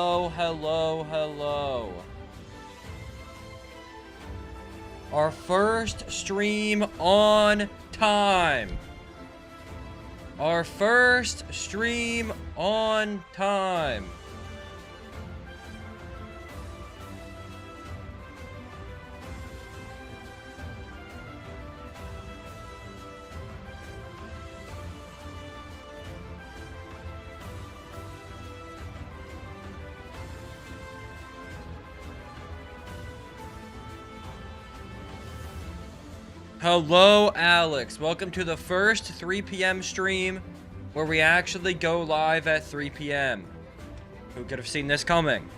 Oh, hello, hello. Our first stream on time. Our first stream on time. Hello, Alex. Welcome to the first 3 p.m. stream where we actually go live at 3 p.m. Who could have seen this coming?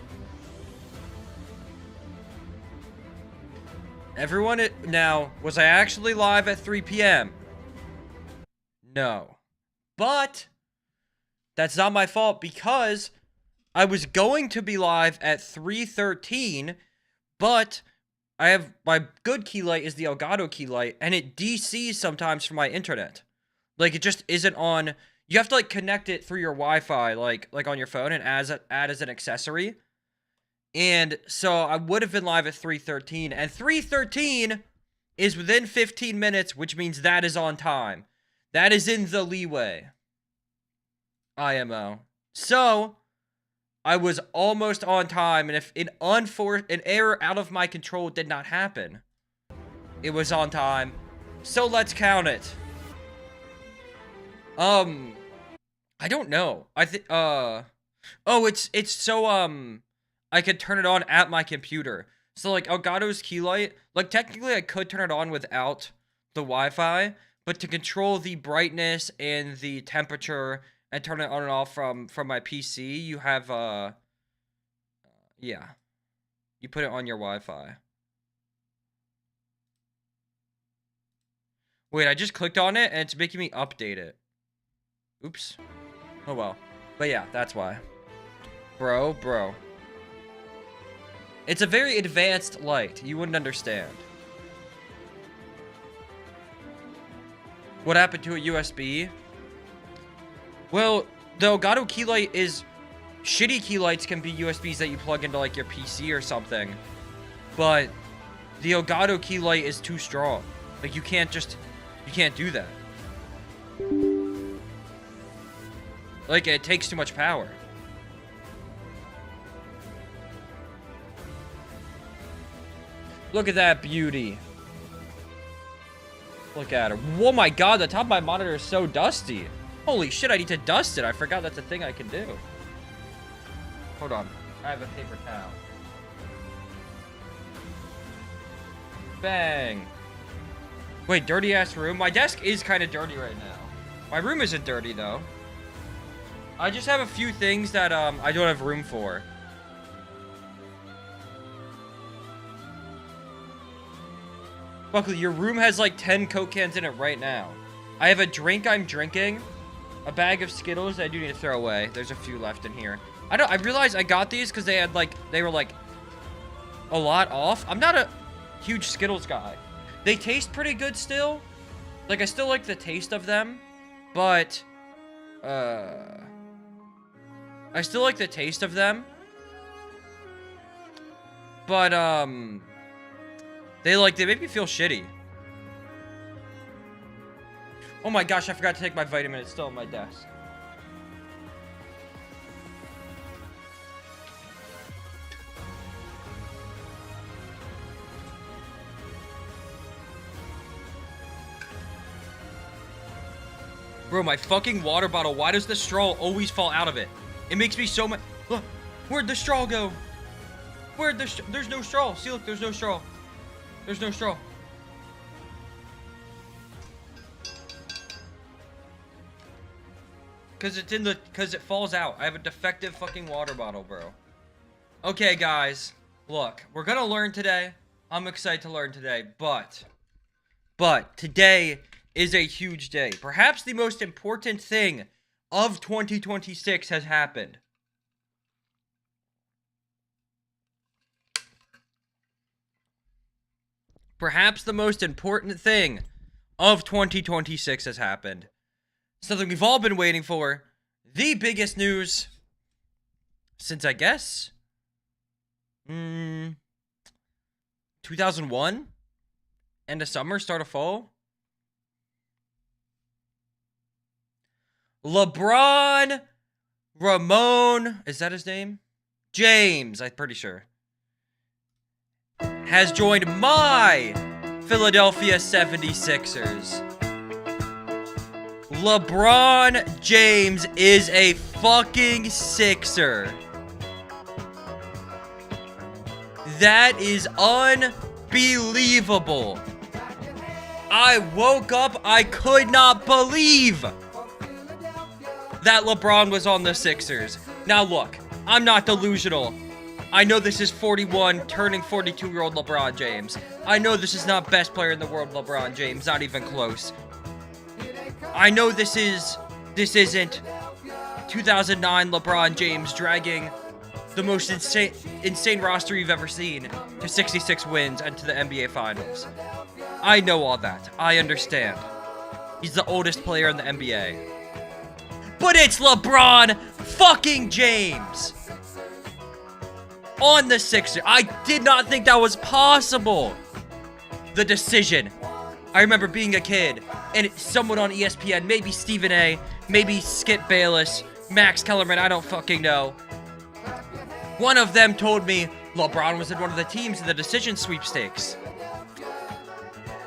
Everyone, now, was I actually live at 3 p.m.? No. But that's not my fault because I was going to be live at 3:13, but I have my good key light is the Elgato key light, and it DCs sometimes from my internet. Like, it just isn't on. You have to like connect it through your Wi-Fi, like on your phone, and add as an accessory. And so I would have been live at 3:13, and 3:13 is within 15 minutes, which means that is on time. That is in the leeway. IMO. So I was almost on time, and if an error out of my control did not happen, it was on time. So let's count it. I don't know. I think oh, it's so I could turn it on at my computer. So like Elgato's key light, like technically I could turn it on without the Wi-Fi, but to control the brightness and the temperature and turn it on and off from my PC, you have, yeah. You put it on your Wi-Fi. Wait, I just clicked on it, and it's making me update it. Oops. Oh, well. But yeah, that's why. Bro. It's a very advanced light. You wouldn't understand. What happened to a USB? Well, the Elgato key light is... Shitty key lights can be USBs that you plug into, like, your PC or something. But the Elgato key light is too strong. Like, you can't do that. Like, it takes too much power. Look at that beauty. Look at her. Oh my god, the top of my monitor is so dusty. Holy shit, I need to dust it. I forgot that's a thing I can do. Hold on. I have a paper towel. Bang. Wait, dirty ass room? My desk is kind of dirty right now. My room isn't dirty though. I just have a few things that I don't have room for. Buckley, your room has like 10 Coke cans in it right now. I have a drink I'm drinking. A bag of Skittles that I do need to throw away. There's a few left in here. I realized I got these because they were like a lot off. I'm not a huge Skittles guy. They taste pretty good still. Like, I still like the taste of them. But, I still like the taste of them. But, they make me feel shitty. Oh my gosh, I forgot to take my vitamin. It's still on my desk. Bro, my fucking water bottle. Why does the straw always fall out of it? It makes me so mad. Look, where'd the straw go? There's no straw. See, look, there's no straw. There's no straw. Because it falls out. I have a defective fucking water bottle, bro. Okay, guys. Look, we're gonna learn today. I'm excited to learn today, but today is a huge day. Perhaps the most important thing of 2026 has happened. Perhaps the most important thing of 2026 has happened. Something we've all been waiting for. The biggest news since I guess 2001, end of summer, start of fall. LeBron Ramon, is that his name? James, I'm pretty sure, has joined my Philadelphia 76ers. LeBron James is a fucking Sixer. That is unbelievable. I woke up, I could not believe that LeBron was on the Sixers. Now look, I'm not delusional. I know this is 41, turning 42-year-old LeBron James. I know this is not best player in the world LeBron James, not even close. I know this isn't 2009 LeBron James dragging the most insane roster you've ever seen to 66 wins and to the NBA Finals. I know all that. I understand. He's the oldest player in the NBA. But it's LeBron fucking James on the Sixers. I did not think that was possible. The decision. I remember being a kid and someone on ESPN, maybe Stephen A, maybe Skip Bayless, Max Kellerman, I don't fucking know. One of them told me LeBron was in one of the teams in the decision sweepstakes.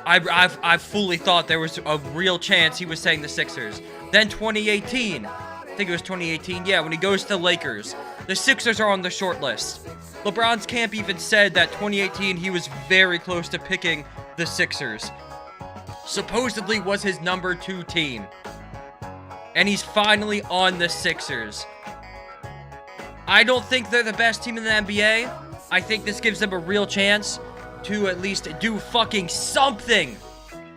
I fully thought there was a real chance he was saying the Sixers. Then 2018, I think it was 2018, yeah, when he goes to the Lakers, the Sixers are on the short list. LeBron's camp even said that 2018 he was very close to picking the Sixers. Supposedly was his number 2 team. And he's finally on the Sixers. I don't think they're the best team in the NBA. I think this gives them a real chance to at least do fucking something.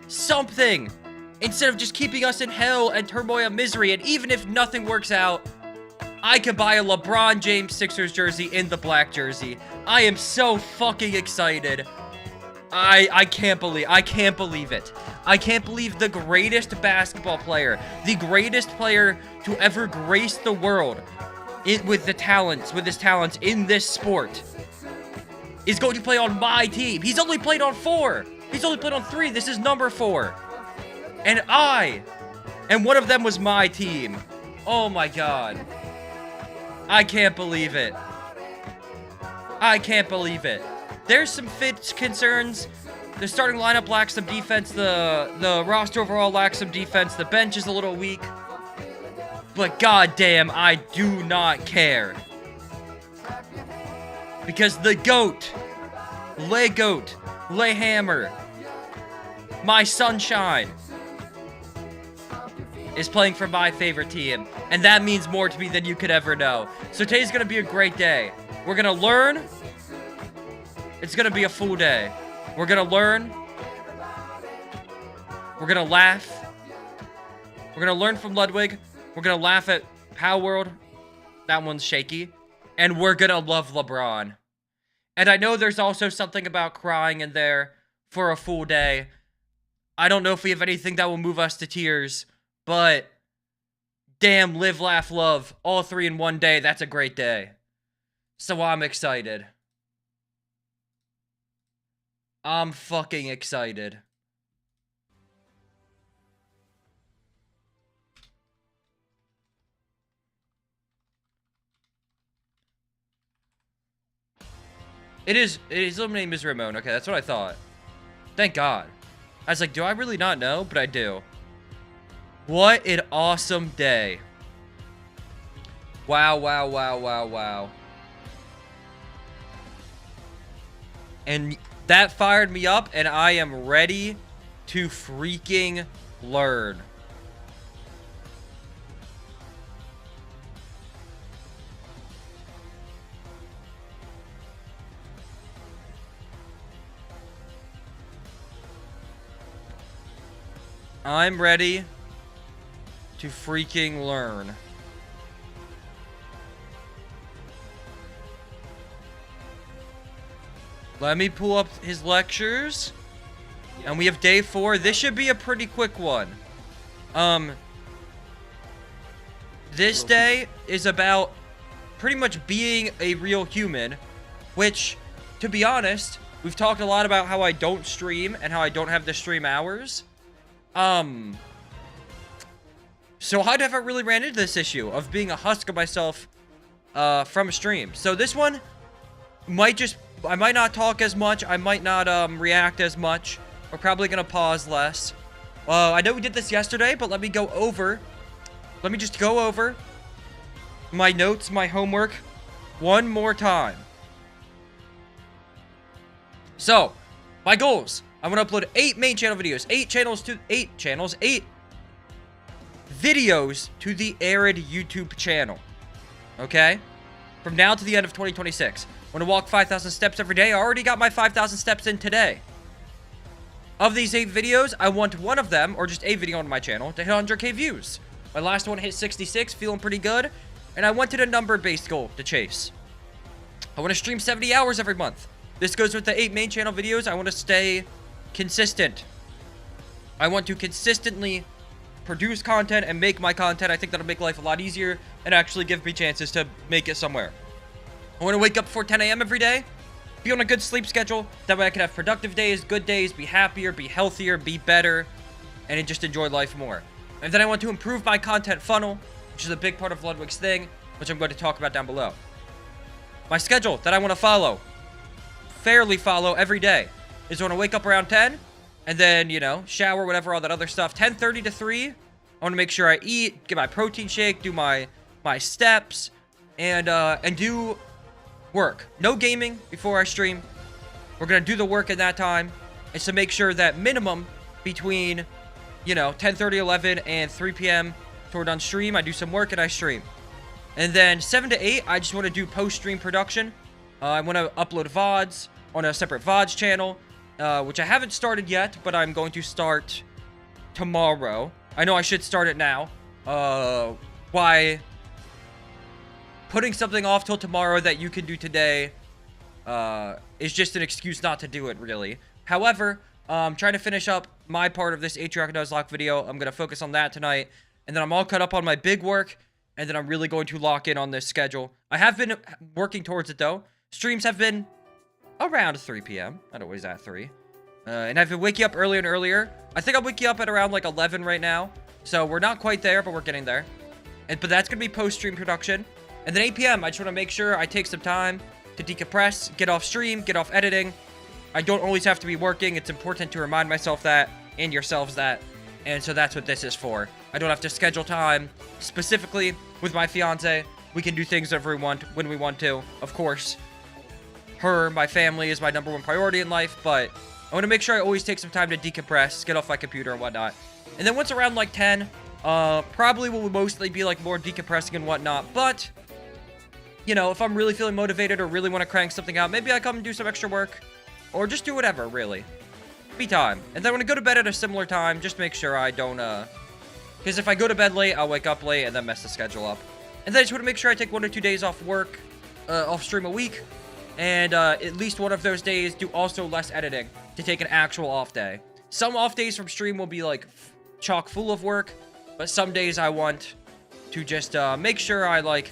Something. Instead of just keeping us in hell and turmoil and misery. And even if nothing works out, I can buy a LeBron James Sixers jersey in the black jersey. I am so fucking excited. I can't believe it. I can't believe the greatest basketball player, the greatest player to ever grace the world with his talents in this sport is going to play on my team. He's only played on 4. He's only played on 3. This is number 4. And one of them was my team. Oh my god. I can't believe it. I can't believe it. There's some fit concerns. The starting lineup lacks some defense. The roster overall lacks some defense. The bench is a little weak. But goddamn, I do not care. Because the GOAT, Lay Hammer, my sunshine, is playing for my favorite team. And that means more to me than you could ever know. So today's going to be a great day. We're going to learn. It's going to be a full day. We're going to learn. We're going to laugh. We're going to learn from Ludwig. We're going to laugh at Palworld. That one's shaky. And we're going to love LeBron. And I know there's also something about crying in there for a full day. I don't know if we have anything that will move us to tears. But damn, live, laugh, love. All 3 in one day. That's a great day. So I'm excited. I'm fucking excited. His little name is Ramon. Okay, that's what I thought. Thank God. I was like, do I really not know? But I do. What an awesome day. Wow, wow, wow, wow, wow. And that fired me up, and I am ready to freaking learn. I'm ready to freaking learn. Let me pull up his lectures. And we have day 4. This should be a pretty quick one. This day is about pretty much being a real human, which, to be honest, we've talked a lot about how I don't stream and how I don't have the stream hours. So I never really ran into this issue of being a husk of myself from a stream. So this one I might not talk as much. I might not react as much. We're probably going to pause less. I know we did this yesterday, but let me just go over my notes, my homework one more time. So, my goals. I want to upload 8 main channel videos, 8 videos to the Airid YouTube channel. Okay? From now to the end of 2026. I want to walk 5,000 steps every day. I already got my 5,000 steps in today. Of these 8 videos, I want one of them, or just a video on my channel, to hit 100k views. My last one hit 66, feeling pretty good. And I wanted a number-based goal to chase. I want to stream 70 hours every month. This goes with the 8 main channel videos. I want to stay consistent. I want to consistently produce content and make my content. I think that'll make life a lot easier and actually give me chances to make it somewhere. I want to wake up before 10 a.m. every day. Be on a good sleep schedule. That way I can have productive days, good days, be happier, be healthier, be better, and just enjoy life more. And then I want to improve my content funnel, which is a big part of Ludwig's thing, which I'm going to talk about down below. My schedule that I want to fairly follow every day, is when I wake up around 10, and then, you know, shower, whatever, all that other stuff. 10:30 to 3, I want to make sure I eat, get my protein shake, do my steps, and do work. No gaming before I stream. We're going to do the work in that time, and so make sure that minimum between, you know, 10:30, 11, and 3 p.m. toward on stream, I do some work and I stream. And then 7 to 8, I just want to do post-stream production. I want to upload VODs on a separate VODs channel, which I haven't started yet, but I'm going to start tomorrow. I know I should start it now. Why putting something off till tomorrow that you can do today is just an excuse not to do it, really. However, I'm trying to finish up my part of this Atriarch Nuzlocke video. I'm going to focus on that tonight. And then I'm all caught up on my big work. And then I'm really going to lock in on this schedule. I have been working towards it, though. Streams have been around 3 p.m. Not always at 3. And I've been waking up earlier and earlier. I think I'm waking up at around like 11 right now. So we're not quite there, but we're getting there. But that's going to be post-stream production. And then 8 p.m., I just want to make sure I take some time to decompress, get off stream, get off editing. I don't always have to be working. It's important to remind myself that and yourselves that. And so that's what this is for. I don't have to schedule time specifically with my fiance. We can do things whenever we want, when we want to. Of course, my family is my #1 priority in life, but I want to make sure I always take some time to decompress, get off my computer and whatnot. And then once around like 10, probably will mostly be like more decompressing and whatnot. But, you know, if I'm really feeling motivated or really want to crank something out, maybe I come and do some extra work. Or just do whatever, really. Be time. And then when I go to bed at a similar time, just make sure I don't, because if I go to bed late, I'll wake up late and then mess the schedule up. And then I just want to make sure I take 1 or 2 days off work, off stream a week. And at least one of those days do also less editing to take an actual off day. Some off days from stream will be like chock full of work, but some days I want to just make sure I like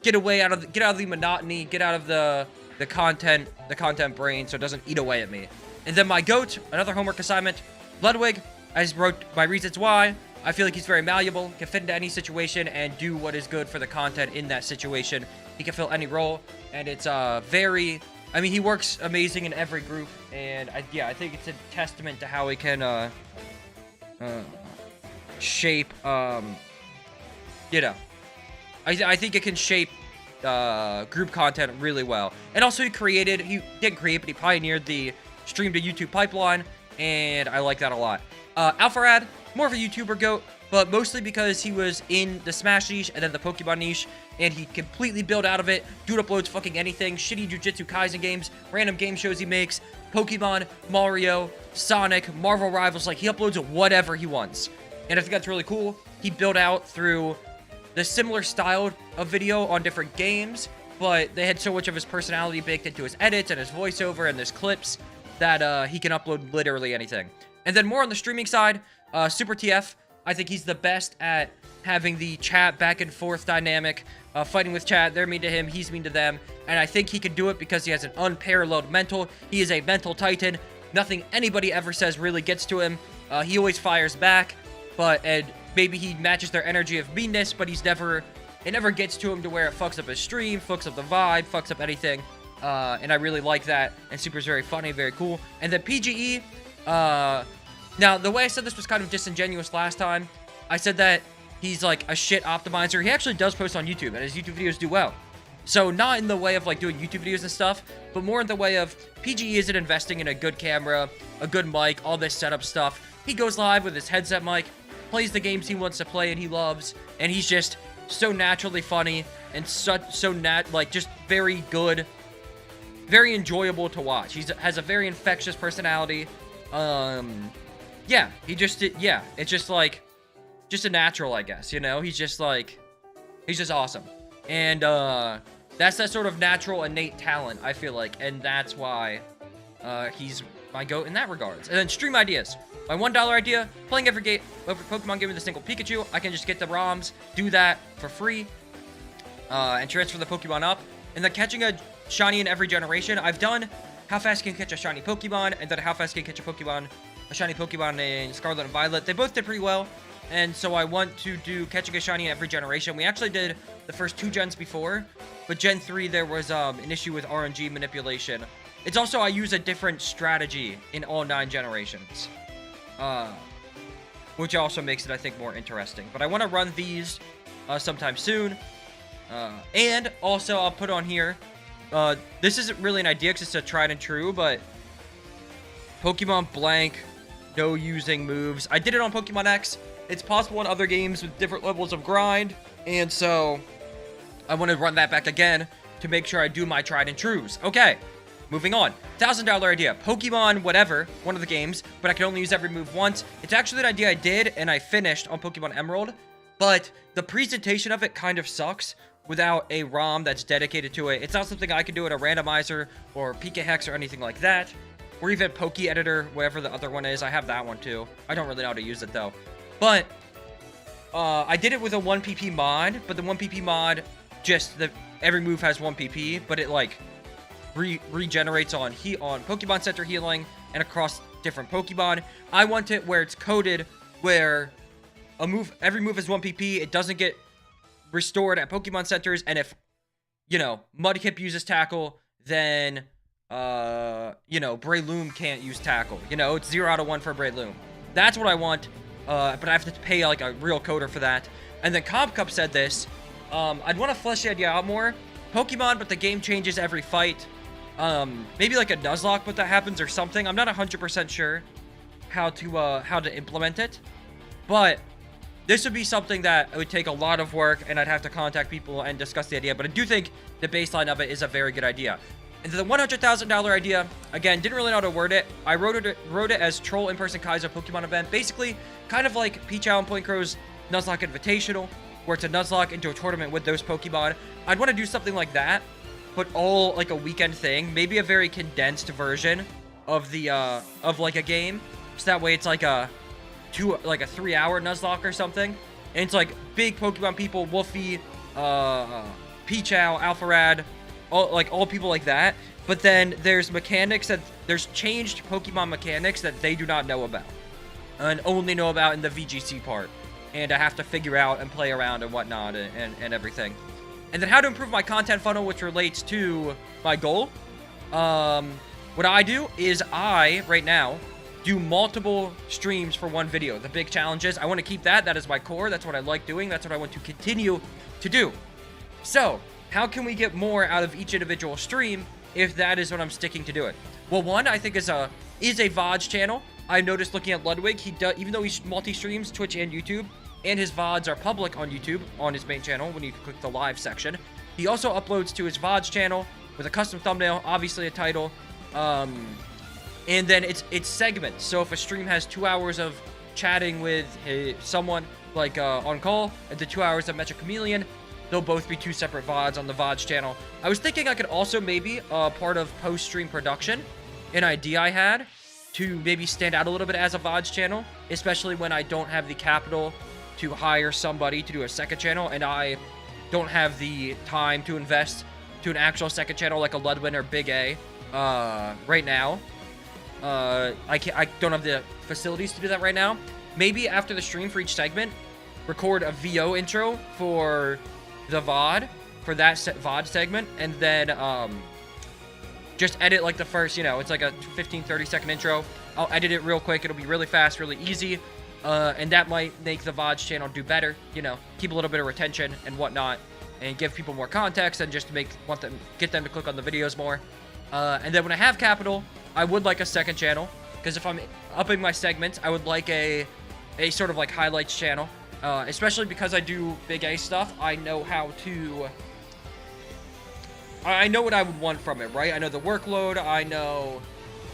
get out of the monotony, get out of the content brain so it doesn't eat away at me. And then my GOAT, another homework assignment, Ludwig. I just wrote my reasons why. I feel like he's very malleable, can fit into any situation, and do what is good for the content in that situation. He can fill any role, and it's I mean, he works amazing in every group, and I think it's a testament to how he can shape, you know, I think it can shape group content really well. And also he didn't create, but he pioneered the stream to YouTube pipeline, and I like that a lot. Alpharad, more of a YouTuber GOAT, but mostly because he was in the Smash niche and then the Pokemon niche, and he completely built out of it. Dude uploads fucking anything, shitty Jujutsu Kaisen games, random game shows he makes, Pokemon, Mario, Sonic, Marvel Rivals, like he uploads whatever he wants. And I think that's really cool. He built out through the similar style of video on different games, but they had so much of his personality baked into his edits and his voiceover and his clips that he can upload literally anything. And then more on the streaming side, Super TF, I think he's the best at having the chat back and forth dynamic, fighting with chat. They're mean to him, he's mean to them. And I think he can do it because he has an unparalleled mental. He is a mental titan. Nothing anybody ever says really gets to him. He always fires back, and maybe he matches their energy of meanness, but it never gets to him to where it fucks up his stream, fucks up the vibe, fucks up anything. And I really like that. And Super's very funny, very cool. And then PGE, now the way I said this was kind of disingenuous last time. I said that he's like a shit optimizer. He actually does post on YouTube, and his YouTube videos do well. So not in the way of like doing YouTube videos and stuff, but more in the way of PGE isn't investing in a good camera, a good mic, all this setup stuff. He goes live with his headset mic, plays the games he wants to play and he loves, and he's just so naturally funny and just very good, very enjoyable to watch. He has a very infectious personality. Yeah, it's just like, just a natural, I guess, you know? He's just awesome. And, that's that sort of natural, innate talent, I feel like, and that's why, he's my GOAT in that regards. And then stream ideas. My $1 idea, playing every Pokemon game with a single Pikachu. I can just get the ROMs, do that for free, and transfer the Pokemon up. And then catching a shiny in every generation. I've done how fast can you catch a shiny Pokemon, and then how fast can you catch a shiny Pokemon in Scarlet and Violet. They both did pretty well, and so I want to do catching a shiny in every generation. We actually did the first 2 gens before, but Gen 3 there was an issue with RNG manipulation. It's also I use a different strategy in all 9 generations, which also makes it, I think, more interesting. But I want to run these sometime soon, and also I'll put on here, this isn't really an idea because it's a tried and true, but Pokemon blank, no using moves. I did it on Pokemon X. It's possible in other games with different levels of grind, and so I want to run that back again to make sure I do my tried and trues. Okay, moving on. $1,000 idea. Pokemon whatever, one of the games, but I can only use every move once. It's actually an idea I did and I finished on Pokemon Emerald, but the presentation of it kind of sucks without a ROM that's dedicated to it. It's not something I can do in a randomizer or PKHex or anything like that, or even Poke Editor, whatever the other one is. I have that one too. I don't really know how to use it though. But I did it with a 1 PP mod, but the 1 PP mod, every move has 1 PP, but it like regenerates on Pokemon Center healing and across different Pokemon. I want it where it's coded, where every move is 1 PP. It doesn't get restored at Pokemon Centers, and if, Mudkip uses Tackle, then, Breloom can't use Tackle. It's 0 out of 1 for Breloom. That's what I want, but I have to pay, like, a real coder for that. And then Comp Cup said this, I'd want to flesh the idea out more. Pokemon, but the game changes every fight. Maybe like a Nuzlocke, but that happens or something. I'm not 100% sure how to implement it, but this would be something that would take a lot of work, and I'd have to contact people and discuss the idea, but I do think the baseline of it is a very good idea. And the $100,000 idea, again, didn't really know how to word it. I wrote it as Troll in-person Kaiser Pokemon event. Basically, kind of like Pichao and Point Crow's Nuzlocke Invitational, where it's a Nuzlocke into a tournament with those Pokemon. I'd want to do something like that, but all like a weekend thing. Maybe a very condensed version of the like a game, so that way it's like a 3-hour Nuzlocke or something. And it's like big Pokemon people, Wolfie, Pichao, Alpharad, all people like that. But then there's changed Pokemon mechanics that they do not know about, and only know about in the VGC part. And I have to figure out and play around and whatnot and everything. And then how to improve my content funnel, which relates to my goal. What I do is right now, do multiple streams for one video. The big challenges, I want to keep that. That is my core. That's what I like doing. That's what I want to continue to do. So, how can we get more out of each individual stream if that is what I'm sticking to doing? Well, one, I think is a VODs channel. I noticed looking at Ludwig, even though he multi-streams Twitch and YouTube, and his VODs are public on YouTube, on his main channel, when you click the live section. He also uploads to his VODs channel with a custom thumbnail, obviously a title, and then it's segments. So if a stream has 2 hours of chatting with someone, like on call, and the 2 hours of Metro Chameleon, they'll both be 2 separate VODs on the VODs channel. I was thinking I could also maybe, part of post-stream production, an idea I had, to maybe stand out a little bit as a VODs channel, especially when I don't have the capital to hire somebody to do a second channel, and I don't have the time to invest to an actual second channel like a Ludwin or Big A right now. I don't have the facilities to do that right now. Maybe after the stream for each segment, record a VO intro for the VOD, for that VOD segment, and then just edit like the first, it's like a 15-30 second intro. I'll edit it real quick. It'll be really fast, really easy, and that might make the VODs channel do better, keep a little bit of retention and whatnot, and give people more context, and just get them to click on the videos more. And then when I have capital, I would like a second channel, because if I'm upping my segments, I would like a sort of like highlights channel, especially because I do Big A stuff. I know what I would want from it, right? I know the workload, I know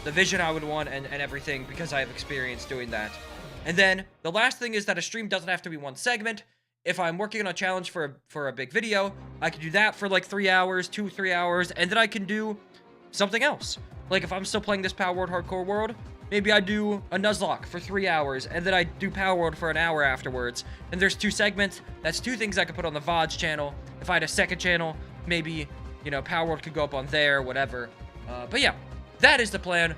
the vision I would want, and everything, because I have experience doing that. And then the last thing is that a stream doesn't have to be one segment. If I'm working on a challenge for a big video, I can do that for like 3 hours, 2-3 hours, and then I can do something else. Like if I'm still playing this Palworld Hardcore World, maybe I do a Nuzlocke for 3 hours, and then I do Palworld for an hour afterwards. And there's 2 segments. That's 2 things I could put on the VODs channel. If I had a second channel, maybe, Palworld could go up on there, whatever. But yeah, that is the plan.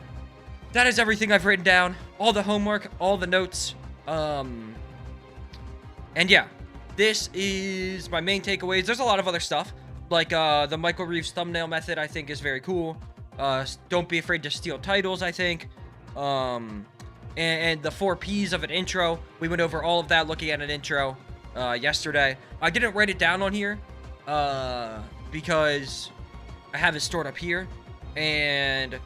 That is everything I've written down. All the homework, all the notes. And yeah, this is my main takeaways. There's a lot of other stuff, like the Michael Reeves thumbnail method, I think is very cool. Don't be afraid to steal titles, I think. And the 4 Ps of an intro. We went over all of that looking at an intro yesterday. I didn't write it down on here because I have it stored up here, and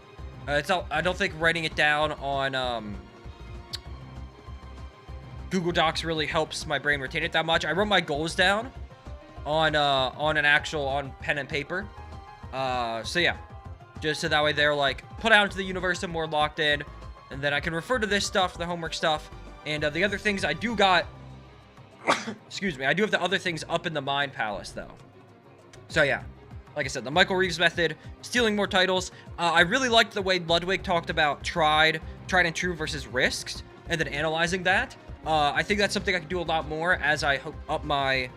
I don't think writing it down on Google Docs really helps my brain retain it that much. I wrote my goals down on pen and paper. So yeah, just so that way they're like put out into the universe and more locked in, and then I can refer to this stuff, the homework stuff, and the other things I do got. Excuse me, I do have the other things up in the Mind Palace though. So yeah, like I said, the Michael Reeves method, stealing more titles. I really liked the way Ludwig talked about tried and true versus risks, and then analyzing that. I think that's something I can do a lot more as I up my,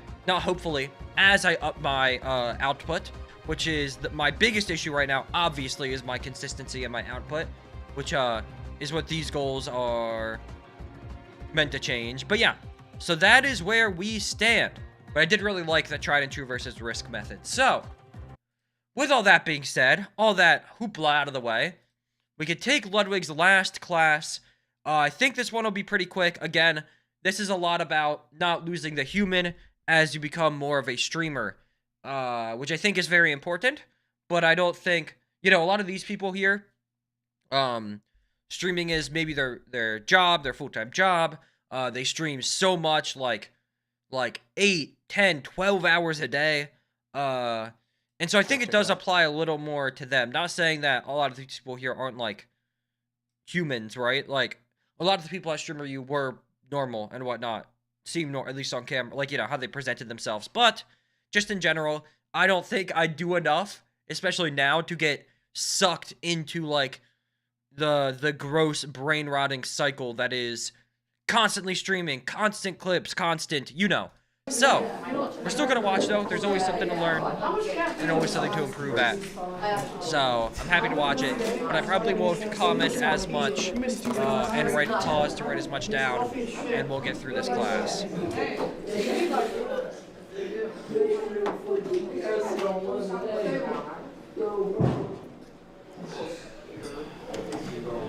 as I up my output, which is my biggest issue right now, obviously, is my consistency and my output, which is what these goals are meant to change. But yeah, so that is where we stand. But I did really like the tried and true versus risk method. So, with all that being said, all that hoopla out of the way, we could take Ludwig's last class. I think this one will be pretty quick. Again, this is a lot about not losing the human as you become more of a streamer, which I think is very important. But I don't think, a lot of these people here, streaming is maybe their job, their full-time job. They stream so much, like 8, 10, 12 hours a day. And so I think it does apply a little more to them. Not saying that a lot of these people here aren't like humans, right? Like a lot of the people at Streamer U were normal and whatnot, seem at least on camera, like, how they presented themselves. But just in general, I don't think I do enough, especially now, to get sucked into like the gross brain rotting cycle that is constantly streaming, constant clips, constant, So, we're still going to watch, though. There's always something to learn and always something to improve at. So, I'm happy to watch it, but I probably won't comment as much and pause to write as much down, and we'll get through this class.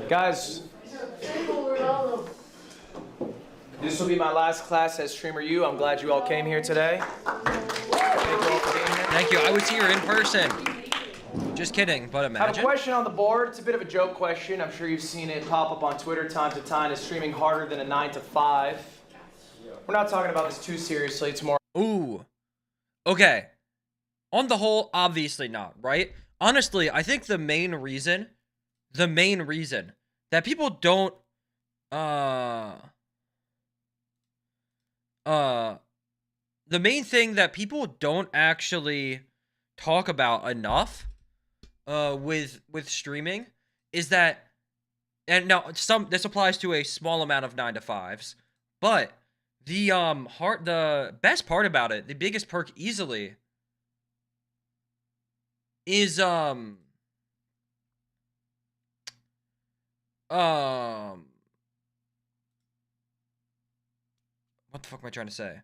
Guys, this will be my last class as Streamer U. I'm glad you all came here today. Thank you all for being here. Thank you. I was here in person. Just kidding, but imagine. I have a question on the board. It's a bit of a joke question. I'm sure you've seen it pop up on Twitter time to time. Is streaming harder than a 9 to 5? We're not talking about this too seriously. It's more... Ooh. Okay. On the whole, obviously not, right? Honestly, I think the main reason that people don't, the main thing that people don't actually talk about enough, with streaming is that, and now this applies to a small amount of 9 to 5s, but The best part about it, the biggest perk easily is um what the fuck am I trying to say?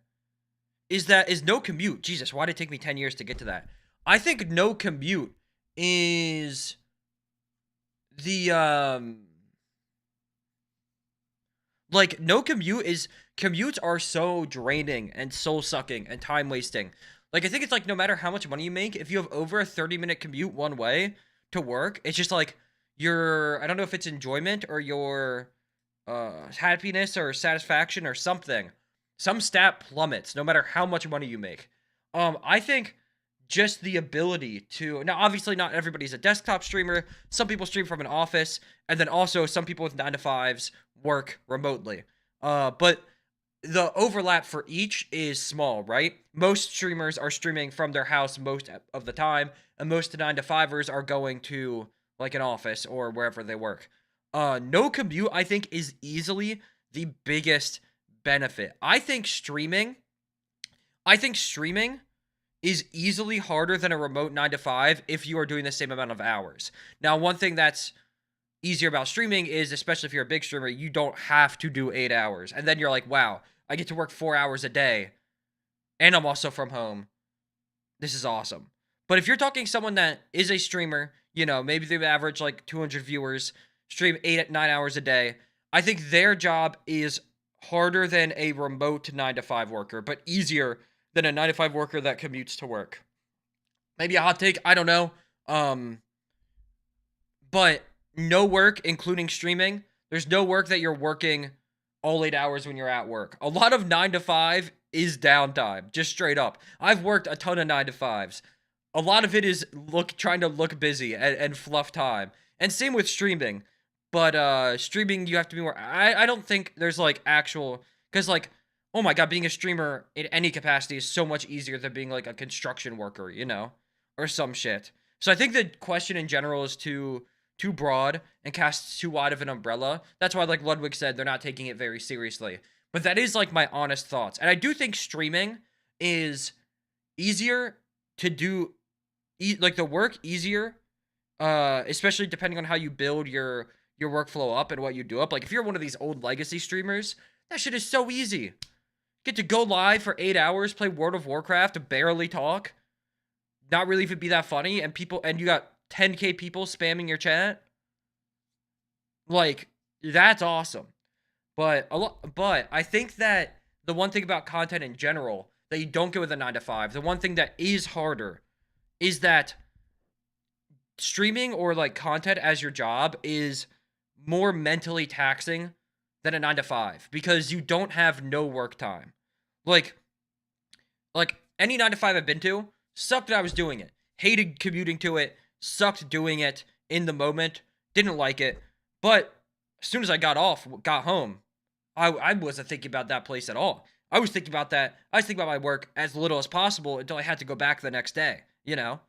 Is no commute. Jesus, why did it take me 10 years to get to that? I think no commute is the like no commute is commutes are so draining and soul sucking and time wasting. Like I think it's like no matter how much money you make, if you have over a 30-minute commute one way to work, it's just like your I don't know if it's enjoyment or your happiness or satisfaction or something. Some stat plummets no matter how much money you make. I think just the ability to now obviously not everybody's a desktop streamer. Some people stream from an office, and then also some people with 9 to 5s work remotely. But the overlap for each is small, right? Most streamers are streaming from their house most of the time, and most 9 to 5ers are going to like an office or wherever they work. No commute, I think, is easily the biggest benefit. I think streaming is easily harder than a remote 9 to 5 if you are doing the same amount of hours. Now, one thing that's easier about streaming is, especially if you're a big streamer, you don't have to do 8 hours. And then you're like, wow, I get to work 4 hours a day. And I'm also from home. This is awesome. But if you're talking someone that is a streamer, you know, maybe they average like 200 viewers, stream 8 9 hours a day, I think their job is harder than a remote 9 to 5 worker, but easier than a 9 to 5 worker that commutes to work. Maybe a hot take, I don't know. But no work, including streaming. There's no work that you're working all 8 hours when you're at work. A lot of 9 to 5 is downtime, just straight up. I've worked a ton of 9 to 5s. A lot of it is trying to look busy and fluff time. And same with streaming. But streaming, you have to be more. I don't think there's like actual, because like, oh my god, being a streamer in any capacity is so much easier than being like a construction worker, you know, or some shit. So I think the question in general is too broad and casts too wide of an umbrella. That's why, like Ludwig said, they're not taking it very seriously. But that is like my honest thoughts, and I do think streaming is easier to do, like the work easier, especially depending on how you build your workflow up and what you do up. Like if you're one of these old legacy streamers, that shit is so easy. Get to go live for 8 hours, play World of Warcraft, barely talk, not really even be that funny, and you got 10K people spamming your chat. Like that's awesome. But I think that the one thing about content in general that you don't get with a 9 to 5, the one thing that is harder is that streaming or like content as your job is more mentally taxing than a 9 to 5 because you don't have no work time. Like any 9 to 5 I've been to, sucked that I was doing it. Hated commuting to it, sucked doing it in the moment, didn't like it. But as soon as I got home, I wasn't thinking about that place at all. I was thinking about my work as little as possible until I had to go back the next day, you know?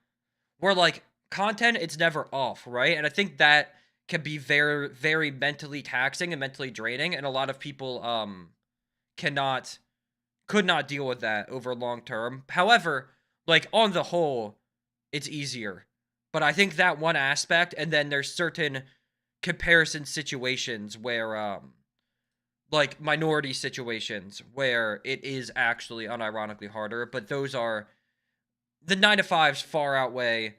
Where like content, it's never off, right? And I think that can be very, very mentally taxing and mentally draining, and a lot of people could not deal with that over long term. However, like on the whole, it's easier. But I think that one aspect, and then there's certain comparison situations where like minority situations where it is actually unironically harder, but those are the 9 to 5s far outweigh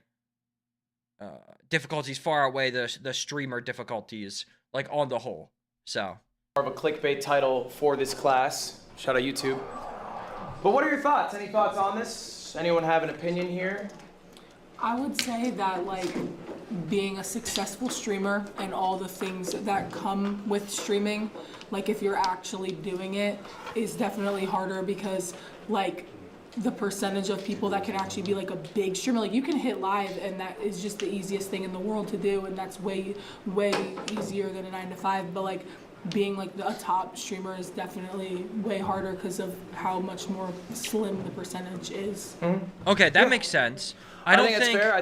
difficulties far outweigh the streamer difficulties, like on the whole. So More of a clickbait title for this class. Shout out YouTube. But what are your thoughts? Any thoughts on this? Anyone have an opinion here? I would say that like being a successful streamer and all the things that come with streaming, like if you're actually doing it, is definitely harder because like the percentage of people that can actually be like a big streamer, like you can hit live and that is just the easiest thing in the world to do, and that's way easier than a 9 to 5. But like being like a top streamer is definitely way harder because of how much more slim the percentage is. Okay, that makes sense. I think that's fair.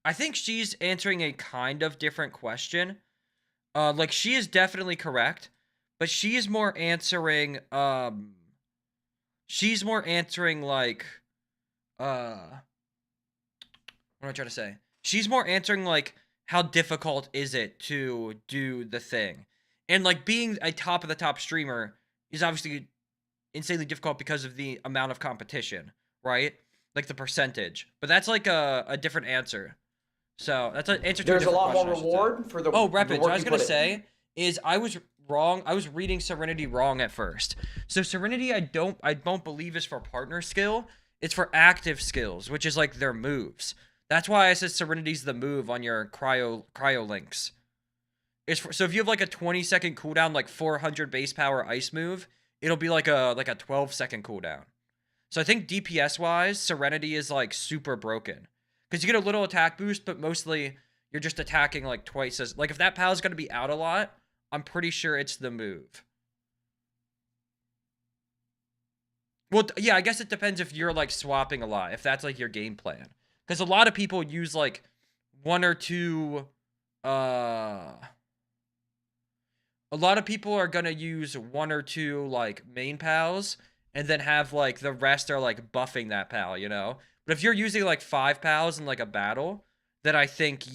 I think she's answering a kind of different question. Like she is definitely correct, but she's more answering like what am I trying to say? She's more answering like how difficult is it to do the thing. And like being a top of the top streamer is obviously insanely difficult because of the amount of competition, right? Like the percentage. But that's like a different answer. So that's an answer to There's a different question. There's a lot more reward for the Oh, the Repid, work what I was you gonna put in. say is I was wrong. I was reading Serenity wrong at first. So Serenity I don't believe is for partner skill. It's for active skills, which is like their moves. That's why I said Serenity's the move on your cryo links. So if you have like a 20-second cooldown, like 400 base power ice move, it'll be like a 12-second cooldown. So I think DPS wise, Serenity is like super broken. Because you get a little attack boost, but mostly you're just attacking like twice as... Like if that pal's going to be out a lot, I'm pretty sure it's the move. Well, yeah, I guess it depends if you're like swapping a lot, if that's like your game plan. Because a lot of people use like one or two... A lot of people are going to use one or two like main pals, and then have like the rest are like buffing that pal, you know? But if you're using like 5 pals in like a battle, then I think,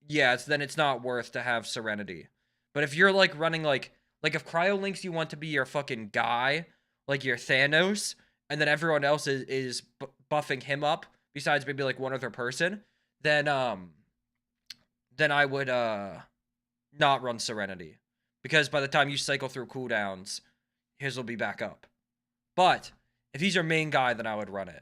yeah, then it's not worth to have Serenity. But if you're like running like if Cryo Links you want to be your fucking guy, like your Thanos, and then everyone else is buffing him up, besides maybe like one other person, then I would not run Serenity. Because by the time you cycle through cooldowns, his will be back up. But if he's your main guy, then I would run it.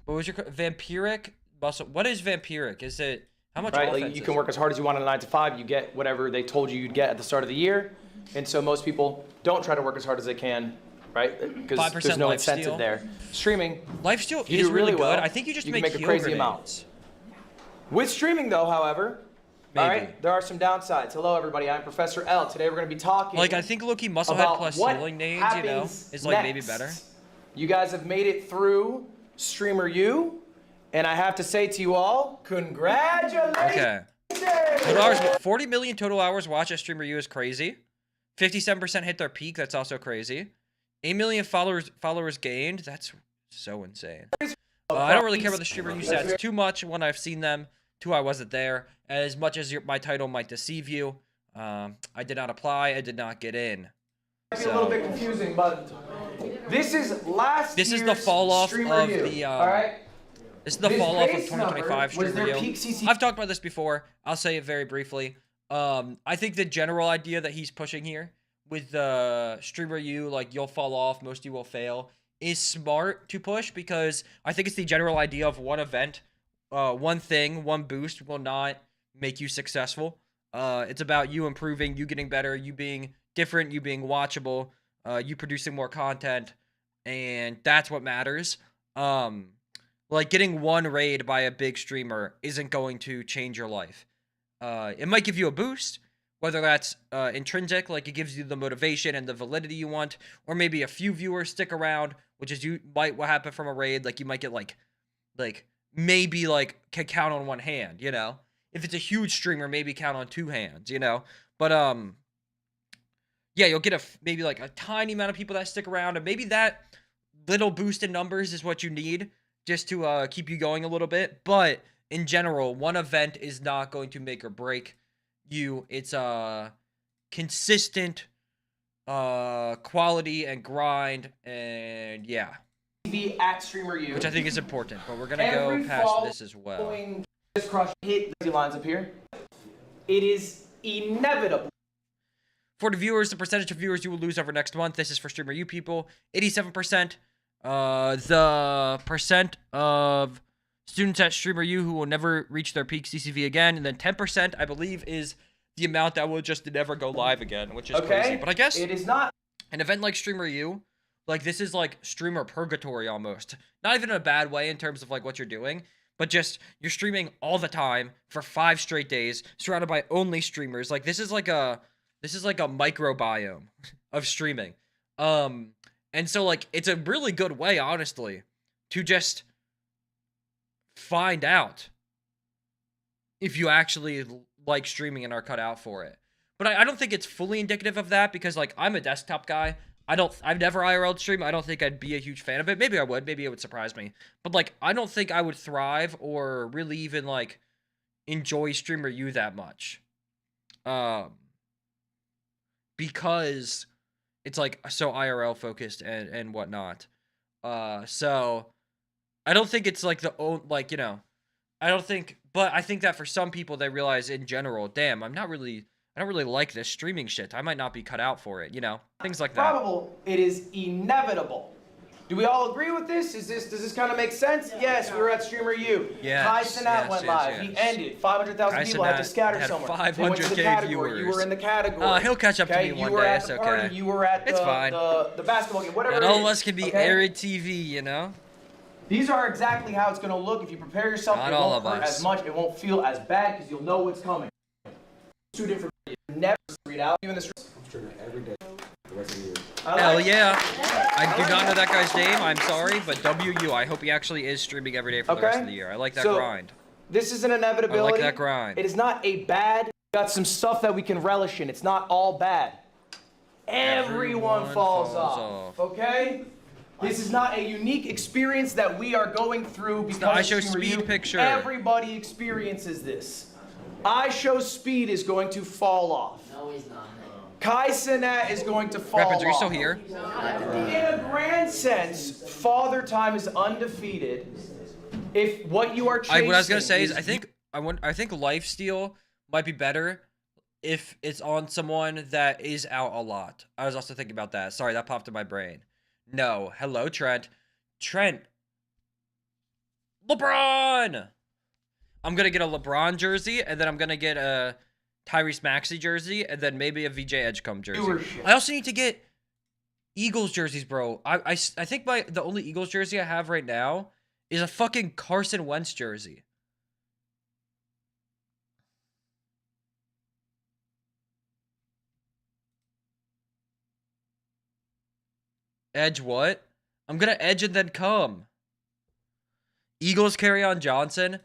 What was your vampiric muscle? What is vampiric? Is it how much Right, offense like you can work as hard as you want on a 9 to 5. You get whatever they told you you'd get at the start of the year, and so most people don't try to work as hard as they can, right? Because there's no incentive there. Streaming, lifesteal you is do really good. well, I think you just can make a heal crazy grenades. amount. With streaming, though, however, all Maybe. right, there are some downsides. Hello, everybody. I'm Professor L. Today we're going to be talking. Like I think Loki Musclehead about plus what healing nades, you know, is like maybe next. better. You guys have made it through Streamer U, and I have to say to you all, congratulations. Okay. Total hours, 40 million total hours watched at Streamer U is crazy. 57% hit their peak. That's also crazy. 8 million followers gained. That's so insane. I don't really care about the Streamer U stats too much when I've seen them. Two, I wasn't there. As much as my title might deceive you, I did not apply. I did not get in. Might be a little bit confusing, but this is last This is year's the fall off Streamer of U, the. all right? This is the This fall off of base number 2025 was Streamer their U. peak CC. I've talked about this before. I'll say it very briefly. I think the general idea that he's pushing here with the Streamer U, like you'll fall off, most of you will fail, is smart to push because I think it's the general idea of one event, one thing, one boost will not make you successful. It's about you improving, you getting better, you being different, you being watchable, you producing more content, and that's what matters. Like getting one raid by a big streamer isn't going to change your life. It might give you a boost, whether that's intrinsic, like it gives you the motivation and the validity you want, or maybe a few viewers stick around, which is what happen from a raid. Like you might get like maybe like can count on one hand, you know. If it's a huge streamer, maybe count on 2 hands, you know. But yeah, you'll get maybe like a tiny amount of people that stick around, and maybe that little boost in numbers is what you need just to keep you going a little bit. But in general, one event is not going to make or break you. It's consistent quality and grind, and yeah, At Streamer U, which I think is important. But we're gonna go past this as well. This crush hit the lines up here. It is inevitable. For the viewers, the percentage of viewers you will lose over next month. This is for Streamer U people. 87%. The percent of students at Streamer U who will never reach their peak CCV again, and then 10%, I believe, is the amount that will just never go live again, which is crazy. But I guess it is not an event like Streamer U, like this is like streamer purgatory almost. Not even in a bad way in terms of like what you're doing, but just you're streaming all the time for 5 straight days, surrounded by only streamers. Like this is like a microbiome of streaming. And so like it's a really good way, honestly, to just find out if you actually like streaming and are cut out for it. But I don't think it's fully indicative of that because, like, I'm a desktop guy. I've never IRL streamed. I don't think I'd be a huge fan of it. Maybe I would. Maybe it would surprise me. But, like, I don't think I would thrive or really even, like, enjoy Streamer U that much. Because it's, like, so IRL focused and whatnot. So I don't think it's, like, like, you know, I don't think, but I think that for some people, they realize in general, damn, I don't really like this streaming shit. I might not be cut out for it, you know? Things like that. Probable, it is inevitable. Do we all agree with this? Does this kind of make sense? Yes, we were at Streamer U. Yes, Kai Cenat went live. yes. He ended. 500,000 people had to scatter had somewhere. 500K they went to the category. viewers. You were in the category. He'll catch up to me You one were day. at It's the okay. party. You were at It's fine. the basketball game, whatever Not it all is. of us can be Okay? Airid TV, you know? These are exactly how it's going to look. If you prepare yourself, Not it all won't of hurt us. as much. It won't feel as bad because you'll know what's coming. Two different. Never read out. Even this. I'm streaming every day the rest of the year. Hell yeah. I do not know that guy's name. I'm sorry, but WU. I hope he actually is streaming every day for the rest of the year. I like that grind. This is an inevitability. I like that grind. It is not a bad. We got some stuff that we can relish in. It's not all bad. Everyone falls off. Okay? This is not a unique experience that we are going through because the I Show of Streamer Speed U. picture. Everybody experiences this. I Show Speed is going to fall off. No, he's not. Kai Cenat is going to fall Rapids, are you off. still here? In a grand sense, Father Time is undefeated. If what you are chasing What I was gonna say is I think Lifesteal might be better if it's on someone that is out a lot. I was also thinking about that. Sorry, that popped in my brain. No. Hello, Trent. LeBron! I'm gonna get a LeBron jersey, and then I'm gonna get a Tyrese Maxey jersey, and then maybe a VJ Edgecombe jersey. I also need to get Eagles jerseys, bro. I think the only Eagles jersey I have right now is a fucking Carson Wentz jersey. Edge what? I'm gonna edge and then come. Eagles carry on Johnson.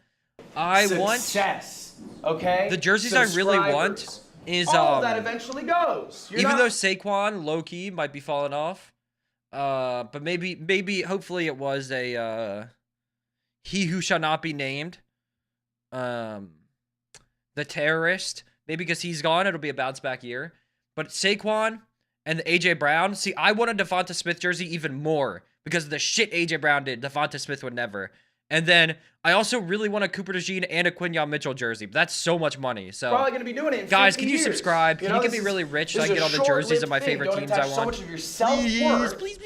Success, okay? The jerseys I really want Subscribers. is all that eventually goes. Even though Saquon low-key might be falling off, but maybe hopefully it was a he who shall not be named, the terrorist. Maybe because he's gone, it'll be a bounce back year. But Saquon and the AJ Brown. See, I want a Devonta Smith jersey even more because of the shit AJ Brown did. Devonta Smith would never. And then I also really want a Cooper DeJean and a Quinyon Mitchell jersey, but that's so much money. So probably gonna be doing it in guys, 50 can you years. subscribe? Can you get me really rich so I can get all the jerseys of my favorite teams I want? So much of your self-worth Please.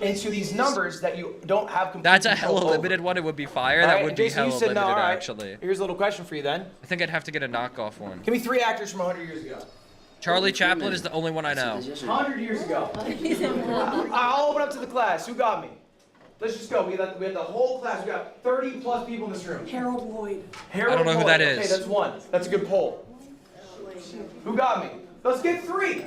into these numbers that you don't have complete That's a control hella over. limited one. It would be fire. All That right, would be Jason, you hella said limited, no, all right. actually. Here's a little question for you then. I think I'd have to get a knockoff one. Give me 3 actors from 100 years ago. Charlie Chaplin is the only one I know. 100 years ago. I'll open up to the class. Who got me? Let's just go. We had the whole class. We got 30 plus people in this room. Harold Lloyd. Harold I don't know who Lloyd. that Okay, is. that's one. That's a good poll. Who got me? Let's get 3.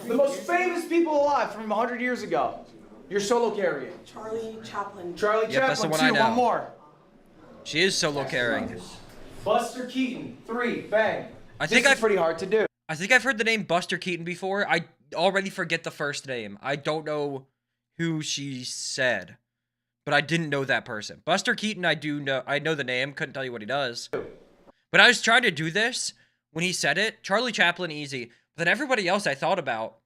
The most famous people alive from 100 years ago. Your solo carrying. Charlie Chaplin. Charlie Yep, that's the Chaplin, one 2. I know. One more. She is solo carrying. Buster Keaton, 3. Bang. I think this is pretty hard to do. I think I've heard the name Buster Keaton before. I already forget the first name. I don't know who she said, but I didn't know that person. Buster Keaton, I do know. I know the name. Couldn't tell you what he does. But I was trying to do this when he said it. Charlie Chaplin, easy. But then everybody else I thought about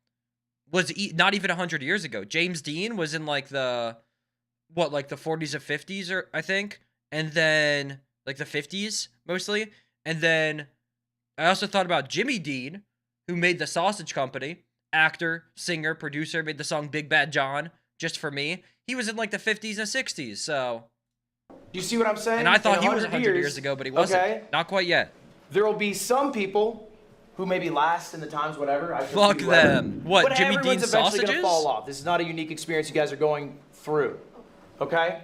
was not even 100 years ago. James Dean was in like the 40s or 50s, or I think, and then like the 50s mostly, and then I also thought about Jimmy Dean, who made the Sausage Company, actor, singer, producer, made the song Big Bad John, Just For Me. He was in like the 50s and 60s, so. Do you see what I'm saying? And I thought In he was 100 years ago, but he wasn't. Okay. Not quite yet. There will be some people who maybe last in the times, whatever. Fuck them. What, but Jimmy everyone's Dean's eventually sausages? gonna fall off. This is not a unique experience you guys are going through. Okay?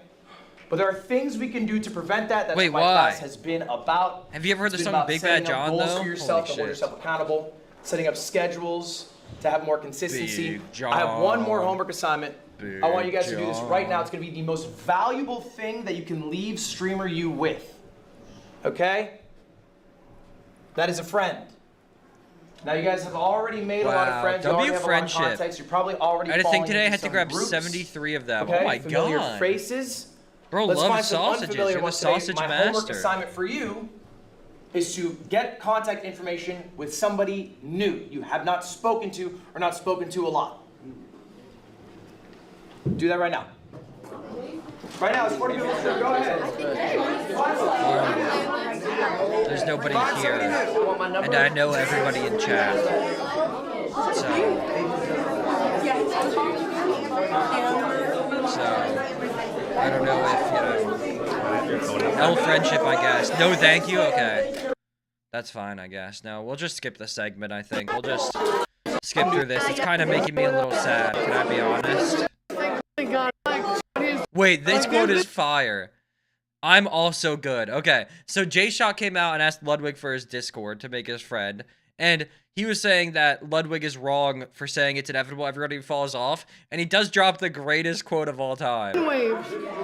But there are things we can do to prevent that. That's Wait, what my why? class has been about. Have you ever heard the It's been song about Big setting Bad up John, goals though? for yourself, Holy to hold shit. yourself accountable, setting up schedules to have more consistency. Big John. I have one more homework assignment. Big I want you guys to do this John. right now. It's going to be the most valuable thing that you can leave Streamer U with. Okay? That is a friend. Now you guys have already made a lot of friends. You already have friendship. a lot of contacts. You're probably already I had a thing today. I into had to some grab groups. 73 of them. Okay? Oh my Familiar god. faces. Bro, Let's love find some sausages. unfamiliar You're the ones today. sausage My homework master. assignment for you is to get contact information with somebody new you have not spoken to or not spoken to a lot. Do that right now. Right now, it's 40 people. Go ahead. There's nobody Find here. somebody new. You want my number? And I know everybody in chat. So I don't know if, no friendship, I guess. No thank you? Okay. That's fine, I guess. No, we'll just skip the segment, I think. We'll just skip through this. It's kind of making me a little sad, can I be honest? Wait, this quote is fire. I'm also good. Okay, so J-Shock came out and asked Ludwig for his Discord to make his friend. And he was saying that Ludwig is wrong for saying it's inevitable everybody falls off. And he does drop the greatest quote of all time.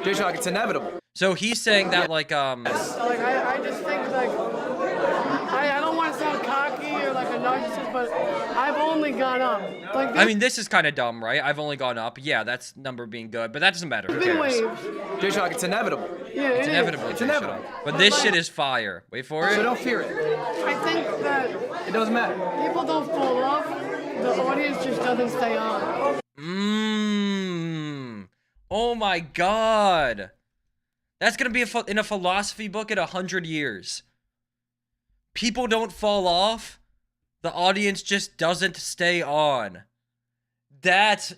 J-Shock, it's inevitable. So he's saying that, like, I just think, like, I don't want to sound cocky or like a narcissist, but I've only gone up. Like, I mean, this is kind of dumb, right? I've only gone up. Yeah, that's number being good, but that doesn't matter. Who been cares? waves. J-Shock, it's inevitable. Yeah, It's inevitable, It's J-Shock. inevitable. But this shit is fire. Wait for So it. don't fear it. I think that It doesn't matter. people don't fall off. The audience just doesn't stay on. Oh my god. That's gonna be in a philosophy book in 100 years. People don't fall off. The audience just doesn't stay on. That's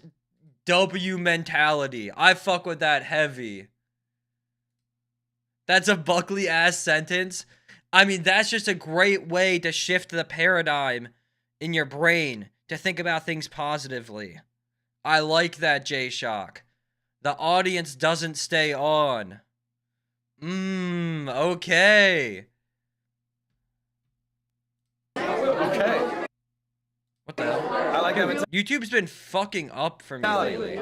W mentality. I fuck with that heavy. That's a Buckley-ass sentence. I mean, that's just a great way to shift the paradigm in your brain to think about things positively. I like that, J-Shock. The audience doesn't stay on. Okay. Okay. What the hell? I like that. It's YouTube's been fucking up for me lately.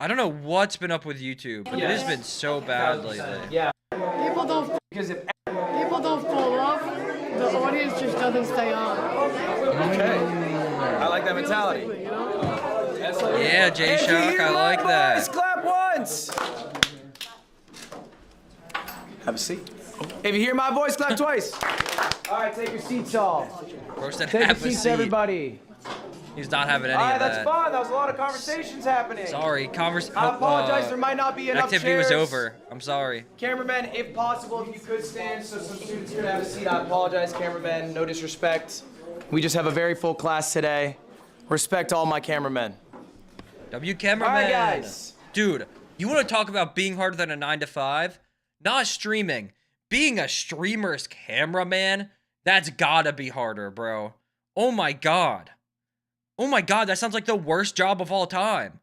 I don't know what's been up with YouTube, but it has been so bad lately. yeah. People don't Because if fall off. The audience just doesn't stay on. okay, I like that mentality. You know? Yeah, J-Shock, I like that. Boys, clap once. Have a seat. If you hear my voice, clap twice. All right, take your seats off. Bro said Take your have a seats, seat. everybody. He's not having any All right, of that's that. fine. That was a lot of conversations happening. Sorry, I apologize. There might not be enough activity chairs. was over. I'm sorry. Cameraman, if possible, if you could stand so some students could have a seat. I apologize, cameraman. No disrespect. We just have a very full class today. Respect all my cameramen. W cameraman. All right, guys. Dude, you want to talk about being harder than a 9 to 5? Not streaming. Being a streamer's cameraman, that's gotta be harder, bro. Oh my god. Oh my god, that sounds like the worst job of all time.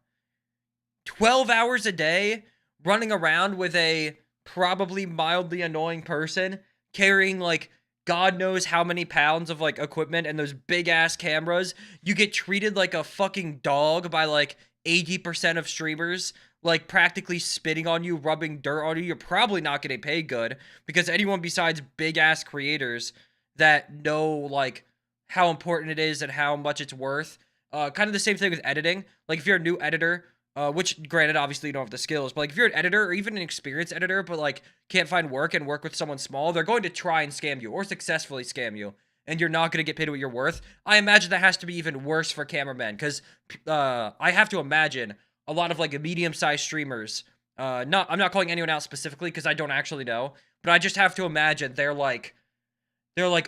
12 hours a day, running around with a probably mildly annoying person, carrying like God knows how many pounds of like equipment and those big ass cameras. You get treated like a fucking dog by like 80% of streamers, like practically spitting on you, rubbing dirt on you. You're probably not getting paid good because anyone besides big ass creators that know like how important it is and how much it's worth. Kind of the same thing with editing. Like if you're a new editor, which granted, obviously you don't have the skills, but like if you're an editor or even an experienced editor, but like can't find work and work with someone small, they're going to try and scam you or successfully scam you. And you're not going to get paid what you're worth. I imagine that has to be even worse for cameramen because I have to imagine a lot of like medium-sized streamers. I'm not calling anyone out specifically because I don't actually know, but I just have to imagine they're like,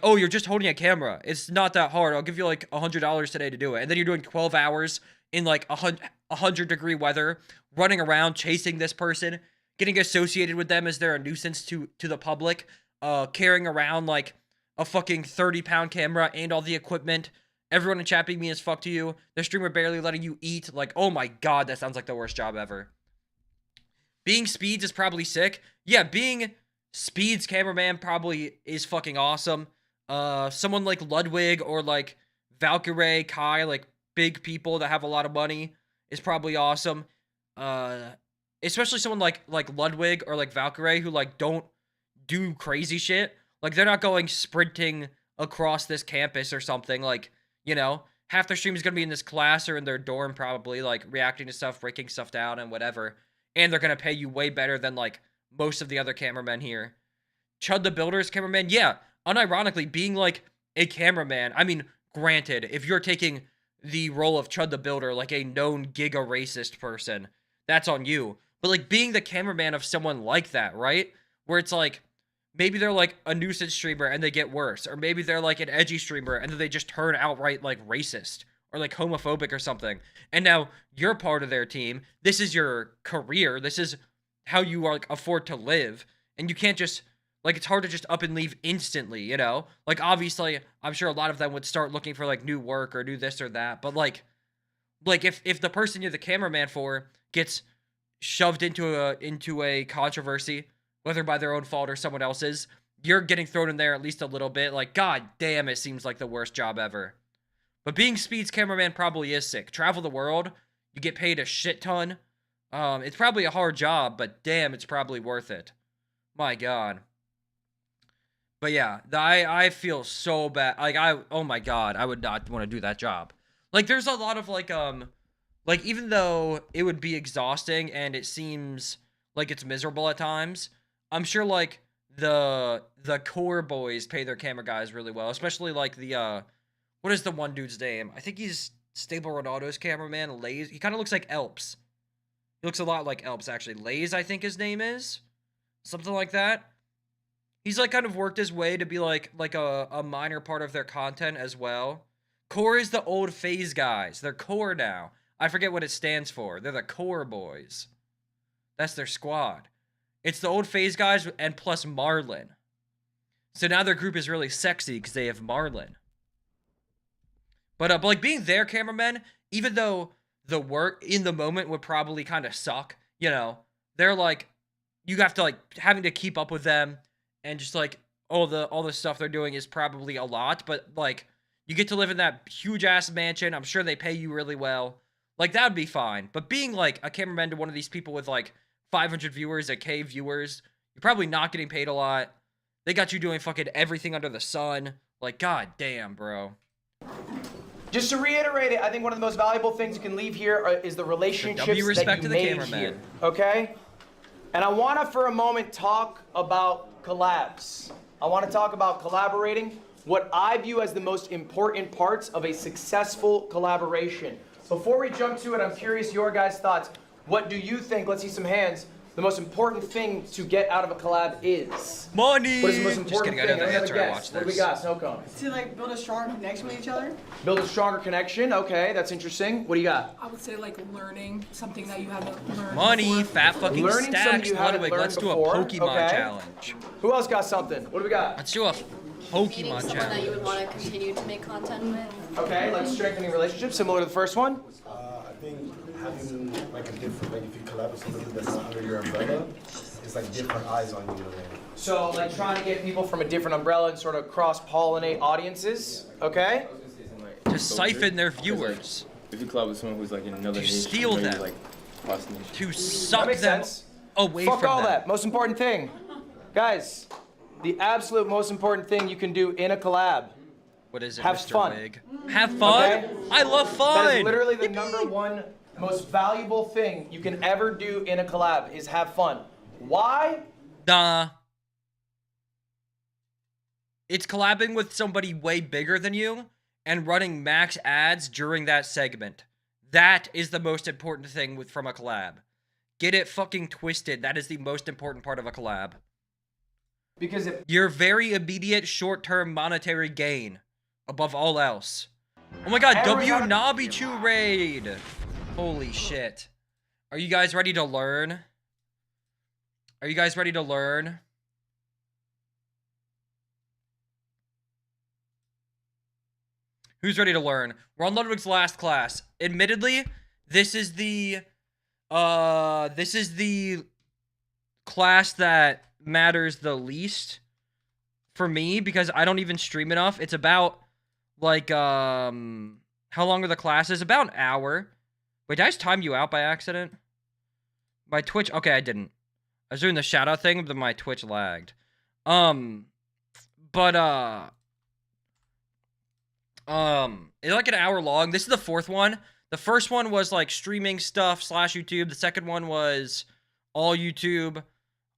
oh, you're just holding a camera. It's not that hard. I'll give you like $100 today to do it. And then you're doing 12 hours in like 100-degree weather, running around chasing this person, getting associated with them as they're a nuisance to the public, carrying around like a fucking 30-pound camera and all the equipment. Everyone in chat being mean as fuck to you. The streamer barely letting you eat. Like, oh my god, that sounds like the worst job ever. Being Speeds is probably sick. Yeah, being Speeds cameraman probably is fucking awesome. Someone like Ludwig or like Valkyrie, Kai, like big people that have a lot of money is probably awesome. especially someone like Ludwig or like Valkyrie who like don't do crazy shit. Like they're not going sprinting across this campus or something. Like, you know, half their stream is gonna be in this class or in their dorm probably, like reacting to stuff, breaking stuff down and whatever. And they're gonna pay you way better than like most of the other cameramen here. Chud the Builder's cameraman, yeah, unironically being like a cameraman. I mean, granted, if you're taking the role of Chud the Builder, like a known giga racist person, that's on you. But like being the cameraman of someone like that, right? Where it's like, maybe they're like a nuisance streamer and they get worse. Or maybe they're like an edgy streamer and then they just turn outright like racist or like homophobic or something. And now you're part of their team. This is your career. This is how you like afford to live. And you can't just, like, it's hard to just up and leave instantly, you know? Like, obviously, I'm sure a lot of them would start looking for, like, new work or do this or that. But, like if the person you're the cameraman for gets shoved into a controversy, whether by their own fault or someone else's, you're getting thrown in there at least a little bit. Like, god damn, it seems like the worst job ever. But being Speed's cameraman probably is sick. Travel the world, you get paid a shit ton. It's probably a hard job, but damn, it's probably worth it. My god. But yeah, I feel so bad. Like, oh my god, I would not want to do that job. Like, there's a lot of, like, even though it would be exhausting and it seems like it's miserable at times, I'm sure, like, the core boys pay their camera guys really well. Especially, like, what is the one dude's name? I think he's Stable Ronaldo's cameraman, Lays. He kind of looks like Elps. He looks a lot like Elps, actually. Lays, I think his name is. Something like that. He's, like, kind of worked his way to be, like a minor part of their content as well. Core is the old phase guys. They're Core now. I forget what it stands for. They're the Core boys. That's their squad. It's the old phase guys and plus Marlin. So now their group is really sexy because they have Marlin. But like, being their cameramen, even though the work in the moment would probably kind of suck, you know, they're, like, you have to, like, having to keep up with them. And just, like, all the stuff they're doing is probably a lot. But, like, you get to live in that huge-ass mansion. I'm sure they pay you really well. Like, that would be fine. But being, like, a cameraman to one of these people with, like, 500 viewers, a K viewers, you're probably not getting paid a lot. They got you doing fucking everything under the sun. Like, god damn, bro. Just to reiterate it, I think one of the most valuable things you can leave here is the relationships that you made here. Okay? And I want to, for a moment, talk about collabs. I want to talk about collaborating, what I view as the most important parts of a successful collaboration. Before we jump to it, I'm curious your guys' thoughts. What do you think, let's see some hands, the most important thing to get out of a collab is? Money! What is the most important thing? Just kidding, I know the answer, I watched this. What do we got, Snowcone? To like build a stronger connection with each other. Build a stronger connection, okay, that's interesting. What do you got? I would say like learning something that you haven't learned Money, before. fat fucking Learning something stacks, you haven't Ludwig. learned Let's do a before, Pokemon okay. challenge. Who else got something? What do we got? Let's do a Meeting Pokemon someone that you challenge. would want to continue to make content with. Okay, like strengthening relationships, similar to the first one. I think having like a different, like if you collab with somebody that's not under your umbrella, it's like different eyes on you. So like trying to get people from a different umbrella and sort of cross-pollinate audiences, okay? To siphon their viewers. If you collab with someone who's like in another To niche, steal maybe them. like cross niche. To That suck makes them sense. away Fuck from all them. that. Most important thing. Guys, the absolute most important thing you can do in a collab. What is it, Have Mr. fun. Wig? Have fun? Okay. I love fun! That is literally the Yippee! number one most valuable thing you can ever do in a collab is have fun. Why? Nah. It's collabing with somebody way bigger than you and running max ads during that segment. That is the most important thing from a collab. Get it fucking twisted. That is the most important part of a collab. Because if Your very immediate short-term monetary gain above all else. Oh my god, Everyone W have a- Nabichu raid! Holy shit. Are you guys ready to learn? Are you guys ready to learn? Who's ready to learn? We're on Ludwig's last class. Admittedly, this is the class that matters the least for me because I don't even stream enough. It's about like how long are the classes? About an hour. Wait, did I just time you out by accident? My Twitch, okay, I didn't. I was doing the shout out thing, but my Twitch lagged. It's like an hour long. This is the 4th one. The first one was like streaming stuff / YouTube. The second one was all YouTube,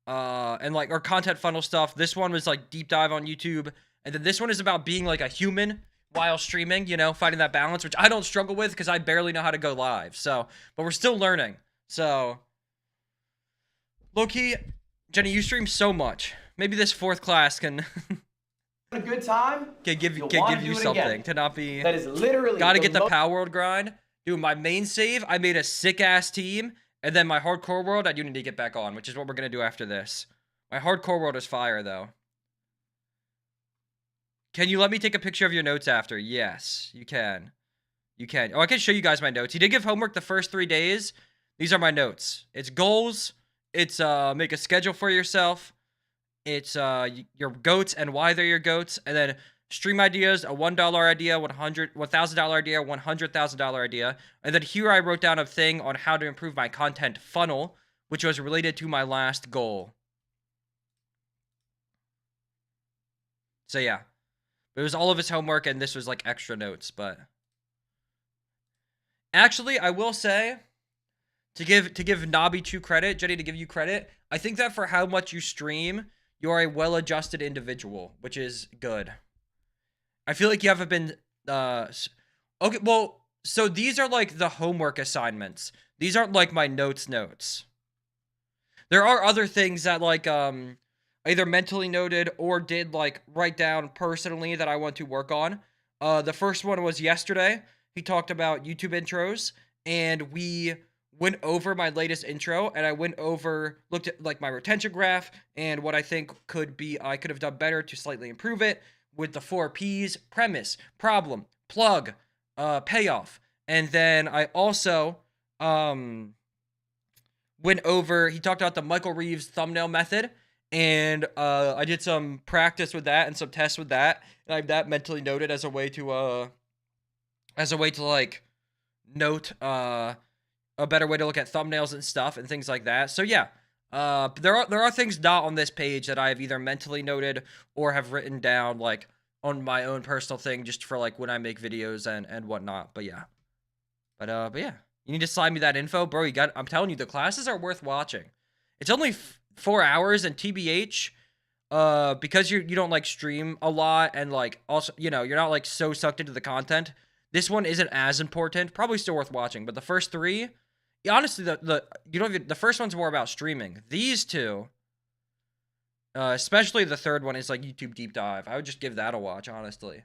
and like, or content funnel stuff. This one was like deep dive on YouTube. And then this one is about being like a human while streaming, you know, finding that balance, which I don't struggle with because I barely know how to go live. So, but we're still learning. So, low-key, Jenny, you stream so much. Maybe this 4th class can A good time. can give you something again. To not be. That is literally. Gotta get the Palworld grind. Dude, my main save, I made a sick-ass team. And then my hardcore world, I do need to get back on, which is what we're going to do after this. My hardcore world is fire, though. Can you let me take a picture of your notes after? Yes, you can. You can. Oh, I can show you guys my notes. He did give homework the first 3 days. These are my notes. It's goals. It's make a schedule for yourself. It's your goats and why they're your goats. And then stream ideas, a $1 idea, $1,000 idea, $100,000 idea. And then here I wrote down a thing on how to improve my content funnel, which was related to my last goal. So yeah. It was all of his homework, and this was like extra notes, but actually, I will say, to give Nabi Chu credit, Jenny, to give you credit, I think that for how much you stream, you are a well-adjusted individual, which is good. I feel like you haven't been, okay, well, so these are like the homework assignments. These aren't like my notes. There are other things that like, either mentally noted or did like write down personally that I want to work on. The first one was yesterday. He talked about YouTube intros, and we went over my latest intro, and I looked at like my retention graph and what I think I could have done better to slightly improve it with the 4 P's: premise, problem, plug, payoff. And then I also, went over, he talked about the Michael Reeves thumbnail method. And I did some practice with that and some tests with that, and I have that mentally noted as a way to like note a better way to look at thumbnails and stuff and things like that. So yeah, there are things not on this page that I have either mentally noted or have written down like on my own personal thing just for like when I make videos and whatnot. But yeah, but yeah, you need to slide me that info, bro. I'm telling you, the classes are worth watching. It's only 4 hours, and TBH, because you don't like stream a lot, and like also, you know, you're not like so sucked into the content. This one isn't as important. Probably still worth watching, but the first 3, honestly, the first one's more about streaming. These 2, especially the third one, is like YouTube deep dive. I would just give that a watch, honestly.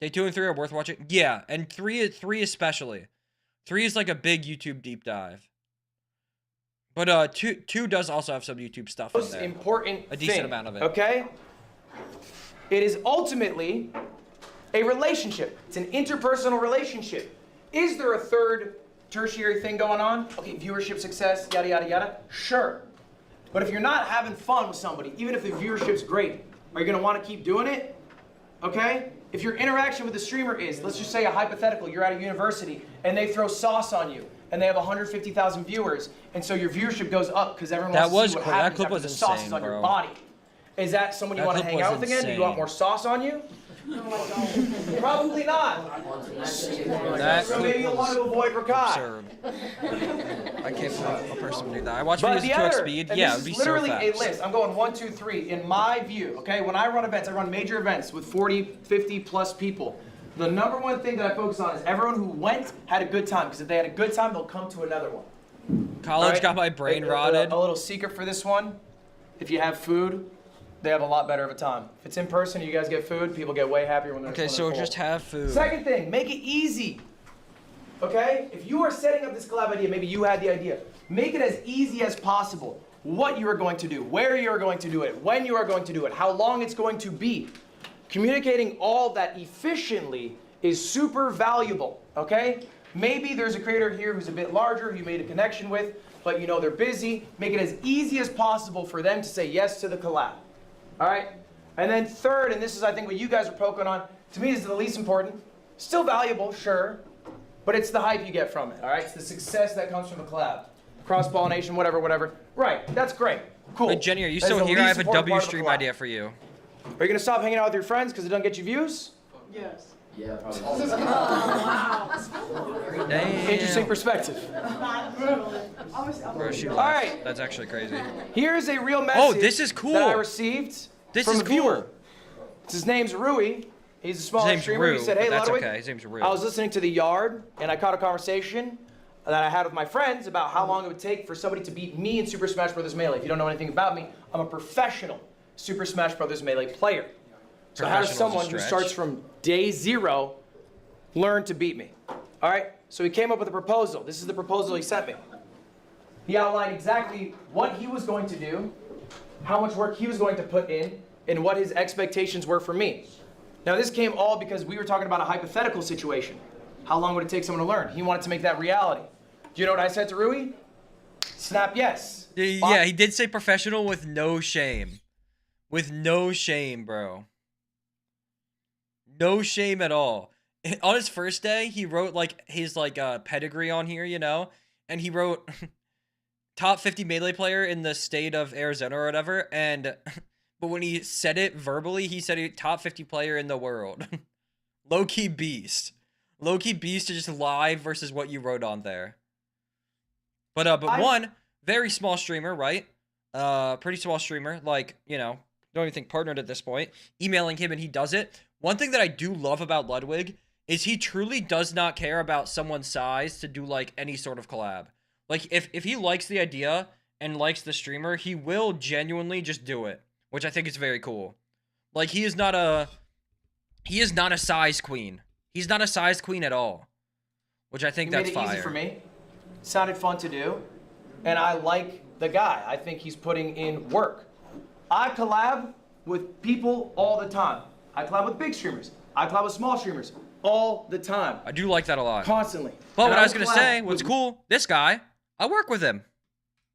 Day 2 and 3 are worth watching. Yeah, and 3 especially. 3 is like a big YouTube deep dive. But 2 does also have some YouTube stuff in there. Important a decent amount of it. Okay? It is ultimately a relationship. It's an interpersonal relationship. Is there a third tertiary thing going on? Okay, viewership success, yada, yada, yada. Sure. But if you're not having fun with somebody, even if the viewership's great, are you going to want to keep doing it? Okay? If your interaction with the streamer is, let's just say a hypothetical, you're at a university and they throw sauce on you and they have 150,000 viewers, and so your viewership goes up because everyone wants to see what happens after the sauce is on your body. Is that someone you want to hang out with again? Do you want more sauce on you? Probably not. So maybe you'll want to avoid Rakai. I can't believe a person would do that. I watch videos at 2x speed. Yeah, it would be so fast. Literally a list. I'm going 1, 2, 3. In my view, okay, when I run events, I run major events with 40, 50 plus people. The number one thing that I focus on is everyone who went had a good time, because if they had a good time, they'll come to another one. College got my brain rotted. A little secret for this one: if you have food, they have a lot better of a time. If it's in person, you guys get food, people get way happier when they're okay, so just have food. Second thing, make it easy. Okay? If you are setting up this collab idea, maybe you had the idea, make it as easy as possible. What you are going to do, where you are going to do it, when you are going to do it, how long it's going to be. Communicating all that efficiently is super valuable, okay? Maybe there's a creator here who's a bit larger, who you made a connection with, but you know they're busy. Make it as easy as possible for them to say yes to the collab. All right? And then third, and this is I think what you guys are poking on, to me this is the least important. Still valuable, sure, but it's the hype you get from it, all right? It's the success that comes from a collab. Cross-pollination, whatever. Right, that's great. Cool. Wait, Jenny, are you That is still the here? I least have a important W part of a stream collab. idea for you. Are you gonna stop hanging out with your friends because it doesn't get you views? Yes. Yeah, probably. Damn. Interesting perspective. Bro, she All laughed. right. That's actually crazy. Here's a real message Oh, this is cool. that I received This from is a viewer. cool. His name's Rui. He's a small His name's streamer. He Rue, said, "Hey, but that's Ludwig, okay. His name's Rue. I was listening to The Yard, and I caught a conversation that I had with my friends about how long it would take for somebody to beat me in Super Smash Bros. Melee. If you don't know anything about me, I'm a professional Super Smash Bros. Melee player. So how does Professional's a someone who stretch. starts from day 0 learn to beat me?" All right, so he came up with a proposal. This is the proposal he sent me. He outlined exactly what he was going to do, how much work he was going to put in, and what his expectations were for me. Now, this came all because we were talking about a hypothetical situation. How long would it take someone to learn? He wanted to make that reality. Do you know what I said to Rui? Snap yes. Yeah, he did say professional with no shame. With no shame, bro. No shame at all. On his first day, he wrote like his pedigree on here, you know, and he wrote top 50 melee player in the state of Arizona or whatever. And but when he said it verbally, he said he top 50 player in the world. Low-key beast. Low-key beast to just lie versus what you wrote on there. But one very small streamer, right? Pretty small streamer, like, you know, don't even think partnered at this point. Emailing him and he does it. One thing that I do love about Ludwig is he truly does not care about someone's size to do like any sort of collab. Like if he likes the idea and likes the streamer, he will genuinely just do it, which I think is very cool. Like he is not a size queen. He's not a size queen at all, which I think He that's made it fire. easy for me. Sounded fun to do, and I like the guy. I think he's putting in work. I collab with people all the time. I collab with big streamers. I collab with small streamers all the time. I do like that a lot. Constantly. But And what I was will gonna collab say, what's with cool, this guy, I work with him.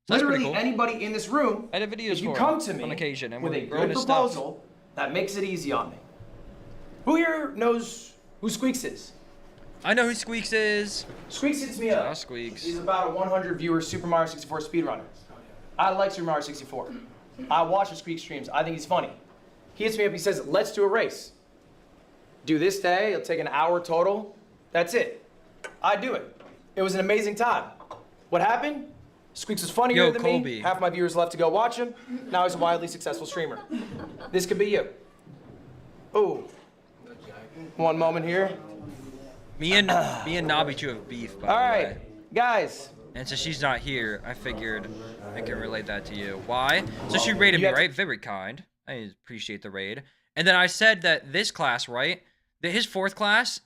So that's pretty literally cool. anybody in this room. I did videos if you for come him to me on occasion, and with we're a growing good his stuff. proposal, that makes it easy on me. Who here knows who Squeaks is? I know who Squeaks is. Squeaks hits me Shout up. out Squeaks. He's about a 100 viewer Super Mario 64 speedrunner. I like Super Mario 64. I watch the Squeaks streams. I think he's funny. He hits me up. He says, "Let's do a race. Do this day. It'll take an hour total. That's it." I do it. It was an amazing time. What happened? Squeaks was funnier Yo, than Colby. me. Half my viewers left to go watch him. Now he's a wildly successful streamer. This could be you. Ooh. One moment here. Me and Nabichu have beef, by All the right, way. guys. And since she's not here, I figured I can relate that to you. Why? So she raided me, You got- right? Very kind. I appreciate the raid. And then I said that this class, right? That his fourth class,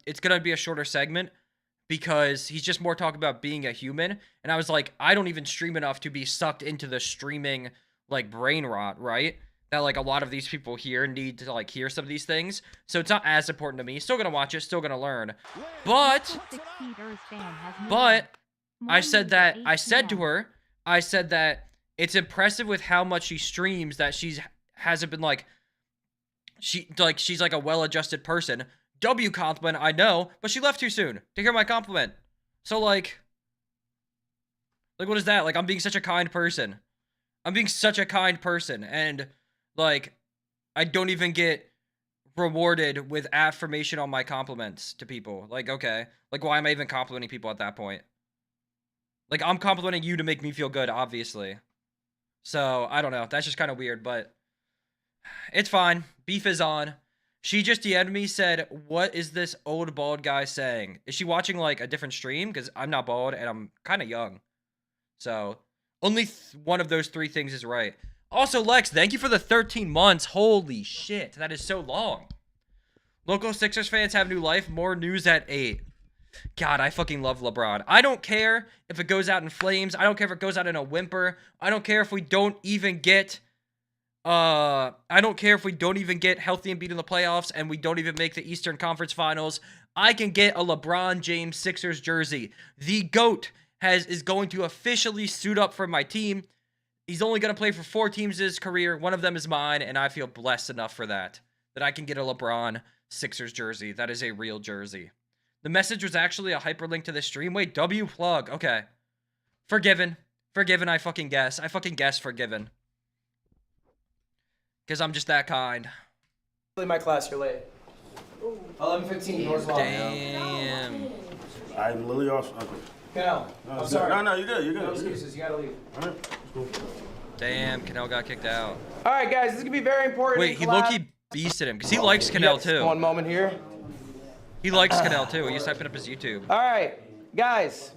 it's gonna be a shorter segment because he's just more talking about being a human. And I was like, I don't even stream enough to be sucked into the streaming like brain rot, right? That like a lot of these people here need to like hear some of these things. So it's not as important to me. Still gonna watch it, still gonna learn. But I said to her, I said that it's impressive with how much she streams that hasn't been like she's like a well-adjusted person. W compliment, I know, but she left too soon to hear my compliment. So like what is that? Like I'm being such a kind person. I'm being such a kind person and like I don't even get rewarded with affirmation on my compliments to people. Like okay, like why am I even complimenting people at that point? Like I'm complimenting you to make me feel good, obviously. So I don't know. That's just kind of weird, but it's fine. Beef is on. She just DM'd me, said, "What is this old bald guy saying?" Is she watching like a different stream? Because I'm not bald and I'm kind of young. So only one of those three things is right. Also, Lex, thank you for the 13 months. Holy shit, that is so long. Local Sixers fans have new life. More news at 8. God, I fucking love LeBron. I don't care if it goes out in flames. I don't care if it goes out in a whimper. I don't care if we don't even get healthy and beat in the playoffs and we don't even make the Eastern Conference Finals. I can get a LeBron James Sixers jersey. The GOAT is going to officially suit up for my team. He's only going to play for 4 teams in his career. One of them is mine, and I feel blessed enough for that. That I can get a LeBron Sixers jersey. That is a real jersey. The message was actually a hyperlink to the stream. Wait, W plug. Okay. Forgiven. Forgiven, I fucking guess. I fucking guess forgiven. Because I'm just that kind. My class, you're late. 11:15, doors locked. Damn. I'm Lily off. No, I'm sorry. No, you're good. You're good. No excuses, you gotta leave. All right, let's go. Damn, Canel got kicked out. Alright, guys, this is gonna be very important. Wait, he low-key beasted him. Because he likes Canel, Yes, too. One moment here. He likes Canel, too. He's typing up his YouTube. Alright, guys.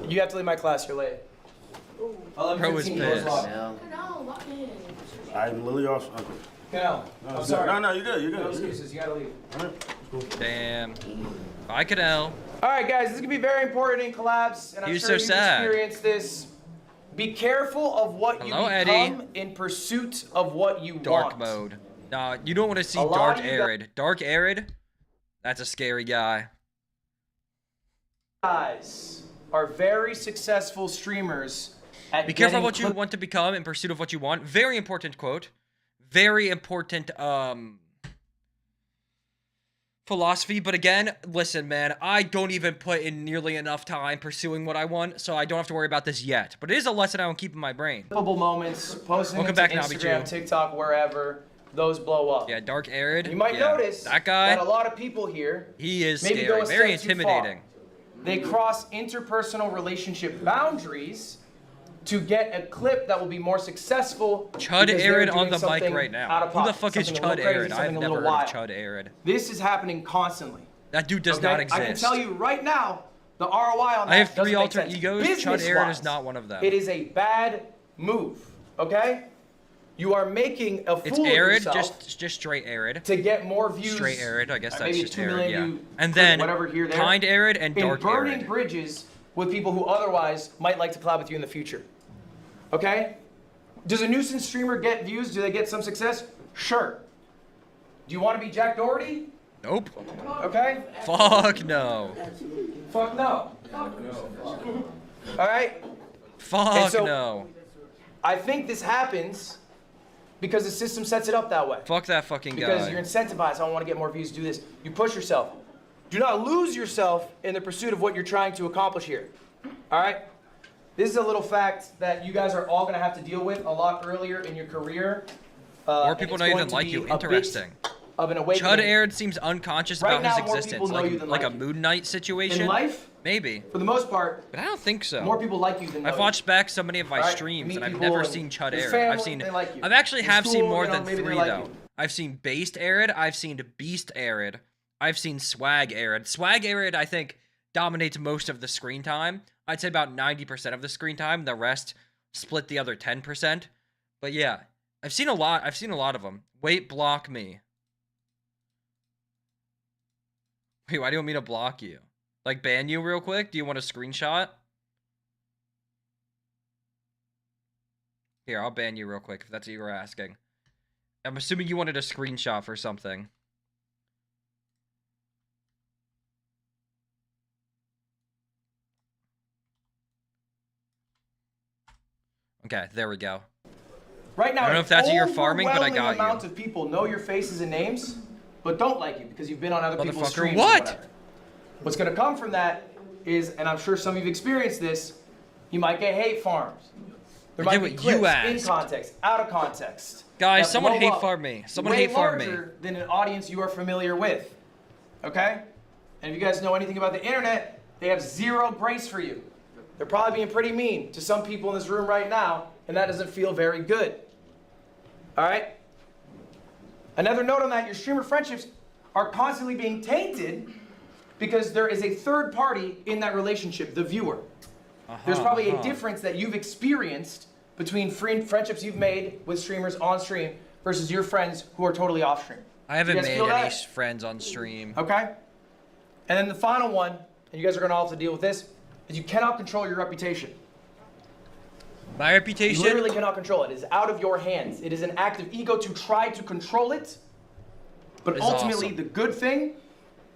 You have to leave my class, you're late. Bro is 11:15, doors pissed. locked. I'm Lily off. No, I'm sorry. No, you're good. You're good. No excuses, you gotta leave. All right, let's go. Damn. Bye, Canel. Alright, guys, this is gonna be very important in collabs, and I'm He was sure so you've sad. experienced this. Be careful of what Hello, you become Eddie. in pursuit of what you Dark want. mode. Nah, you don't want to see A lot Dark of you Airid. Dark Airid? That's a scary guy. Guys are very successful streamers at Be careful getting what you want to become in pursuit of what you want. Very important quote. Very important philosophy. But again, listen, man, I don't even put in nearly enough time pursuing what I want, so I don't have to worry about this yet. But it is a lesson I will keep in my brain. clippable moments, posting Welcome them to back, Nabi Instagram, Jew. TikTok, wherever, those blow up. Yeah, Dark Airid. You might yeah. notice that guy. that a lot of people here He is maybe go scary. a Very step too far. intimidating. They cross interpersonal relationship boundaries to get a clip that will be more successful. Chud because they're Airid on doing the mic something right now. out of Who the pocket, fuck is something a little Chud crazy, Airid? I've something a never little heard of wild. Chud Airid. This is happening constantly. That dude does Okay? not exist. I can tell you right now, the ROI on that I have 3 doesn't make alter sense. egos. Chud Airid Business-wise, is not one of them. It is a bad move. Okay? You are making a It's fool of Airid, yourself just straight Airid. to get more views. Straight Airid, I guess that's maybe just 2 Airid, million yeah. view And clip, then whatever here, there, kind Airid and in dark burning Airid. bridges with people who otherwise might like to collab with you in the future. Okay? Does a nuisance streamer get views? Do they get some success? Sure. Do you want to be Jack Doherty? Nope. Okay? Fuck no. Fuck no. Alright? Fuck so- no. I think this happens because the system sets it up that way. Fuck that fucking Because guy. you're incentivized. I want to get more views, do this. You push yourself. Do not lose yourself in the pursuit of what you're trying to accomplish here. All right? This is a little fact that you guys are all going to have to deal with a lot earlier in your career. More and people it's don't going even to like be you. a bit Interesting. Of an awakening. Chud Airid seems unconscious Right about his now, more existence. people know you Like, than like a like you. Moon Knight situation. In life, Maybe. for the most part, But I don't think so. more people like you than know I've watched back so many of my All right, streams meet and I've people never and seen Chud your Airid. family, I've seen. they like you. I've actually In have seen school, more you know, than maybe they 3 like though. you. I've seen Based Airid. I've seen Beast Airid. I've seen Swag Airid. Swag Airid, I think, dominates most of the screen time. I'd say about 90% of the screen time. The rest split the other 10%. But yeah, I've seen a lot. I've seen a lot of them. Wait, block me. Wait, why do you want me to block you? Like, ban you real quick? Do you want a screenshot? Here, I'll ban you real quick if that's what you were asking. I'm assuming you wanted a screenshot for something. Okay, there we go. Right now, I don't know if that's what you're farming, but I got you. amount of people know your faces and names, but don't like you because you've been on other people's Motherfucker, streams. what? Or whatever. What's going to come from that is, and I'm sure some of you've experienced this, you might get hate farms. There I might did be what you clips in asked. context, out of context. Guys, that someone blow hate up farm me. Someone way hate farm me. larger than an audience you are familiar with. Okay? And if you guys know anything about the internet, they have zero grace for you. They're probably being pretty mean to some people in this room right now, and that doesn't feel very good. All right? Another note on that, your streamer friendships are constantly being tainted because there is a third party in that relationship, the viewer. There's probably a difference that you've experienced between friendships you've made with streamers on stream versus your friends who are totally off stream. I haven't You guys made feel any that? friends on stream. Okay? And then the final one, and you guys are going to all have to deal with this, is you cannot control your reputation. My You reputation? literally cannot control it. It is out of your hands. It is an act of ego to try to control it. But Is ultimately, awesome. the good thing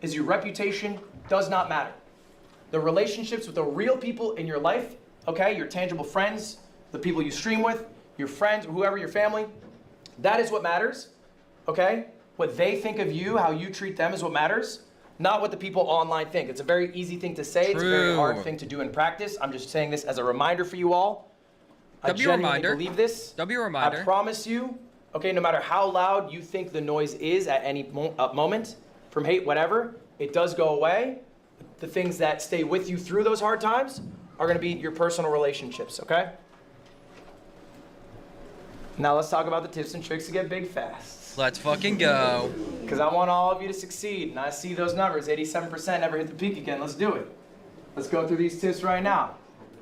is your reputation does not matter. the relationships with the real people in your life, okay? Your tangible friends, the people you stream with, your friends, whoever, your family. That is what matters, okay? What they think of you, how you treat them is what matters, not what the people online think. It's a very easy thing to say. It's a very hard thing to do in practice. I'm just saying this as a reminder for you all. I genuinely believe this. W reminder. I promise you, okay, no matter how loud you think the noise is at any moment, from hate, whatever, it does go away. The things that stay with you through those hard times are gonna be your personal relationships, okay? Now let's talk about the tips and tricks to get big fast. Let's fucking go. Because I want all of you to succeed, and I see those numbers, 87% never hit the peak again. Let's do it. Let's go through these tips right now.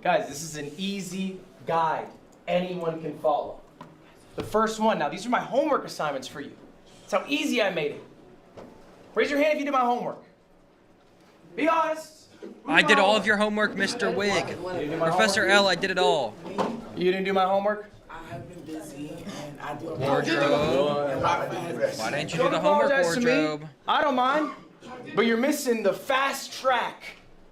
Guys, this is an easy guide anyone can follow. The first one, now these are my homework assignments for you. That's how easy I made it. Raise your hand if you did my homework. Be honest. I did all of your homework, Mr. Wig. Professor L, I did it all. You didn't do my homework? I've been busy and I do Wardrobe. Why didn't you do the homework, apologize to me. wardrobe? I don't mind, but you're missing the fast track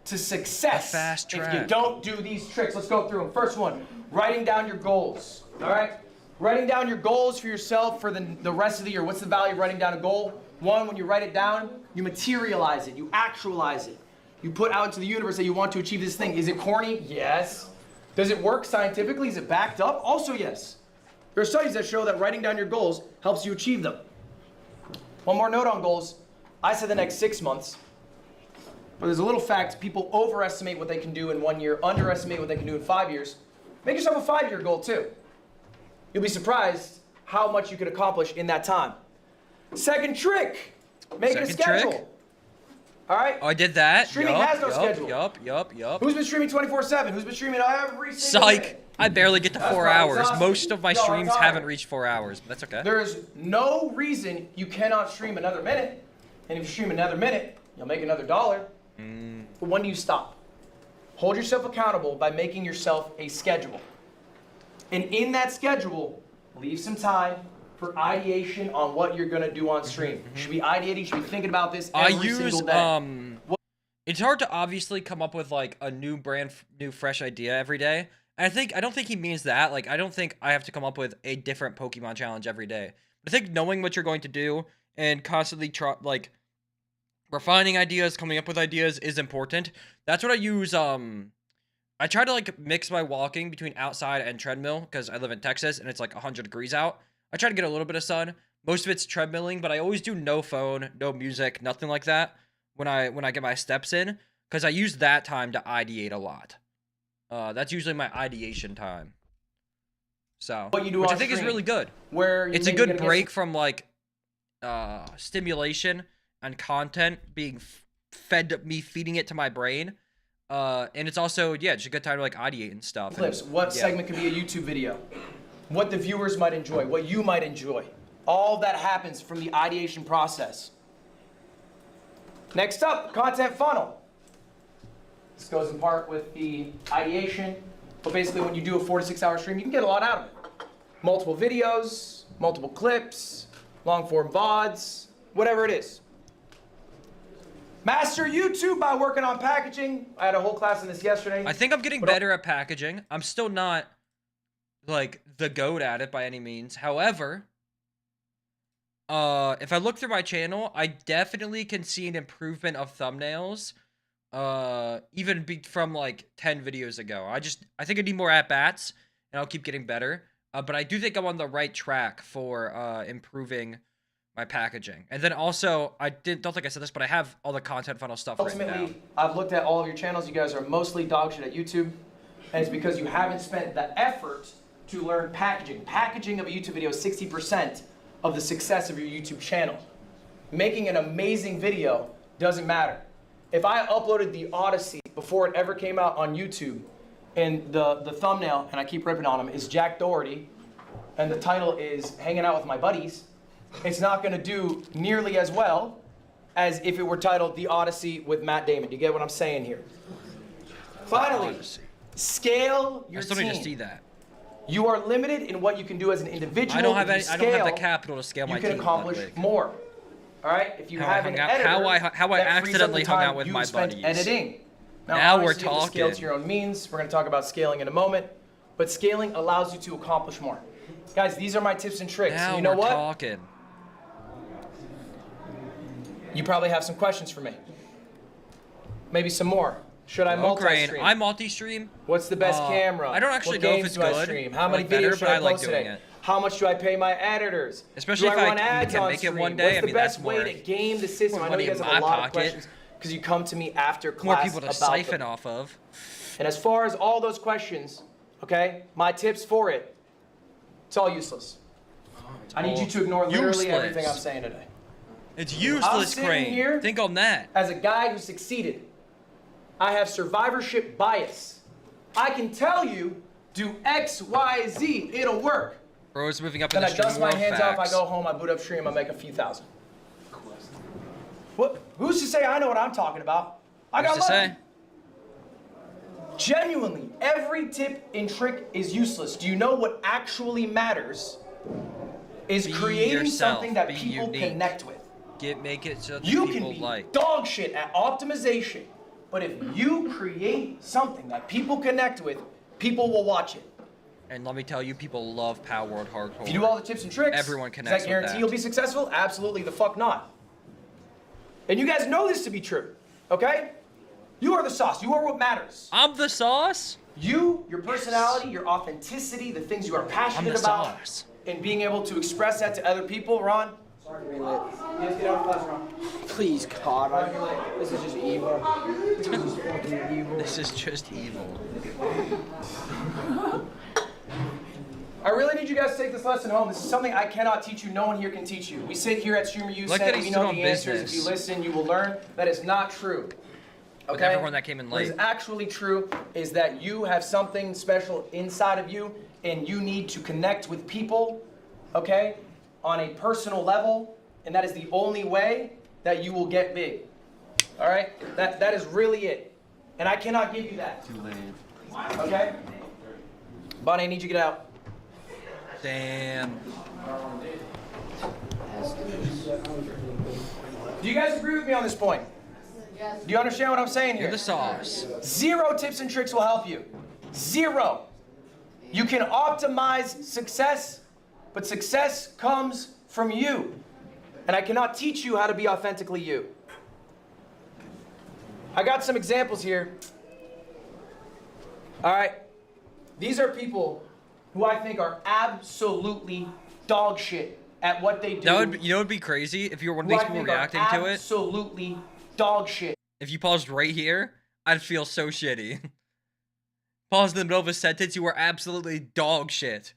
to success. The fast track. If you don't do these tricks, let's go through them. First one, writing down your goals. All right? Writing down your goals for yourself for the rest of the year. What's the value of writing down a goal? One, when you write it down, you materialize it, you actualize it. You put out into the universe that you want to achieve this thing. Is it corny? Yes. Does it work scientifically? Is it backed up? Also yes. There are studies that show that writing down your goals helps you achieve them. One more note on goals. I said the next 6 months, but there's a little fact. People overestimate what they can do in 1 year, underestimate what they can do in 5 years. Make yourself a 5-year goal too. You'll be surprised how much you can accomplish in that time. Second trick, make it a schedule. Trick? All right? Oh, I did that. Streaming has no schedule. Yup. Who's been streaming 24/7? Who's been streaming every single Psych. minute? I barely get to That's 4 probably hours. exhausting. Most of my No, I'm streams tired. haven't reached 4 hours, but that's okay. There's no reason you cannot stream another minute. And if you stream another minute, you'll make another $1. But when do you stop? Hold yourself accountable by making yourself a schedule. And in that schedule, leave some time for ideation on what you're gonna do on stream. You should be ideating, you should be thinking about this every single day. It's hard to obviously come up with like a new fresh idea every day. And I don't think he means that. Like, I don't think I have to come up with a different Pokemon challenge every day. But I think knowing what you're going to do and constantly refining ideas, coming up with ideas is important. That's what I use. I try to like mix my walking between outside and treadmill because I live in Texas and it's like 100 degrees out. I try to get a little bit of sun. Most of it's treadmilling, but I always do no phone, no music, nothing like that when I get my steps in, because I use that time to ideate a lot. That's usually my ideation time. So, What you do which on I think is stream, really good. where It's a good break from like stimulation and content being fed me, feeding it to my brain. And it's also, yeah, just a good time to like ideate and stuff. clips. What segment could be a YouTube video? What the viewers might enjoy, what you might enjoy. All that happens from the ideation process. Next up, content funnel. This goes in part with the ideation, but basically when you do a 4 to 6 hour stream, you can get a lot out of it. Multiple videos, multiple clips, long form VODs, whatever it is. Master YouTube by working on packaging. I had a whole class on this yesterday. I think I'm getting better at packaging. I'm still not like the goat at it by any means. However, if I look through my channel, I definitely can see an improvement of thumbnails. Even from like 10 videos ago. I think I need more at-bats and I'll keep getting better. But I do think I'm on the right track for improving my packaging. And then also, don't think I said this, but I have all the content funnel stuff written down. Ultimately, I've looked at all of your channels. You guys are mostly dog shit at YouTube. And it's because you haven't spent the effort to learn packaging. Packaging of a YouTube video is 60% of the success of your YouTube channel. Making an amazing video doesn't matter. If I uploaded the Odyssey before it ever came out on YouTube, and the thumbnail, and I keep ripping on him, is Jack Doherty, and the title is Hanging Out With My Buddies, it's not gonna do nearly as well as if it were titled The Odyssey with Matt Damon. Do you get what I'm saying here? Finally, scale your I still team. need to see that. You are limited in what you can do as an individual. I don't have If you I don't have the scale, capital to scale my team. you can accomplish more. All right, if you How I have an hung out- editor, how I that frees up accidentally the hung time out with you my spent buddies. editing. Now we're obviously, you have to scale to talking. your own means. We're going to talk about scaling in a moment. But scaling allows you to accomplish more. Guys, these are my tips and tricks. Now And you know we're what? talking. You probably have some questions for me. Maybe some more. Should I Crane, multi-stream? I multi-stream. What's the best camera? I don't actually what know if games it's do I good. stream? How I many like better, videos should but I I like post doing today? it. How much do I pay my editors? Especially do if I I run ads can on make it stream? one day, What's I the mean, best that's way more- to game the system? more I know you money guys in have a my lot of pocket. questions because you come to me after More class people to about siphon them. off of. And as far as all those questions, okay, my tips for it, it's all useless. I need you to ignore literally Useless. everything I'm saying today. It's I'm useless, sitting Crane. here Think on that. as a guy who succeeded. I have survivorship bias. I can tell you, do X, Y, Z, it'll work. Bro is moving up Then in I the stream. dust my More hands off, I facts. go home, I boot up stream, I make a few thousand. What? Who's to say I know what I'm talking about? I got Who's to lucky. say? Genuinely, every tip and trick is useless. Do you know what actually matters? Is Be creating yourself. something that Be people unique. connect with. Make it so that You can people be like. dog shit at optimization, but if you create something that people connect with, people will watch it. And let me tell you, people love Palworld hardcore. If you do all the tips and tricks, Everyone does connects that with guarantee that. you'll be successful? Absolutely the fuck not. And you guys know this to be true, okay? You are the sauce. You are what matters. I'm the sauce. You, your personality, your authenticity, the things you are I'm passionate the about, sauce. and being able to express that to other people. Ron? Sorry to be late. Yes, get out of class, Ron. Please, God, this is just evil. This is just fucking evil. This is just evil. I really need you guys to take this lesson home. This is something I cannot teach you. No one here can teach you. We sit here at Streamer U Look that we he's know doing the answers. business. If you listen, you will learn. That is not true. With Okay? everyone that came in What is late. actually true is that you have something special inside of you, and you need to connect with people, okay, on a personal level, and that is the only way that you will get big. All right? That is really it. And I cannot give you that. Too late. Okay? Bonnie, I need you to get out. Damn. Do you guys agree with me on this point? Yes. Do you understand what I'm saying You're here? the sauce. 0 tips and tricks will help you. 0. You can optimize success, but success comes from you. And I cannot teach you how to be authentically you. I got some examples here. All right. These are people who I think are absolutely dog shit at what they do. That would, you know, it'd be crazy if you were one of who these I people think are reacting to it. absolutely dog shit. If you paused right here, I'd feel so shitty. Pause in the middle of a sentence, you were absolutely dog shit.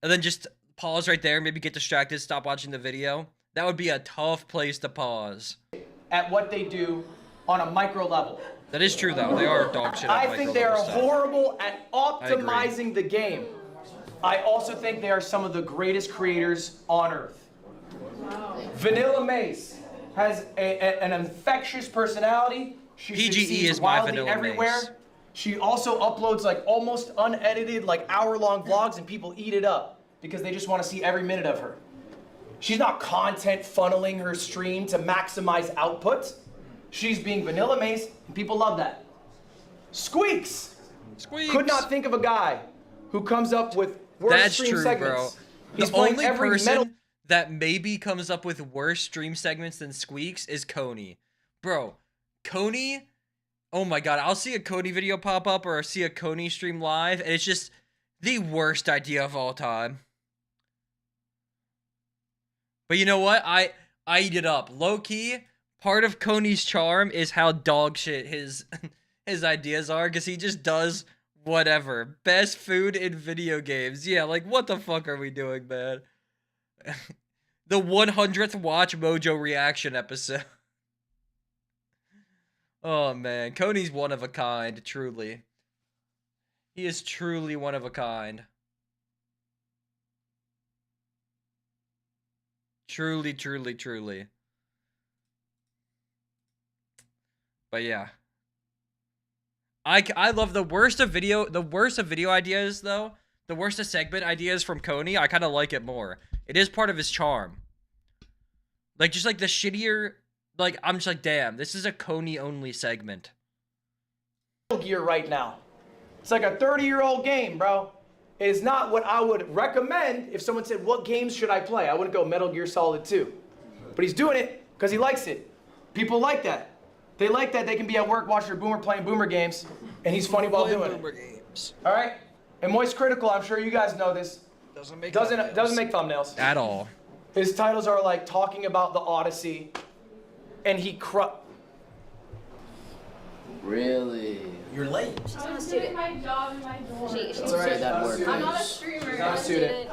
And then just pause right there, maybe get distracted, stop watching the video. That would be a tough place to pause. At what they do on a micro level. That is true, though. They are dog shit. I think they are stuff. horrible at optimizing the game. I also think they are some of the greatest creators on earth. Vanilla Mace has an infectious personality. She PGE succeeds is my wildly Vanilla everywhere. Mace. She also uploads like almost unedited, like hour-long vlogs, and people eat it up because they just want to see every minute of her. She's not content funneling her stream to maximize output. She's being Vanilla Mace, and people love that. Squeaks! Squeaks. Could not think of a guy who comes up with worse That's stream true, segments. bro. He's The playing only every person metal. that maybe comes up with worse stream segments than Squeaks is Coney. Bro, Coney, oh my god, I'll see a Coney video pop up or see a Coney stream live, and it's just the worst idea of all time. But you know what? I eat it up. Low key, part of Coney's charm is how dog shit his his ideas are, because he just does whatever. Best food in video games. Yeah, like what the fuck are we doing, man? The 100th Watch Mojo reaction episode. Oh man, Coney's one of a kind, truly. He is truly one of a kind. Truly, truly, truly. But yeah. I love the worst of video ideas though. The worst of segment ideas from Coney, I kind of like it more. It is part of his charm. Like just like the shittier, like I'm just like, damn, this is a Coney only segment. Gear right now. It's like a 30-year-old game, bro. It is not what I would recommend if someone said, what games should I play? I wouldn't go Metal Gear Solid 2. But he's doing it because he likes it. People like that. They like that they can be at work watching their boomer playing boomer games, and he's funny while doing it. Games. All right? And Moist Critical, I'm sure you guys know this, Doesn't make thumbnails. at all. His titles are like talking about the Odyssey, and he Really? You're late. She's not a student. my job and my door. She's Say that word. I'm not a streamer. Not a student.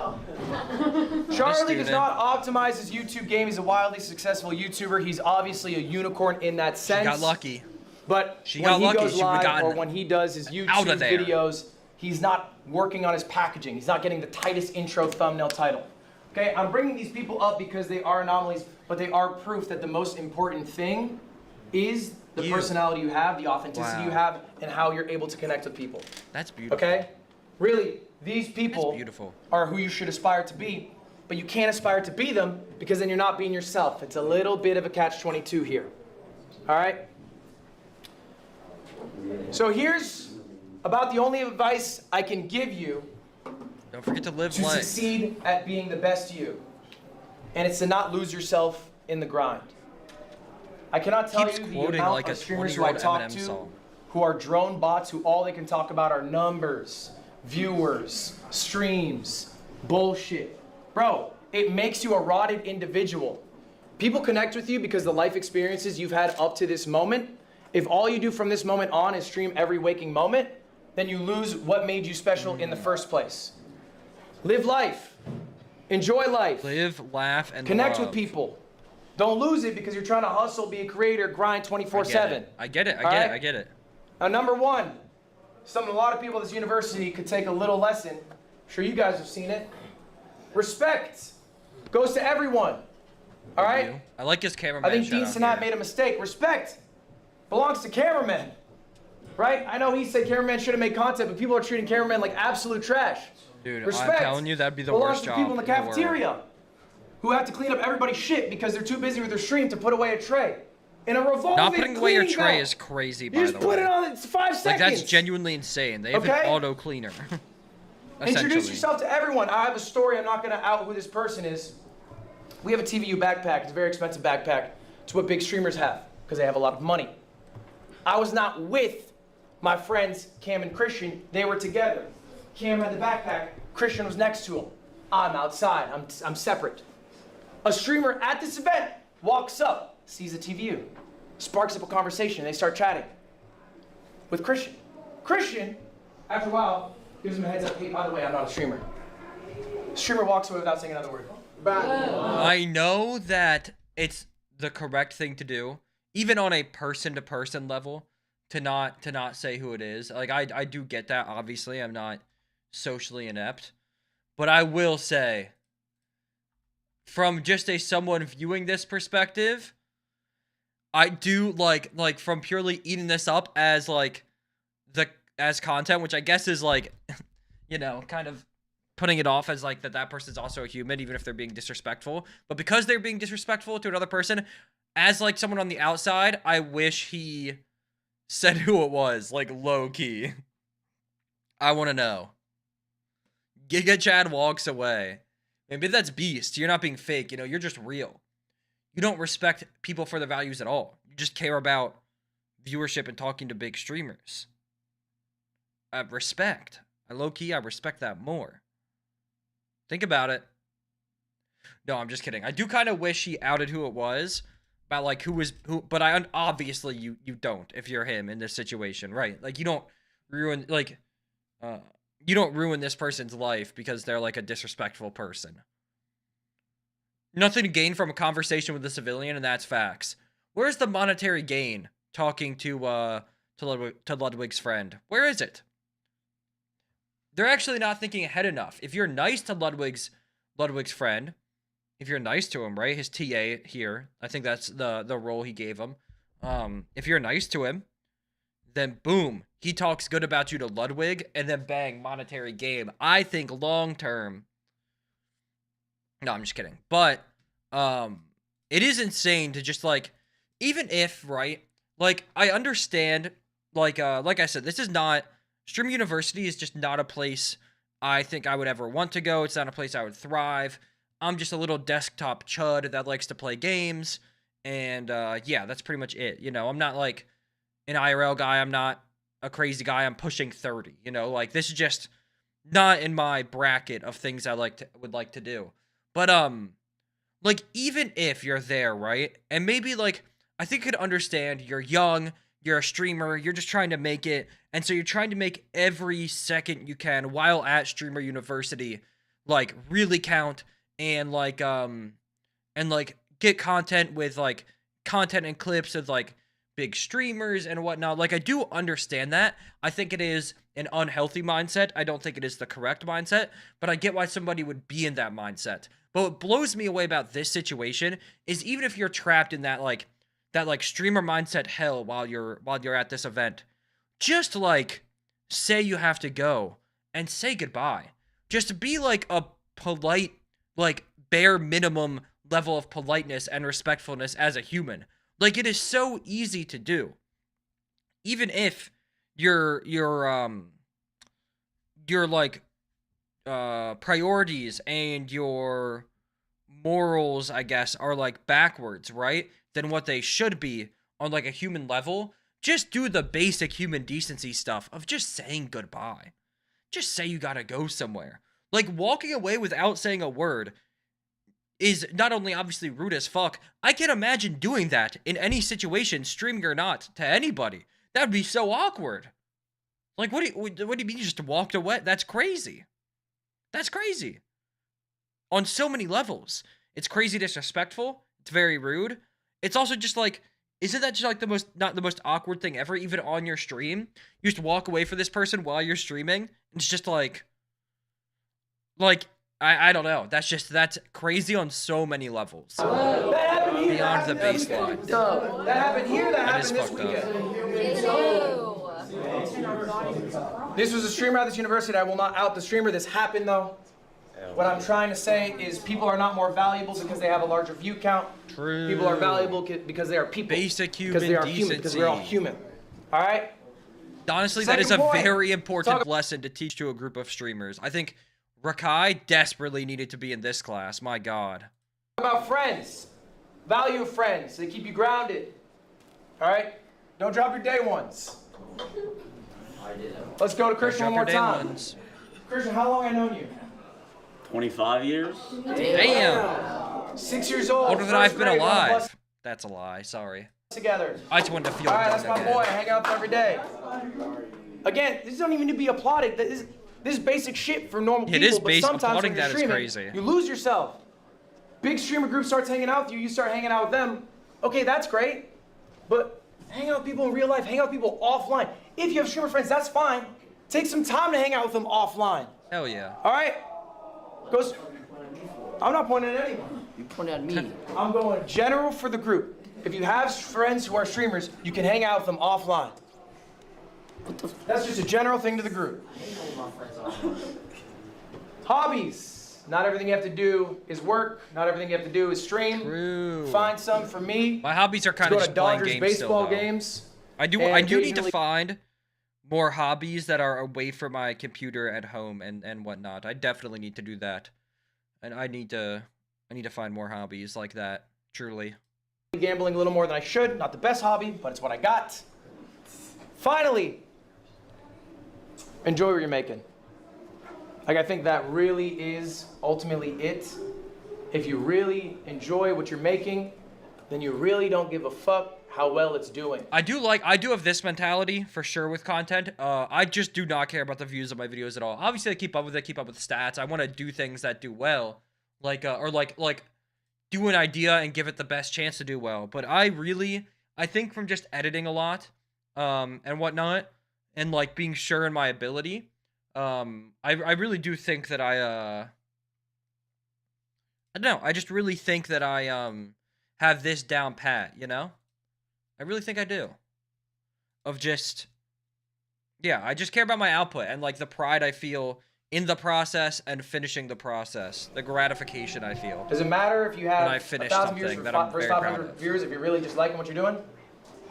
Charlie does not optimize his YouTube game. He's a wildly successful YouTuber. He's obviously a unicorn in that sense. She got lucky. But She when got he lucky. goes She would've live gotten or when he does his out YouTube of there. videos, he's not working on his packaging. He's not getting the tightest intro thumbnail title. Okay, I'm bringing these people up because they are anomalies, but they are proof that the most important thing is the personality you have, the authenticity you have, and how you're able to connect with people. That's beautiful. Okay? Really, these people That's beautiful. are who you should aspire to be, but you can't aspire to be them because then you're not being yourself. It's a little bit of a catch-22 here. All right? So here's about the only advice I can give you Don't forget to live to life. succeed at being the best you. And it's to not lose yourself in the grind. I cannot tell Keeps you the quoting amount like a of streamers who I 20-year-old talk Eminem to song. who are drone bots who all they can talk about are numbers, viewers, streams, bullshit. Bro, it makes you a rotted individual. People connect with you because the life experiences you've had up to this moment. If all you do from this moment on is stream every waking moment, then you lose what made you special in the first place. Live life. Enjoy life. Live, laugh, and Connect love. with people. Don't lose it because you're trying to hustle, be a creator, grind 24/7. I get it. All right? I get it. Now, number one, something a lot of people at this university could take a little lesson. I'm sure you guys have seen it. Respect goes to everyone. All right? I like his cameraman. I think shout Dean out Sinat here. made a mistake. Respect belongs to cameramen. Right? I know he said cameramen should have made content, but people are treating cameramen like absolute trash. Dude, Respect I'm telling you, that'd be the belongs worst to job people in the world. cafeteria who have to clean up everybody's shit because they're too busy with their stream to put away a tray. In a revolving Not putting away your cleaning tray belt. is crazy, by You the just put way. it on, it's 5 seconds. Like, that's genuinely insane. They have Okay? an auto cleaner. Introduce yourself to everyone. I have a story. I'm not going to out who this person is. We have a TVU backpack. It's a very expensive backpack. It's what big streamers have because they have a lot of money. I was not with my friends Cam and Christian. They were together. Cam had the backpack. Christian was next to him. I'm outside. I'm separate. A streamer at this event walks up, sees the TVU, sparks up a conversation. They start chatting with Christian. Christian, after a while, gives him a heads up. Hey, by the way, I'm not a streamer. The streamer walks away without saying another word. I know that it's the correct thing to do, even on a person-to-person level, to not say who it is. Like, I do get that, obviously. I'm not socially inept. But I will say, from just someone viewing this perspective, I do like from purely eating this up as as content, which I guess is like, you know, kind of putting it off as like that person's also a human, even if they're being disrespectful. But because they're being disrespectful to another person, as like someone on the outside, I wish he said who it was, like low key. I want to know. Giga Chad walks away. Maybe that's Beast. You're not being fake. You know, you're just real. You don't respect people for their values at all. You just care about viewership and talking to big streamers. Respect. I respect that more. Think about it. No, I'm just kidding. I do kind of wish he outed who it was. About like who, but obviously you don't if you're him in this situation, right? Like you don't ruin this person's life because they're like a disrespectful person. Nothing to gain from a conversation with a civilian, and that's facts. Where's the monetary gain talking to Ludwig's friend? Where is it? They're actually not thinking ahead enough. If you're nice to Ludwig's friend, if you're nice to him, right? His TA here, I think that's the role he gave him. If you're nice to him, then boom, he talks good about you to Ludwig, and then bang, monetary gain. I think long term. No, I'm just kidding. But it is insane to just like, even if, right? Like, I understand like I said, this is not Stream University is just not a place I think I would ever want to go. It's not a place I would thrive. I'm just a little desktop chud that likes to play games, and yeah, that's pretty much it. You know, I'm not like an IRL guy. I'm not a crazy guy. I'm pushing 30. You know, like this is just not in my bracket of things I would like to do. But like even if you're there, right? And maybe like I think I could understand you're young, you're a streamer, you're just trying to make it, and so you're trying to make every second you can while at Streamer University like really count and like get content with like content and clips of like big streamers and whatnot. Like I do understand that. I think it is an unhealthy mindset. I don't think it is the correct mindset, but I get why somebody would be in that mindset. But what blows me away about this situation is even if you're trapped in that like streamer mindset hell while you're at this event, just like say you have to go and say goodbye. Just be like a polite, like bare minimum level of politeness and respectfulness as a human. Like it is so easy to do. Even if your like priorities and your morals, I guess, are like backwards, right? Than what they should be on like a human level. Just do the basic human decency stuff of just saying goodbye. Just say you gotta go somewhere. Like walking away without saying a word is not only obviously rude as fuck, I can't imagine doing that in any situation, streaming or not, to anybody. That would be so awkward. Like, what do you mean you just walked away? That's crazy. That's crazy. On so many levels. It's crazy disrespectful. It's very rude. It's also just like, isn't that just like not the most awkward thing ever, even on your stream? You just walk away from this person while you're streaming, and it's just like I don't know. That's crazy on so many levels. That happened here. Beyond the baseline. That happened here. That happened this weekend. This was a streamer at this university. I will not out the streamer. This happened though. What I'm trying to say is people are not more valuable because they have a larger view count. True. People are valuable because they are people. Basic human because they are decency. human. Because we're all human. All right. Honestly, Second that is a point. very important lesson to teach to a group of streamers. I think Rakai desperately needed to be in this class. My God. About friends. Value of friends. They keep you grounded. All right. Don't drop your day ones. Let's go to Christian one more time. Christian, how long have I known you? 25 years? Damn. 6 years old. Older than I've been alive. That's a lie. Sorry. Together. I just wanted to feel. All right, that's young my again. boy. I hang out with him every day. Again, this don't even need to be applauded. This is basic shit for normal people. It is but basic. sometimes Applauding when you're that is streaming, crazy. you lose yourself. Big streamer group starts hanging out with you. You start hanging out with them. Okay, that's great. But hang out with people in real life. Hang out with people offline. If you have streamer friends, that's fine. Take some time to hang out with them offline. Hell yeah. All right? Goes. I'm not pointing at anyone. You point at me. I'm going general for the group. If you have friends who are streamers, you can hang out with them offline. That's just a general thing to the group. Hobbies. Not everything you have to do is work. Not everything you have to do is stream. True. Find some for me. My hobbies are kind Go of to just playing Dodgers games baseball still, though. games. I do and need to occasionally- find more hobbies that are away from my computer at home and whatnot. I definitely need to do that. And I need to find more hobbies like that. Truly. Gambling a little more than I should. Not the best hobby, but it's what I got. Finally, enjoy what you're making. Like, I think that really is ultimately it. If you really enjoy what you're making, then you really don't give a fuck how well it's doing. I do have this mentality for sure with content. I just do not care about the views of my videos at all. Obviously, I keep up with it, keep up with stats. I want to do things that do well, like do an idea and give it the best chance to do well. But I think from just editing a lot, and whatnot, and like being sure in my ability, I really do think that I don't know. I just really think that I have this down pat. You know. I really think I do. Of just, yeah, I just care about my output and like the pride I feel in the process and finishing the process, the gratification I feel. Does it matter if you have When I finish 1,000 viewers something for that I'm first very proud 500 of. viewers if you're really just liking what you're doing?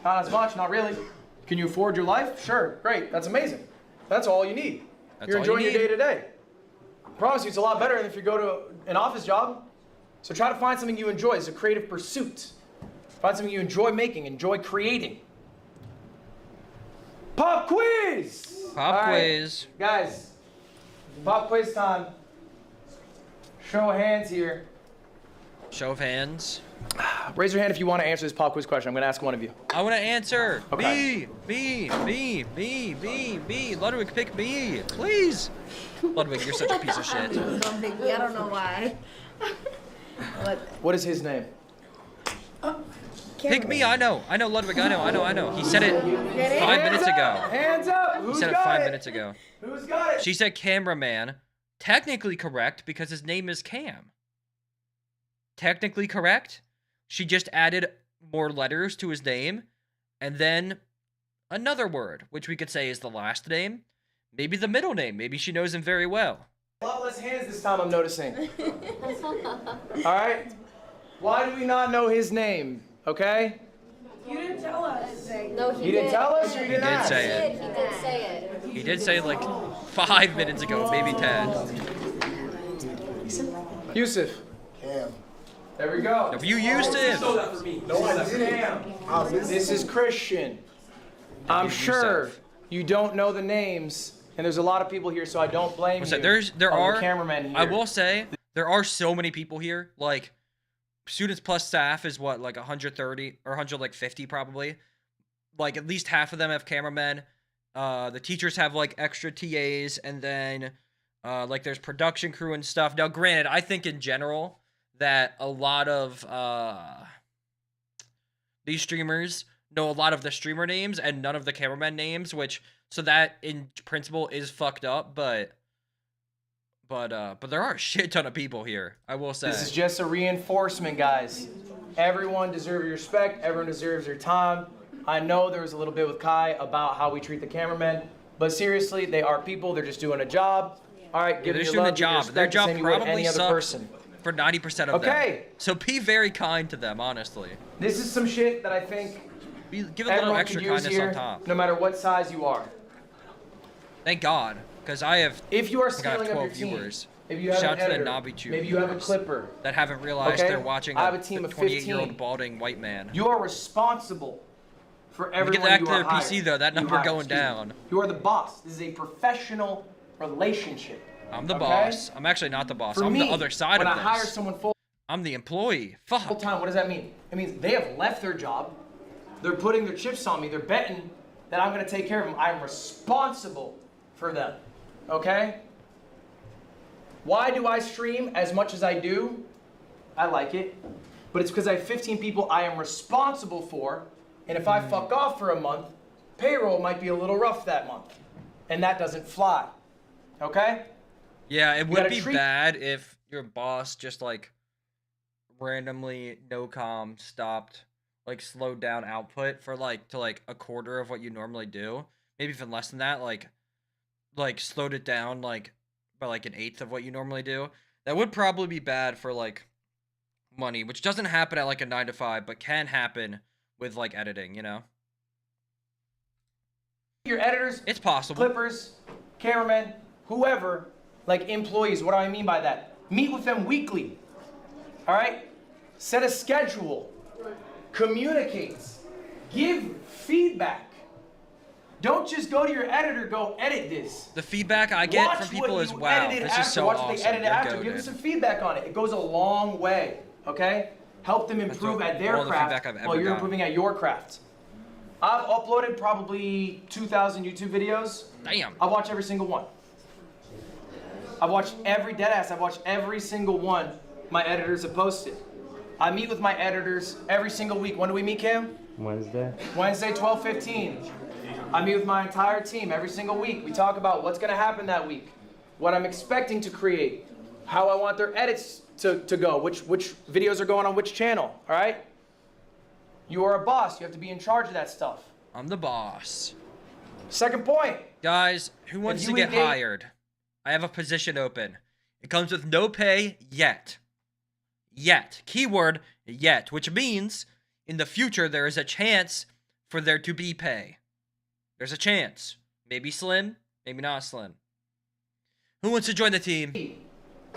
Not as much, not really. Can you afford your life? Sure, great, that's amazing. That's all you need. You're all you enjoying your need. day to day. I promise you, it's a lot better than if you go to an office job. So try to find something you enjoy. It's a creative pursuit. Find something you enjoy making, enjoy creating. Pop quiz! Pop All right, quiz. guys, pop quiz time. Show of hands here. Show of hands. Raise your hand if you want to answer this pop quiz question. I'm going to ask one of you. I want to answer. Okay. B. Ludwig, pick B, please. Ludwig, you're such a piece of shit. Don't pick me. I don't know why. What is his name? Pick me. I know Ludwig. I know. He said it 5 minutes ago. Hands up! He Who's said it got 5 it? minutes ago. Who's got it? She said cameraman. Technically correct because his name is Cam. Technically correct. She just added more letters to his name and then another word, which we could say is the last name. Maybe the middle name. Maybe she knows him very well. A lot less hands this time, I'm noticing. All right? Why do we not know his name? Okay? You didn't tell us. No, He didn't tell us or you didn't He did ask? say it. He did say it. He did say it like 5 minutes ago, maybe 10. Yusuf. Cam. There we go. If you used it. No, I didn't. This is Christian. I'm sure you don't know the names, and there's a lot of people here, so I don't blame you. There the are cameramen here. I will say there are so many people here. Like students plus staff is what, like 130 or 150 probably. Like at least half of them have cameramen. The teachers have like extra TAs, and then like there's production crew and stuff. Now, granted, I think in general that a lot of these streamers know a lot of the streamer names and none of the cameraman names, which so that in principle is fucked up, but there are a shit ton of people here, I will say. This is just a reinforcement, guys. Everyone deserves your respect. Everyone deserves your time. I know there was a little bit with Kai about how we treat the cameramen, but seriously, they are people. They're just doing a job. All right, give They're them just your doing a love, give your job. respect Their the job same you would probably any other sucks person. for 90% of them. Okay. So be very kind to them, honestly. This is some shit that I think Give a little everyone extra can use kindness here, on top. no matter what size you are. Thank God, because I have If you are got scaling up 12 your team, viewers. if you have Shout an out to the editor, Nabi Chew maybe you have a viewers clipper, that haven't realized okay? they're watching I have a team of 28-year-old 15. balding white man. You are responsible for When we everyone get back you to are their PC hired. though, that You number hire, going excuse me. down. You are the boss. This is a professional relationship. I'm the okay? boss. I'm actually not the boss. For I'm me, the other side when of I hire this. someone I'm the employee. Fuck. full time, what does that mean? It means they have left their job. They're putting their chips on me. They're betting that I'm going to take care of them. I'm responsible for them. Okay? Why do I stream as much as I do? I like it. But it's because I have 15 people I am responsible for. And if I fuck off for a month, payroll might be a little rough that month. And that doesn't fly. Okay? Yeah, it would gotta be treat- bad if your boss just like randomly no comm stopped, like slowed down output for like to like a quarter of what you normally do. Maybe even less than that, like slowed it down like by like an eighth of what you normally do. That would probably be bad for like money, which doesn't happen at like a 9 to 5, but can happen with like editing, you know? Your editors, It's possible. clippers, cameramen, whoever, like employees. What do I mean by that? Meet with them weekly. All right? Set a schedule. Communicate. Give feedback. Don't just go to your editor, go edit this. The feedback I get Watch from people what is, you wow, edited this after. is so Watch awesome. what they edited You're after. Give them goated. some feedback on it. It goes a long way. Okay? Help them improve all- at their all the craft feedback I've ever while you're gotten. improving at your craft. I've uploaded probably 2,000 YouTube videos. Damn. I watch every single one. I've watched every deadass. I've watched every single one my editors have posted. I meet with my editors every single week. When do we meet, Cam? Wednesday. Wednesday, 12:15. I meet with my entire team every single week. We talk about what's going to happen that week, what I'm expecting to create, how I want their edits to go, which videos are going on which channel, all right? You are a boss. You have to be in charge of that stuff. I'm the boss. Second point. Guys, who wants If to you get engage- hired? I have a position open. It comes with no pay yet. Yet. Keyword yet, which means in the future there is a chance for there to be pay. There's a chance. Maybe slim, maybe not slim. Who wants to join the team?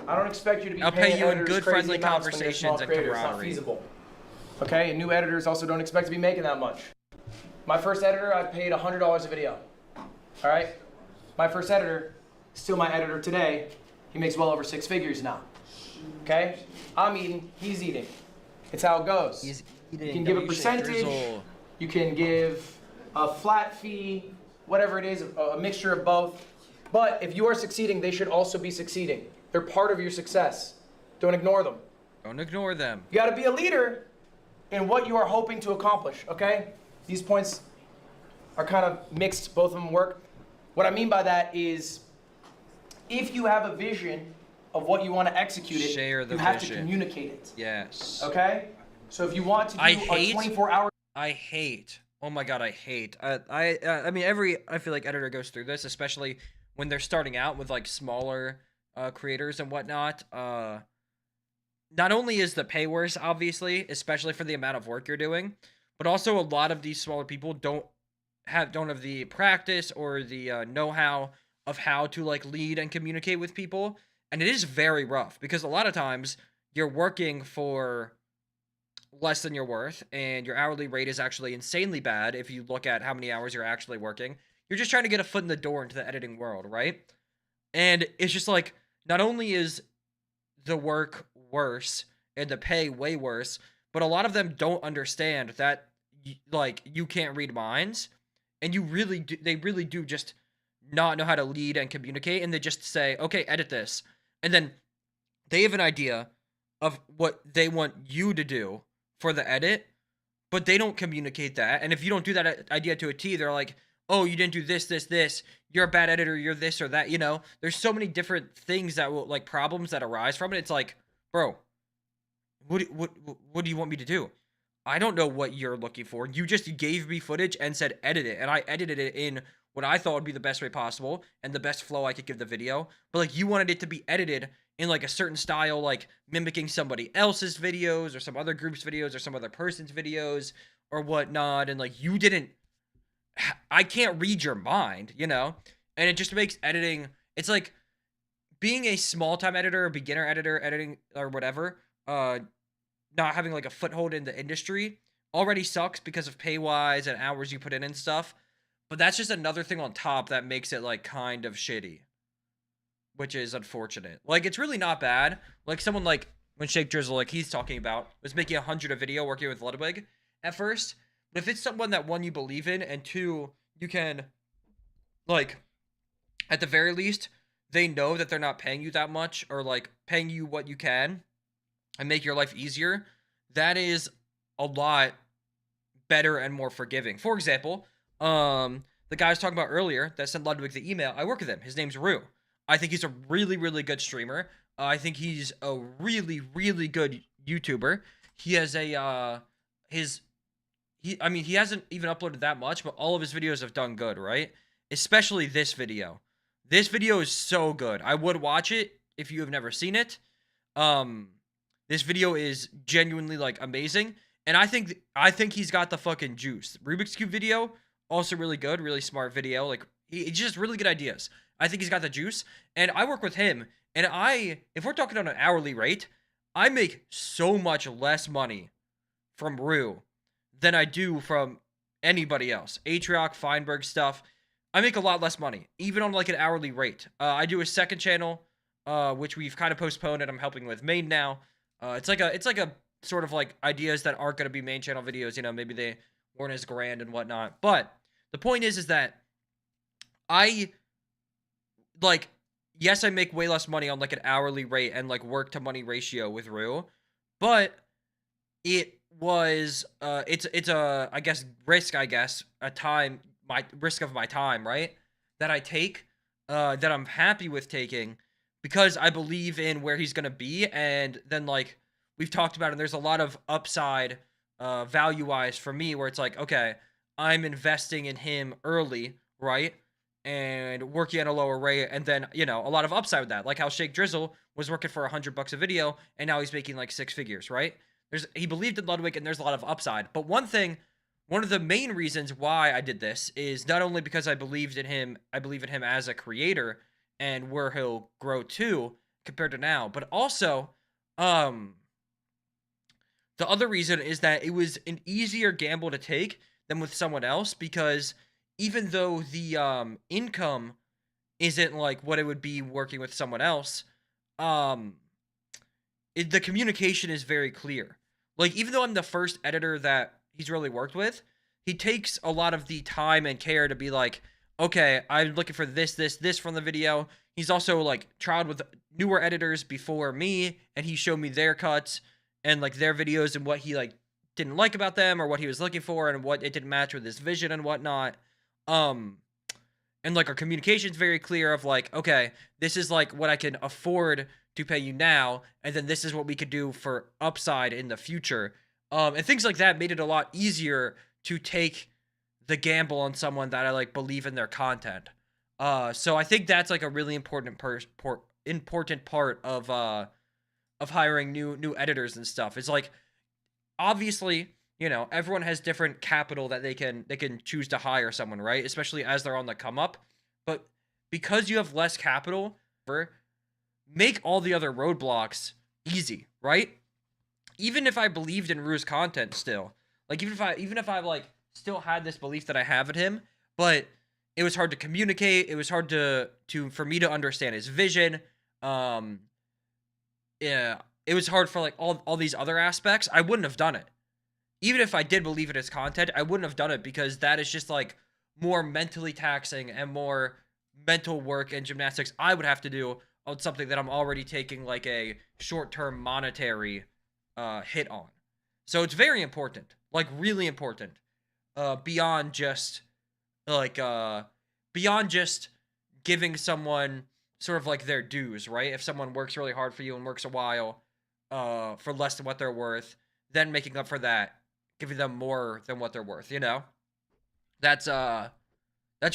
I don't expect you to be I'll pay paying you in editors good, crazy friendly amounts when you're a small conversations and creator. It's not camaraderie. feasible. Okay, and new editors also don't expect to be making that much. My first editor, I paid $100 a video. All right? My first editor, still my editor today, he makes well over 6 figures now. Okay? I'm eating, he's eating. It's how it goes. He's eating. You can give a percentage, you can give a flat fee, whatever it is, a mixture of both. But if you are succeeding, they should also be succeeding. They're part of your success. Don't ignore them. Don't ignore them. You got to be a leader in what you are hoping to accomplish, okay? These points are kind of mixed, both of them work. What I mean by that is if you have a vision of what you want to execute it, you have to communicate it. Yes. Okay? So if you want to do a 24-hour... I hate. Oh my god, I hate. I mean, I feel like editor goes through this, especially when they're starting out with like smaller creators and whatnot. Not only is the pay worse, obviously, especially for the amount of work you're doing, but also a lot of these smaller people don't have the practice or the know-how of how to like lead and communicate with people. And it is very rough because a lot of times you're working for less than you're worth and your hourly rate is actually insanely bad if you look at how many hours you're actually working. You're just trying to get a foot in the door into the editing world, right? And it's just like, not only is the work worse and the pay way worse, but a lot of them don't understand that like you can't read minds, and they really do just not know how to lead and communicate, and they just say, okay, edit this, and then they have an idea of what they want you to do for the edit, but they don't communicate that. And if you don't do that idea to a T, they're like, oh, you didn't do this, you're a bad editor, you're this or that, you know? There's so many different things that will, like, problems that arise from it. It's like, bro, what do you want me to do? I don't know what you're looking for. You just gave me footage and said edit it, and I edited it in what I thought would be the best way possible and the best flow I could give the video. But, like, you wanted it to be edited in, like, a certain style, like, mimicking somebody else's videos or some other group's videos or some other person's videos or whatnot, and, like, you didn't... I can't read your mind, you know? And it just makes editing... It's like being a small-time editor, or beginner editor, editing, or whatever, not having, like, a foothold in the industry already sucks because of pay-wise and hours you put in and stuff. But that's just another thing on top that makes it, like, kind of shitty. Which is unfortunate. Like, it's really not bad. Like, someone like, when Shake Drizzle, like he's talking about, was making 100 a video working with Ludwig at first. But if it's someone that, one, you believe in, and two, you can, like, at the very least, they know that they're not paying you that much, or, like, paying you what you can, and make your life easier, that is a lot better and more forgiving. For example, the guy I was talking about earlier that sent Ludwig the email, I work with him. His name's Rue. I think he's a really, really good streamer. I think he's a really, really good YouTuber. He has a, I mean, he hasn't even uploaded that much, but all of his videos have done good, right? Especially this video. This video is so good. I would watch it if you have never seen it. This video is genuinely, like, amazing. And I think he's got the fucking juice. Rubik's Cube video, also really good, really smart video. Like, he's just really good ideas. I think he's got the juice, and I work with him, and if we're talking on an hourly rate, I make so much less money from Rue than I do from anybody else. Atrioc, Feinberg stuff, I make a lot less money, even on, like, an hourly rate. I do a second channel, which we've kind of postponed, and I'm helping with main now. It's like a sort of, like, ideas that aren't going to be main channel videos, you know, maybe they weren't as grand and whatnot, but the point is that like, yes, I make way less money on, like, an hourly rate and, like, work to money ratio with Rue, but it was, it's a, I guess, risk, risk of my time, right? That I take, that I'm happy with taking because I believe in where he's going to be. And then, like, we've talked about it, and there's a lot of upside, value-wise for me where it's like, okay, I'm investing in him early, right? And working at a lower rate, and then, you know, a lot of upside with that. Like how Shake Drizzle was working for $100 a video, and now he's making, like, 6 figures, right? He believed in Ludwig, and there's a lot of upside. But one thing one of the main reasons why I did this is not only because I believe in him as a creator and where he'll grow to compared to now, but also, the other reason is that it was an easier gamble to take than with someone else, because even though the income isn't like what it would be working with someone else, the communication is very clear. Like, even though I'm the first editor that he's really worked with, he takes a lot of the time and care to be like, okay, I'm looking for this from the video. He's also like trialed with newer editors before me, and he showed me their cuts and like their videos and what he like didn't like about them or what he was looking for and what it didn't match with his vision and whatnot. And like our communication's very clear of like, okay, this is like what I can afford to pay you now, and then this is what we could do for upside in the future. And things like that made it a lot easier to take the gamble on someone that I like believe in their content. So I think that's like a really important part of hiring new editors and stuff. It's like, obviously, you know, everyone has different capital that they can choose to hire someone, right? Especially as they're on the come up. But because you have less capital, make all the other roadblocks easy, right? Even if I believed in Rue's content still, like even if I like still had this belief that I have in him, but it was hard to communicate, it was hard for me to understand his vision. Yeah, it was hard for like all these other aspects. I wouldn't have done it. Even if I did believe in his content, I wouldn't have done it, because that is just like more mentally taxing and more mental work and gymnastics I would have to do on something that I'm already taking like a short-term monetary hit on. So it's very important, like really important, beyond just giving someone sort of like their dues, right? If someone works really hard for you and works a while for less than what they're worth, then making up for that, giving them more than what they're worth, you know? That's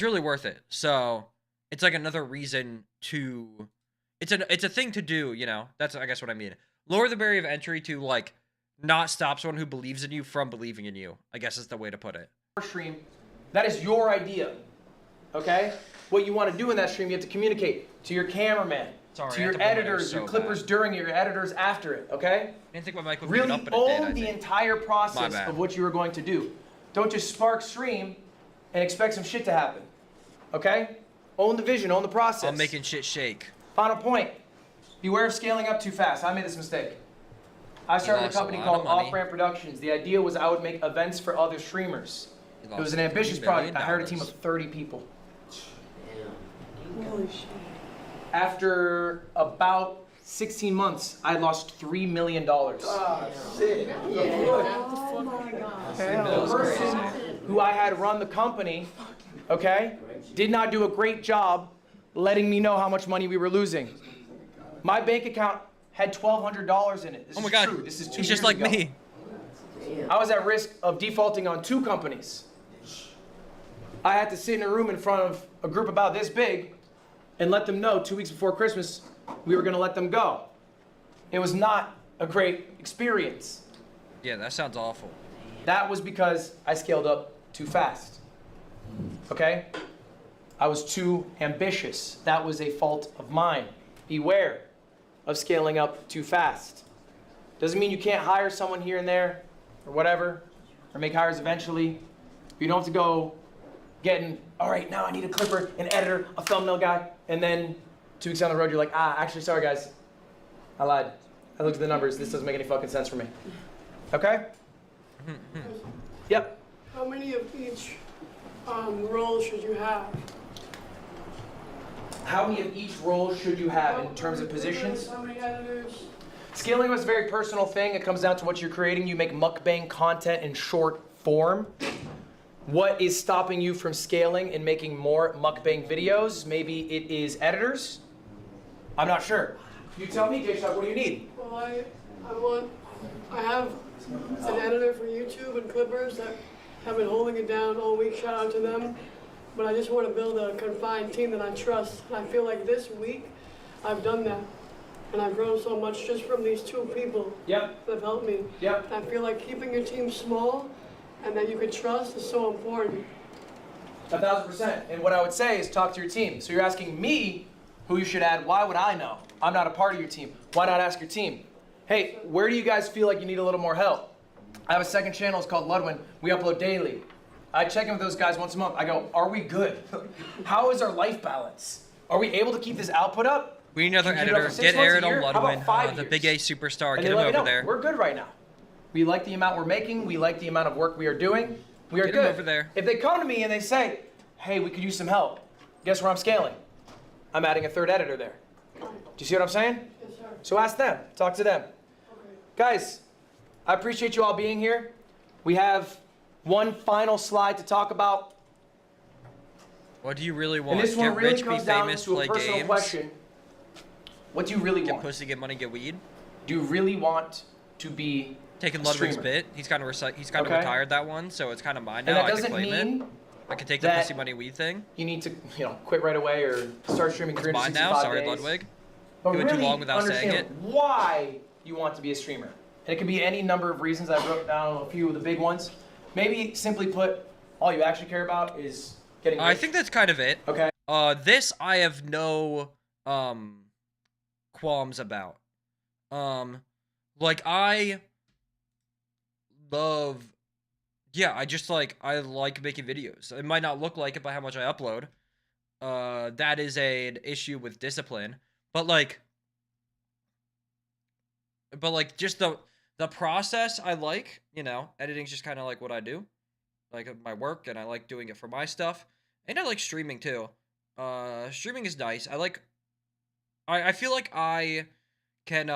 really worth it. So it's like another reason to, it's a thing to do, you know? That's, I guess, what I mean. Lower the barrier of entry to like not stop someone who believes in you from believing in you, I guess is the way to put it. Stream, that is your idea, okay? What you want to do in that stream, you have to communicate to your cameraman, to your editors, your clippers during it, your editors after it, okay? I didn't think my mic would really pick it up, but own it did, the entire process bad. of what you are going to do. Don't just spark stream and expect some shit to happen, okay? Own the vision, own the process. I'm making shit shake. Final point. Beware of scaling up too fast. I made this mistake. I started a company called Off Ramp Productions. The idea was I would make events for other streamers. It was an ambitious project. I hired a team of 30 people. Holy shit. After about 16 months, I lost $3 million. Ah, shit. Oh my god. The person who I had run the company, okay, did not do a great job letting me know how much money we were losing. My bank account had $1,200 in it. This Oh my is God. true. This is 2 He's years just like ago. me. I was at risk of defaulting on 2 companies. I had to sit in a room in front of a group about this big and let them know 2 weeks before Christmas we were going to let them go. It was not a great experience. Yeah, that sounds awful. That was because I scaled up too fast. Okay? I was too ambitious. That was a fault of mine. Beware of scaling up too fast. Doesn't mean you can't hire someone here and there or whatever, or make hires eventually. You don't have to go getting, all right, now I need a clipper, an editor, a thumbnail guy, and then 2 weeks down the road you're like, actually, sorry guys, I lied. I looked at the numbers, this doesn't make any fucking sense for me. Okay? Yep. How many of each role should you have? How many of each role should you have in terms of positions? How many editors? Scaling is a very personal thing. It comes down to what you're creating. You make mukbang content in short form. What is stopping you from scaling and making more mukbang videos? Maybe it is editors? I'm not sure. You tell me, J-Shock, what do you need? Well, I have an editor for YouTube and clippers that have been holding it down all week. Shout out to them. But I just want to build a confined team that I trust. And I feel like this week I've done that. And I've grown so much just from these 2 people Yep. that have helped me. Yep. And I feel like keeping your team small and that you can trust is so important. 1,000%. And what I would say is talk to your team. So you're asking me who you should add. Why would I know? I'm not a part of your team. Why not ask your team? Hey, where do you guys feel like you need a little more help? I have a second channel. It's called Ludwin. We upload daily. I check in with those guys once a month. I go, are we good? How is our life balance? Are we able to keep this output up? We need another Can you keep it editor. up for 6 Get months, Airid a year? on How about Ludwin, 5 the years? big A superstar. And Get they him let me over know, there. we're good right now. We like the amount we're making. We like the amount of work we are doing. We are Get him good. over there. If they come to me and they say, hey, we could use some help, guess where I'm scaling? I'm adding a third editor there. Do you see what I'm saying? Yes, sir. So ask them. Talk to them. Okay. Guys, I appreciate you all being here. We have one final slide to talk about. What do you really want? And this one Get really rich, be comes down famous, to a play personal games. question. What do you really Get want? pussy, get money, get weed. Do you really want to be Taking a Ludwig's streamer? bit. He's kind of Okay. retired that one, so it's kind of mine And now. that I can doesn't claim mean it. I can take the that pussy, money, weed thing. you need to, quit right away or start streaming It's mine 365 now. Sorry, days. Ludwig. But You went too really long without saying understand it. why you want to be a streamer. And it can be any number of reasons. I wrote down a few of the big ones. Maybe simply put, all you actually care about is getting rich. I think that's kind of it. Okay. This I have no qualms about. Like I love, yeah, I like making videos. It might not look like it by how much I upload. That is an issue with discipline, but like just the process I like, editing's just kind of like what I do, like my work, and I like doing it for my stuff, and I like streaming too. Streaming is nice. I feel like I can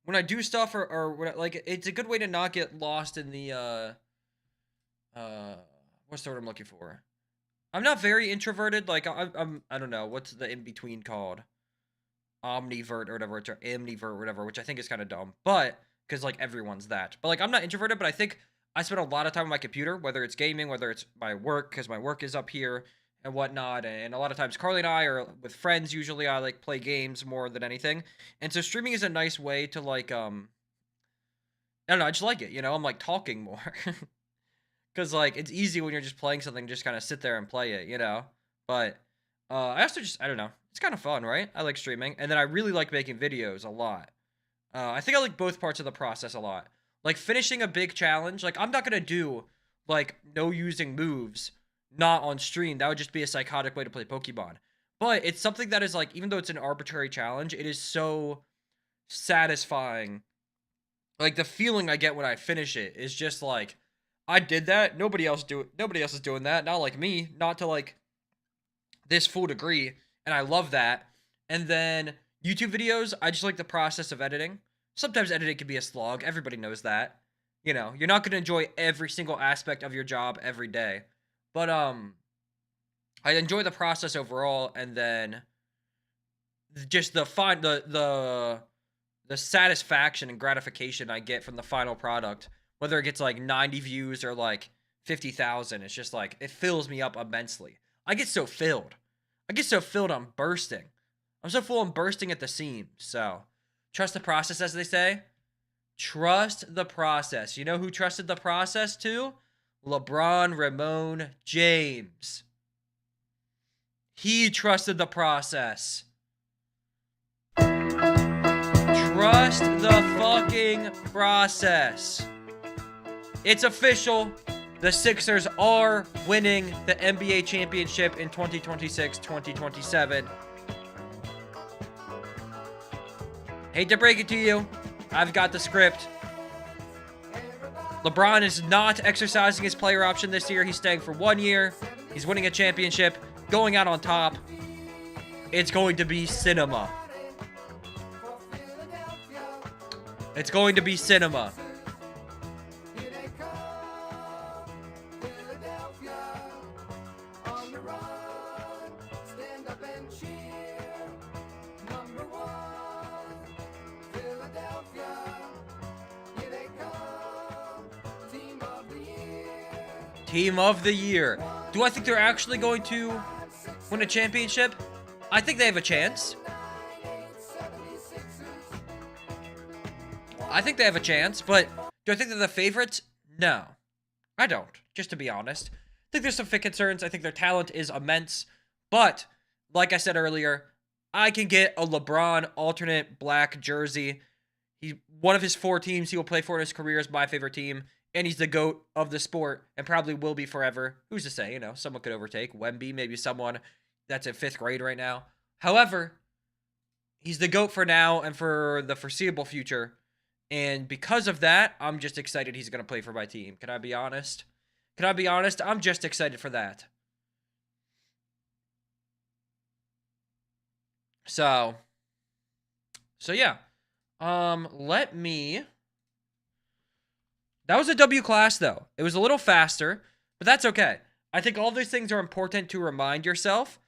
when I do stuff or when like it's a good way to not get lost in the what's the word I'm looking for? I'm not very introverted. Like I don't know what's the in between called, omnivert or whatever, or amnivert or whatever, which I think is kind of dumb, but because like everyone's that. But like I'm not introverted, but I think I spend a lot of time on my computer, whether it's gaming, whether it's my work, because my work is up here and whatnot. And a lot of times Carly and I are with friends. Usually I like play games more than anything. And so streaming is a nice way to like, I don't know, I just like it, I'm like talking more. Because like it's easy when you're just playing something, just kind of sit there and play it, But I also I don't know, it's kind of fun, right? I like streaming. And then I really like making videos a lot. I think I like both parts of the process a lot. Like finishing a big challenge, like I'm not gonna do like no using moves not on stream. That would just be a psychotic way to play Pokemon. But it's something that is like, even though it's an arbitrary challenge, it is so satisfying. Like the feeling I get when I finish it is just like, I did that. Nobody else is doing that. Not like me, not to like this full degree. And I love that. And then YouTube videos, I just like the process of editing. Sometimes editing can be a slog. Everybody knows that. You're not going to enjoy every single aspect of your job every day. But I enjoy the process overall, and then just the satisfaction and gratification I get from the final product, whether it gets like 90 views or like 50,000, it's just like it fills me up immensely. I get so filled. I'm bursting. I'm so full, I'm bursting at the seams. So trust the process, as they say. Trust the process. You know who trusted the process too? LeBron Ramon James. He trusted the process. Trust the fucking process. It's official. The Sixers are winning the NBA championship in 2026-2027. Hate to break it to you. I've got the script. LeBron is not exercising his player option this year. He's staying for 1 year. He's winning a championship, going out on top. It's going to be cinema. It's going to be cinema. Team of the year. Do I think they're actually going to win a championship? I think they have a chance. I think they have a chance, but Do I think they're the favorites? No. I don't, just to be honest. I think there's some fit concerns. I think their talent is immense. But, like I said earlier, I can get a LeBron alternate black jersey. One of his 4 teams he will play for in his career is my favorite team. And he's the GOAT of the sport and probably will be forever. Who's to say, someone could overtake. Wemby, maybe someone that's in 5th grade right now. However, he's the GOAT for now and for the foreseeable future. And because of that, I'm just excited he's going to play for my team. Can I be honest? I'm just excited for that. So yeah. Let me... That was a W class, though. It was a little faster, but that's okay. I think all these things are important to remind yourself.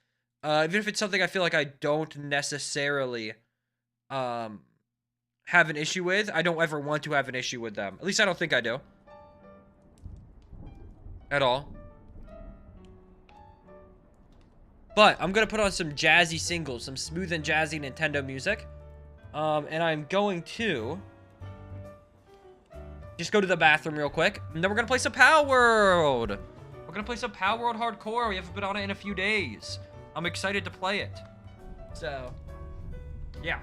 Even if it's something I feel like I don't necessarily have an issue with. I don't ever want to have an issue with them. At least I don't think I do. At all. But I'm going to put on some jazzy singles, some smooth and jazzy Nintendo music. And I'm going to... just go to the bathroom real quick, and then we're going to play some Palworld. We're going to play some Palworld Hardcore. We haven't been on it in a few days. I'm excited to play it. So, yeah.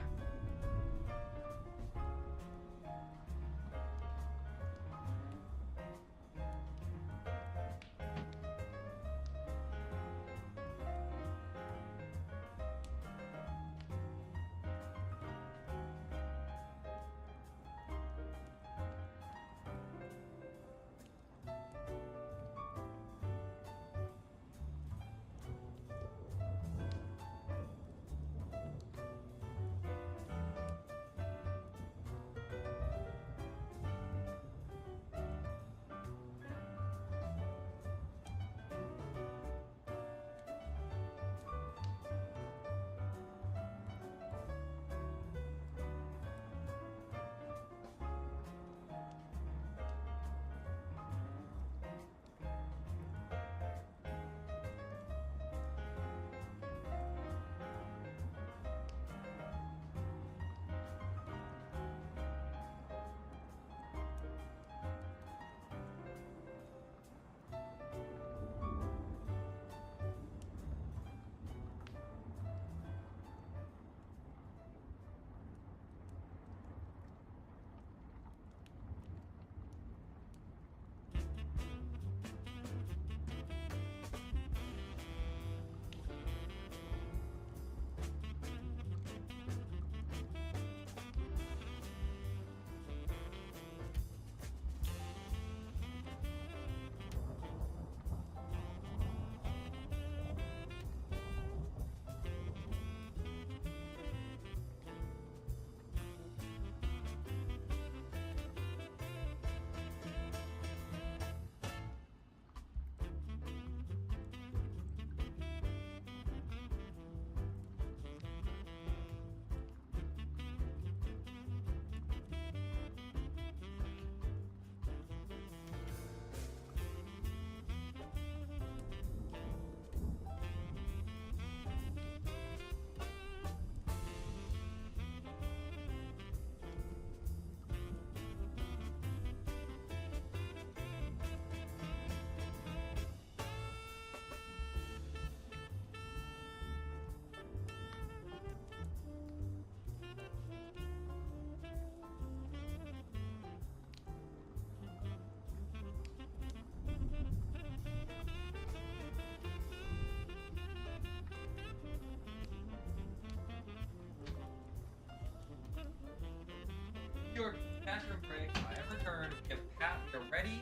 Your bathroom break. I have returned. If Pat, you're ready.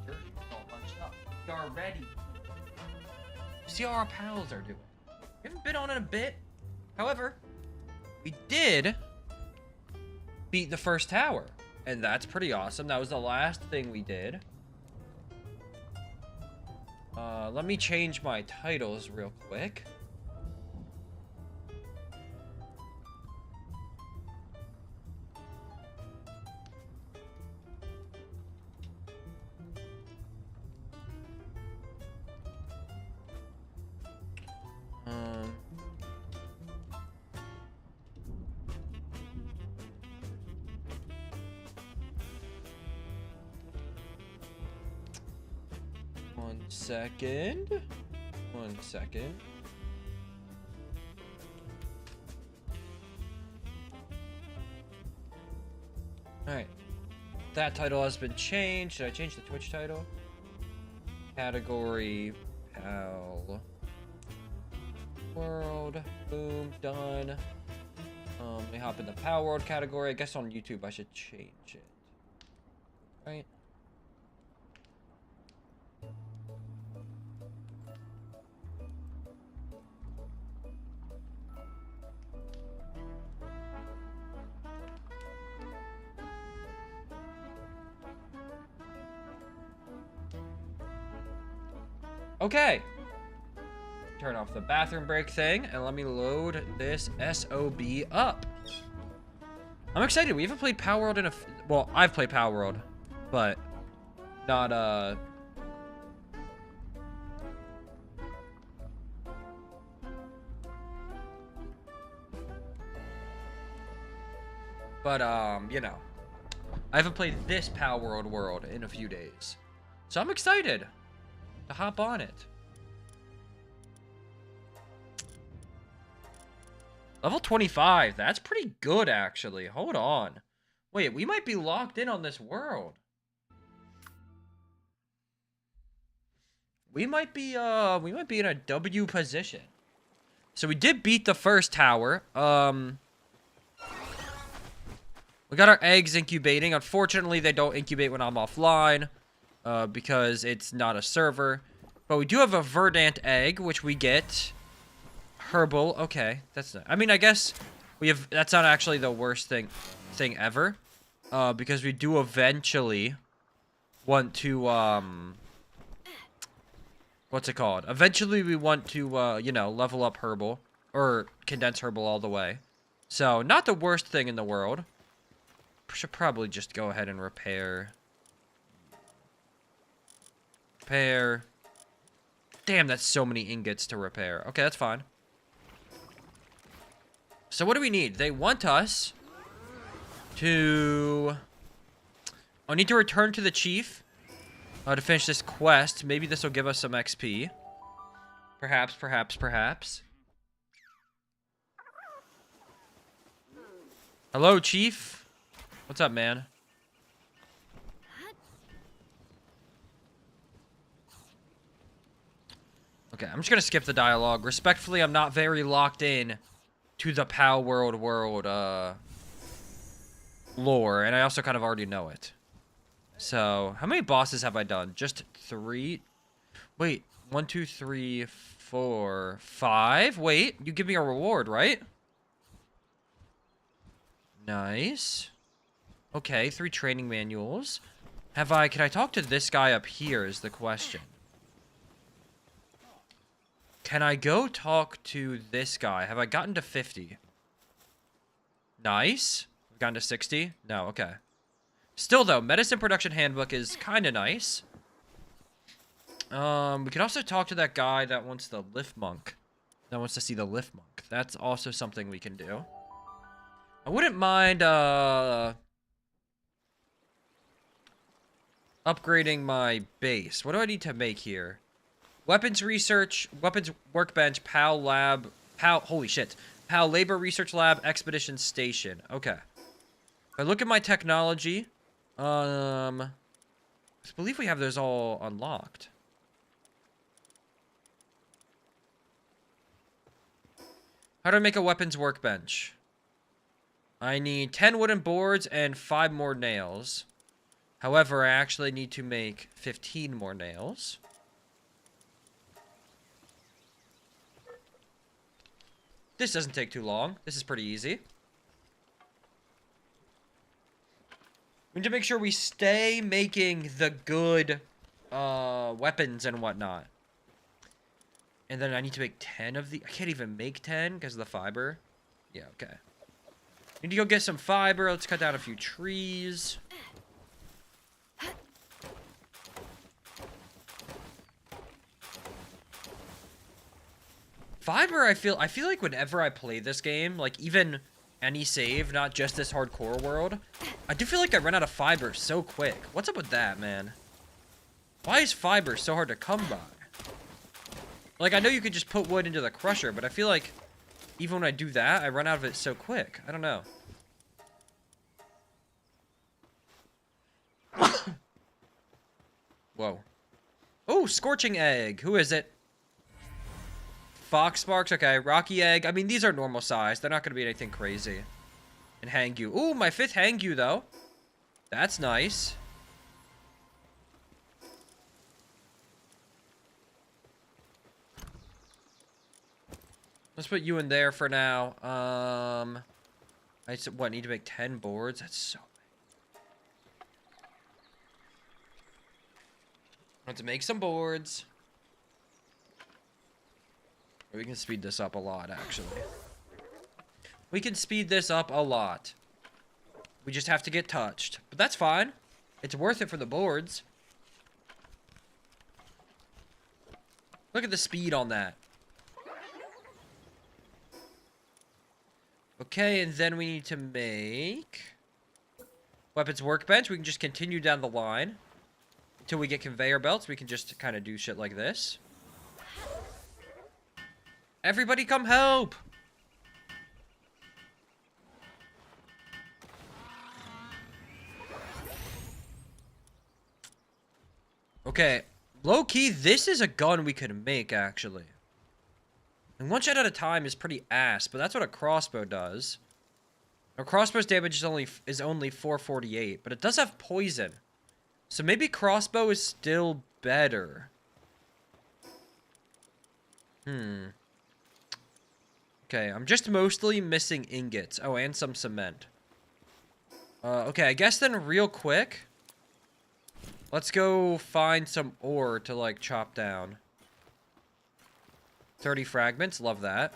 You're all bunched up. You're ready. See how our pals are doing. We haven't been on in a bit. However, we did beat the first tower. And that's pretty awesome. That was the last thing we did. Let me change my titles real quick. second. 1 second. Alright. That title has been changed. Should I change the Twitch title? Category Pal World. Boom. Done. Let me hop in the Palworld category. I guess on YouTube I should change it. Right? Okay. Turn off the bathroom break thing and let me load this SOB up. I'm excited. We haven't played Palworld in well, I've played Palworld, but not you know, I haven't played this Palworld world in a few days. So I'm excited to hop on it. Level 25. That's pretty good, actually. Hold on. Wait, we might be locked in on this world. We might be in a W position. So we did beat the first tower. We got our eggs incubating. Unfortunately, they don't incubate when I'm offline, because it's not a server. But we do have a verdant egg, which we get. Herbal, okay, that's not, I mean, I guess we have, that's not actually the worst thing ever, because we do eventually want to, what's it called? Eventually we want to, you know, level up herbal, or condense herbal all the way. So, not the worst thing in the world. Should probably just go ahead and repair. Repair. Damn, that's so many ingots to repair. Okay, that's fine. So what do we need? They want us to... I need to return to the chief to finish this quest. Maybe this will give us some XP. Perhaps, perhaps, perhaps. Hello, chief. What's up, man? Okay, I'm just gonna skip the dialogue. Respectfully, I'm not very locked in to the Palworld world lore, and I also kind of already know it. So, how many bosses have I done? Just 3? Wait, 1, 2, 3, 4, 5? Wait, you give me a reward, right? Nice. Okay, 3 training manuals. Can I talk to this guy up here is the question. Can I go talk to this guy? Have I gotten to 50? Nice. We've gotten to 60? No, okay. Still, though, Medicine Production Handbook is kind of nice. We can also talk to that guy that wants the lift monk. That wants to see the lift monk. That's also something we can do. I wouldn't mind, upgrading my base. What do I need to make here? Weapons research, weapons workbench, PAL lab, holy shit. PAL labor research lab, expedition station. Okay. If I look at my technology, I believe we have those all unlocked. How do I make a weapons workbench? I need 10 wooden boards and 5 more nails. However, I actually need to make 15 more nails. This doesn't take too long. This is pretty easy. We need to make sure we stay making the good weapons and whatnot. And then I need to make 10 of the... I can't even make 10 because of the fiber. Yeah, okay. Need to go get some fiber. Let's cut down a few trees. Fiber, I feel like whenever I play this game, like even any save, not just this hardcore world, I do feel like I run out of fiber so quick. What's up with that, man? Why is fiber so hard to come by? Like, I know you could just put wood into the crusher, but I feel like even when I do that, I run out of it so quick. I don't know. Whoa. Oh, scorching egg. Who is it? Fox sparks. Okay, rocky egg. I mean, these are normal size. They're not going to be anything crazy. And hangyu. Ooh, my 5th hangyu, though. That's nice. Let's put you in there for now. I said, what, need to make 10 boards? That's so many. I have to make some boards. We can speed this up a lot, actually. We can speed this up a lot. We just have to get touched. But that's fine. It's worth it for the boards. Look at the speed on that. Okay, and then we need to make weapons workbench. We can just continue down the line until we get conveyor belts. We can just kind of do shit like this. Everybody come help! Okay, low-key, this is a gun we could make, actually. And 1 shot at a time is pretty ass, but that's what a crossbow does. A crossbow's damage is only 448, but it does have poison. So maybe crossbow is still better. Okay, I'm just mostly missing ingots. Oh, and some cement. Okay, I guess then real quick, let's go find some ore to, like, chop down. 30 fragments, love that.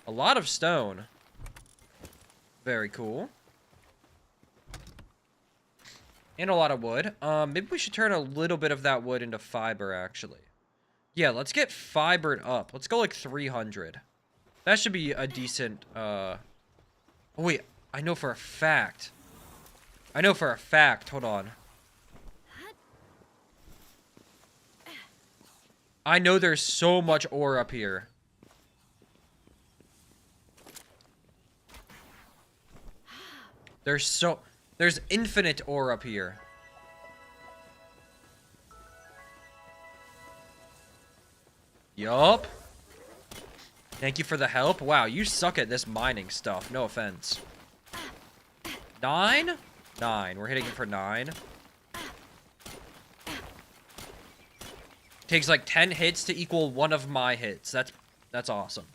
A lot of stone. Very cool. And a lot of wood. Maybe we should turn a little bit of that wood into fiber, actually. Yeah, let's get fibered up. Let's go like 300. That should be a decent, Oh, wait, I know for a fact. Hold on. I know there's so much ore up here. There's infinite ore up here. Yup. Thank you for the help. Wow, you suck at this mining stuff. No offense. 9? 9. We're hitting it for 9. Takes like 10 hits to equal one of my hits. That's awesome.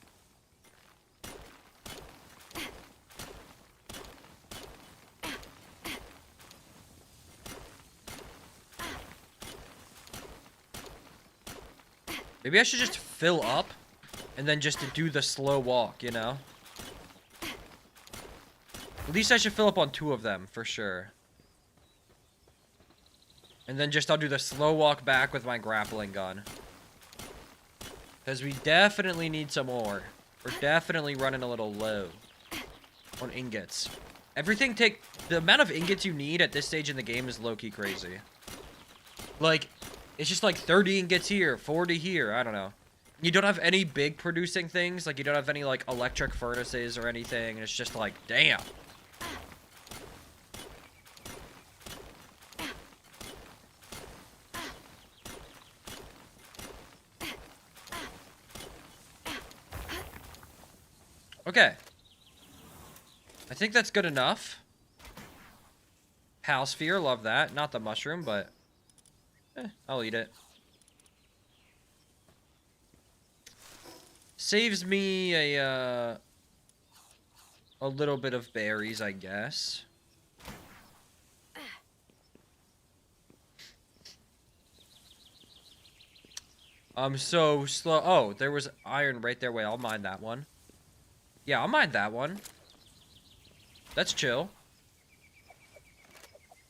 Maybe I should just fill up and then just do the slow walk, you know? At least I should fill up on 2 of them, for sure. And then I'll do the slow walk back with my grappling gun. Because we definitely need some more. We're definitely running a little low on ingots. The amount of ingots you need at this stage in the game is low-key crazy. Like, it's just like 30 ingots here, 40 here, I don't know. You don't have any big producing things, like you don't have any like electric furnaces or anything, and it's just like, damn. Okay. I think that's good enough. Pal sphere, love that. Not the mushroom, but I'll eat it. Saves me a little bit of berries, I guess. I'm so slow. Oh, there was iron right there. Wait, I'll mine that one. Yeah, I'll mine that one. That's chill.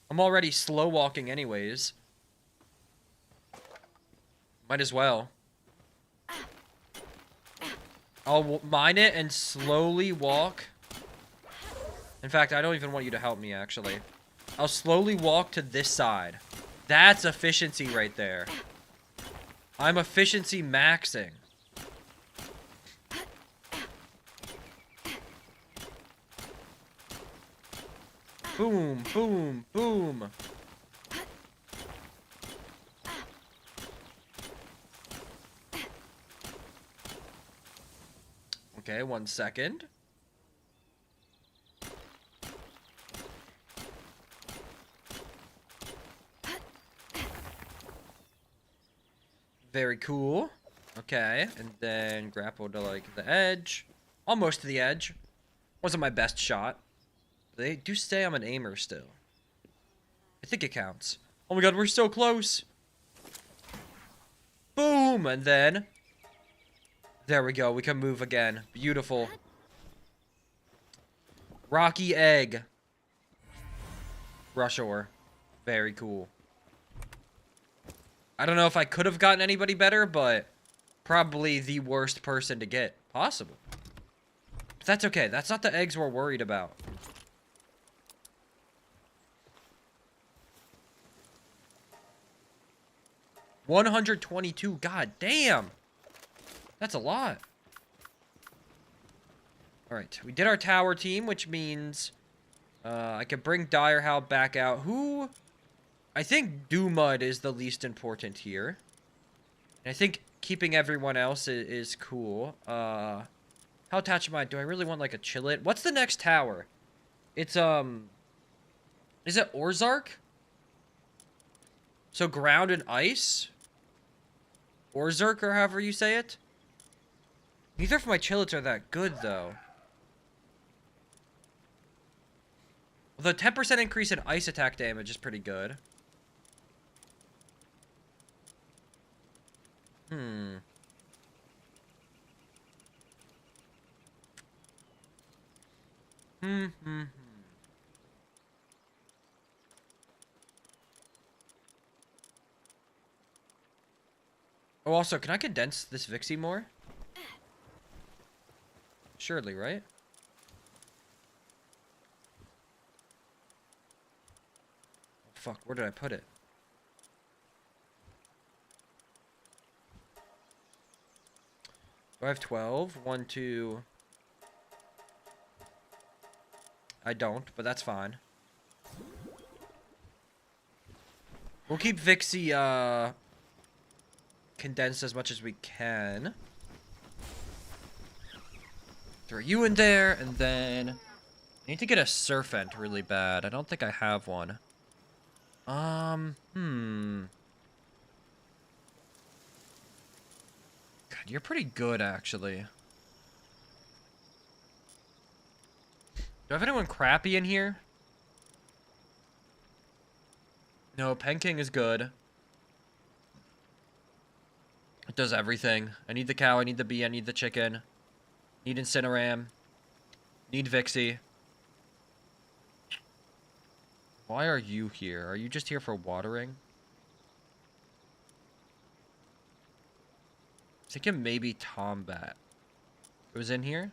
I'm already slow walking anyways. Might as well. I'll mine it and slowly walk. In fact, I don't even want you to help me, actually. I'll slowly walk to this side. That's efficiency right there. I'm efficiency maxing. Boom, boom, boom. Okay, 1 second. Very cool. Okay, and then grapple to, like, the edge. Almost to the edge. Wasn't my best shot. They do say I'm an aimer still. I think it counts. Oh my god, we're so close. Boom! And then... there we go. We can move again. Beautiful. Rocky egg. Rush ore. Very cool. I don't know if I could have gotten anybody better, but probably the worst person to get possible. But that's okay. That's not the eggs we're worried about. $122. God damn. That's a lot. Alright, we did our tower team, which means I can bring Direhow back out. Who? I think Dumud is the least important here. And I think keeping everyone else is cool. How attached am I? Do I really want, like, a Chillet? What's the next tower? It's, is it Orzark? So ground and ice? Orzark, or however you say it? Neither of my Chillets are that good, though. The 10% increase in ice attack damage is pretty good. Oh, also, can I condense this Vixie more? Surely, right? Oh, fuck, where did I put it? Do I have 12? 1, 2... I don't, but that's fine. We'll keep Vixie, condensed as much as we can. Throw you in there, and then... I need to get a Surfent really bad. I don't think I have one. God, you're pretty good, actually. Do I have anyone crappy in here? No, Penking is good. It does everything. I need the cow, I need the bee, I need the chicken. Need Incineram. Need Vixie. Why are you here? Are you just here for watering? I was thinking maybe Tombat. It was in here?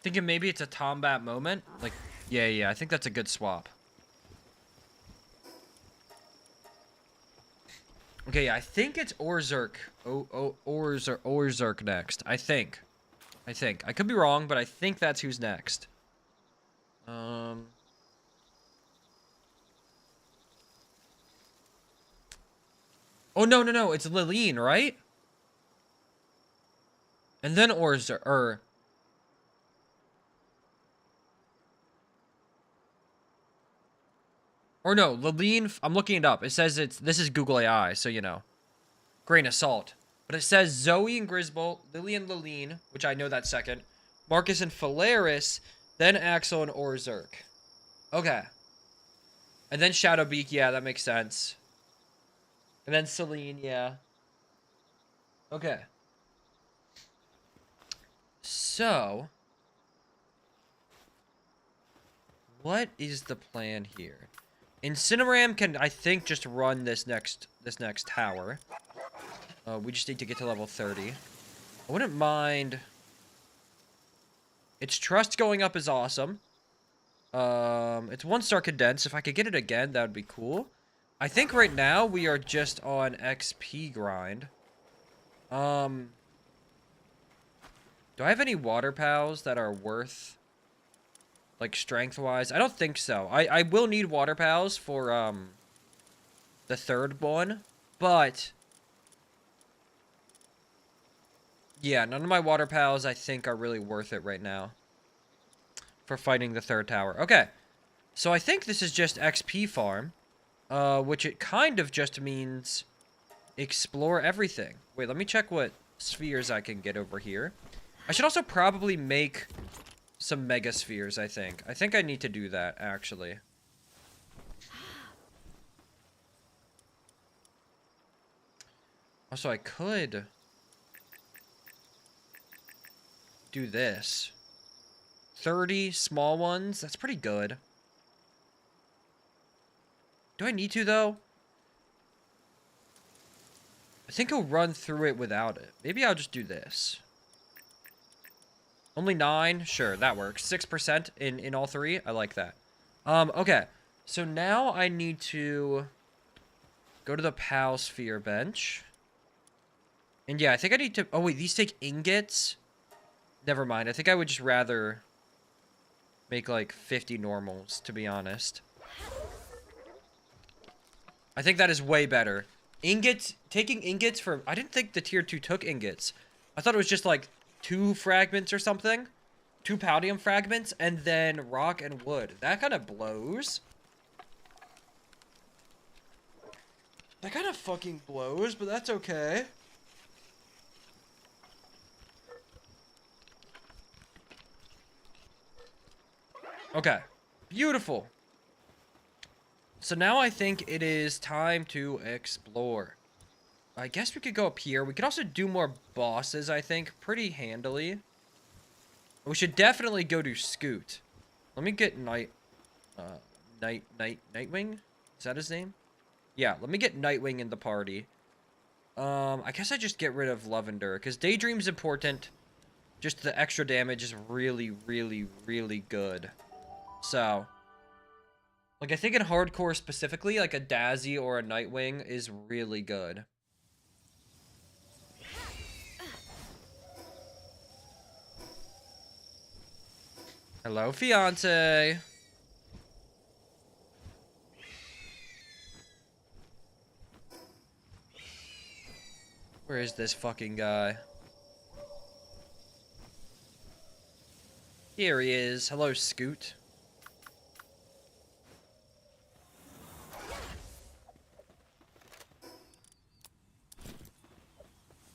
Thinking maybe it's a Tombat moment. Like, yeah, I think that's a good swap. Okay, I think it's Orzark. Orzark next. I think. I could be wrong, but I think that's who's next. Oh, no. It's Lileen, right? And then Orzark, or no, Lileen, I'm looking it up. It says this is Google AI, so, you know. Grain of salt. But it says Zoe and Grisbolt, Lily and Lileen, which I know that's second, Marcus and Phalaris, then Axel and Orzark. Okay. And then Shadowbeak, yeah, that makes sense. And then Celine, yeah. Okay. So, what is the plan here? Incineram can, I think, just run this next tower. We just need to get to level 30. I wouldn't mind... Its trust going up is awesome. It's 1-star condensed. If I could get it again, that would be cool. I think right now we are just on XP grind. Do I have any water pals that are worth, like, strength-wise? I don't think so. I will need water pals for, the third one, but yeah, none of my water pals I think are really worth it right now for fighting the third tower. Okay, so I think this is just XP farm, which it kind of just means explore everything. Wait, let me check what spheres I can get over here. I should also probably make some mega spheres, I think. I think I need to do that, actually. Also, I could do this. 30 small ones. That's pretty good. Do I need to, though? I think I'll run through it without it. Maybe I'll just do this. Only 9? Sure, that works. 6% in all 3. I like that. Okay. So now I need to go to the PAL sphere bench. And yeah, I think I need to... Oh, wait, these take ingots? Never mind. I think I would just rather make, like, 50 normals, to be honest. I think that is way better. Ingots... Taking ingots for... I didn't think the tier 2 took ingots. I thought it was just, like, 2 fragments or something. 2 palladium fragments, and then rock and wood. That kind of blows. That kind of fucking blows, but that's okay. Okay, beautiful. So now I think it is time to explore. I guess we could go up here. We could also do more bosses, I think, pretty handily. We should definitely go to Scoot. Let me get Nightwing? Is that his name? Yeah, let me get Nightwing in the party. I guess I just get rid of Lavender, because Daydream's important. Just the extra damage is really, really, really good. So, like, I think in hardcore specifically, like a Dazzy or a Nightwing is really good. Hello, fiance. Where is this fucking guy? Here he is. Hello, Scoot.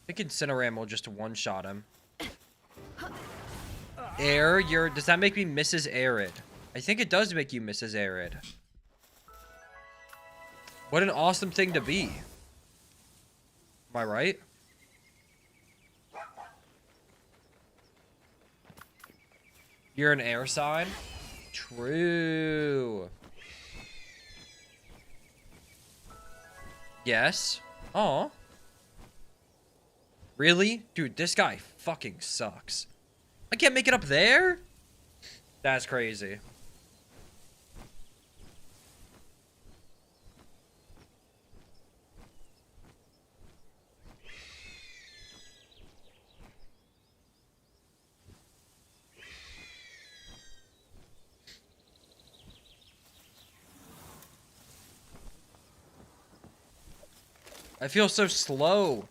I think Incineram will just one-shot him. Air, does that make me Mrs. Airid? I think it does make you Mrs. Airid. What an awesome thing to be. Am I right? You're an air sign? True. Yes. Aw. Really? Dude, this guy fucking sucks. I can't make it up there? That's crazy. I feel so slow.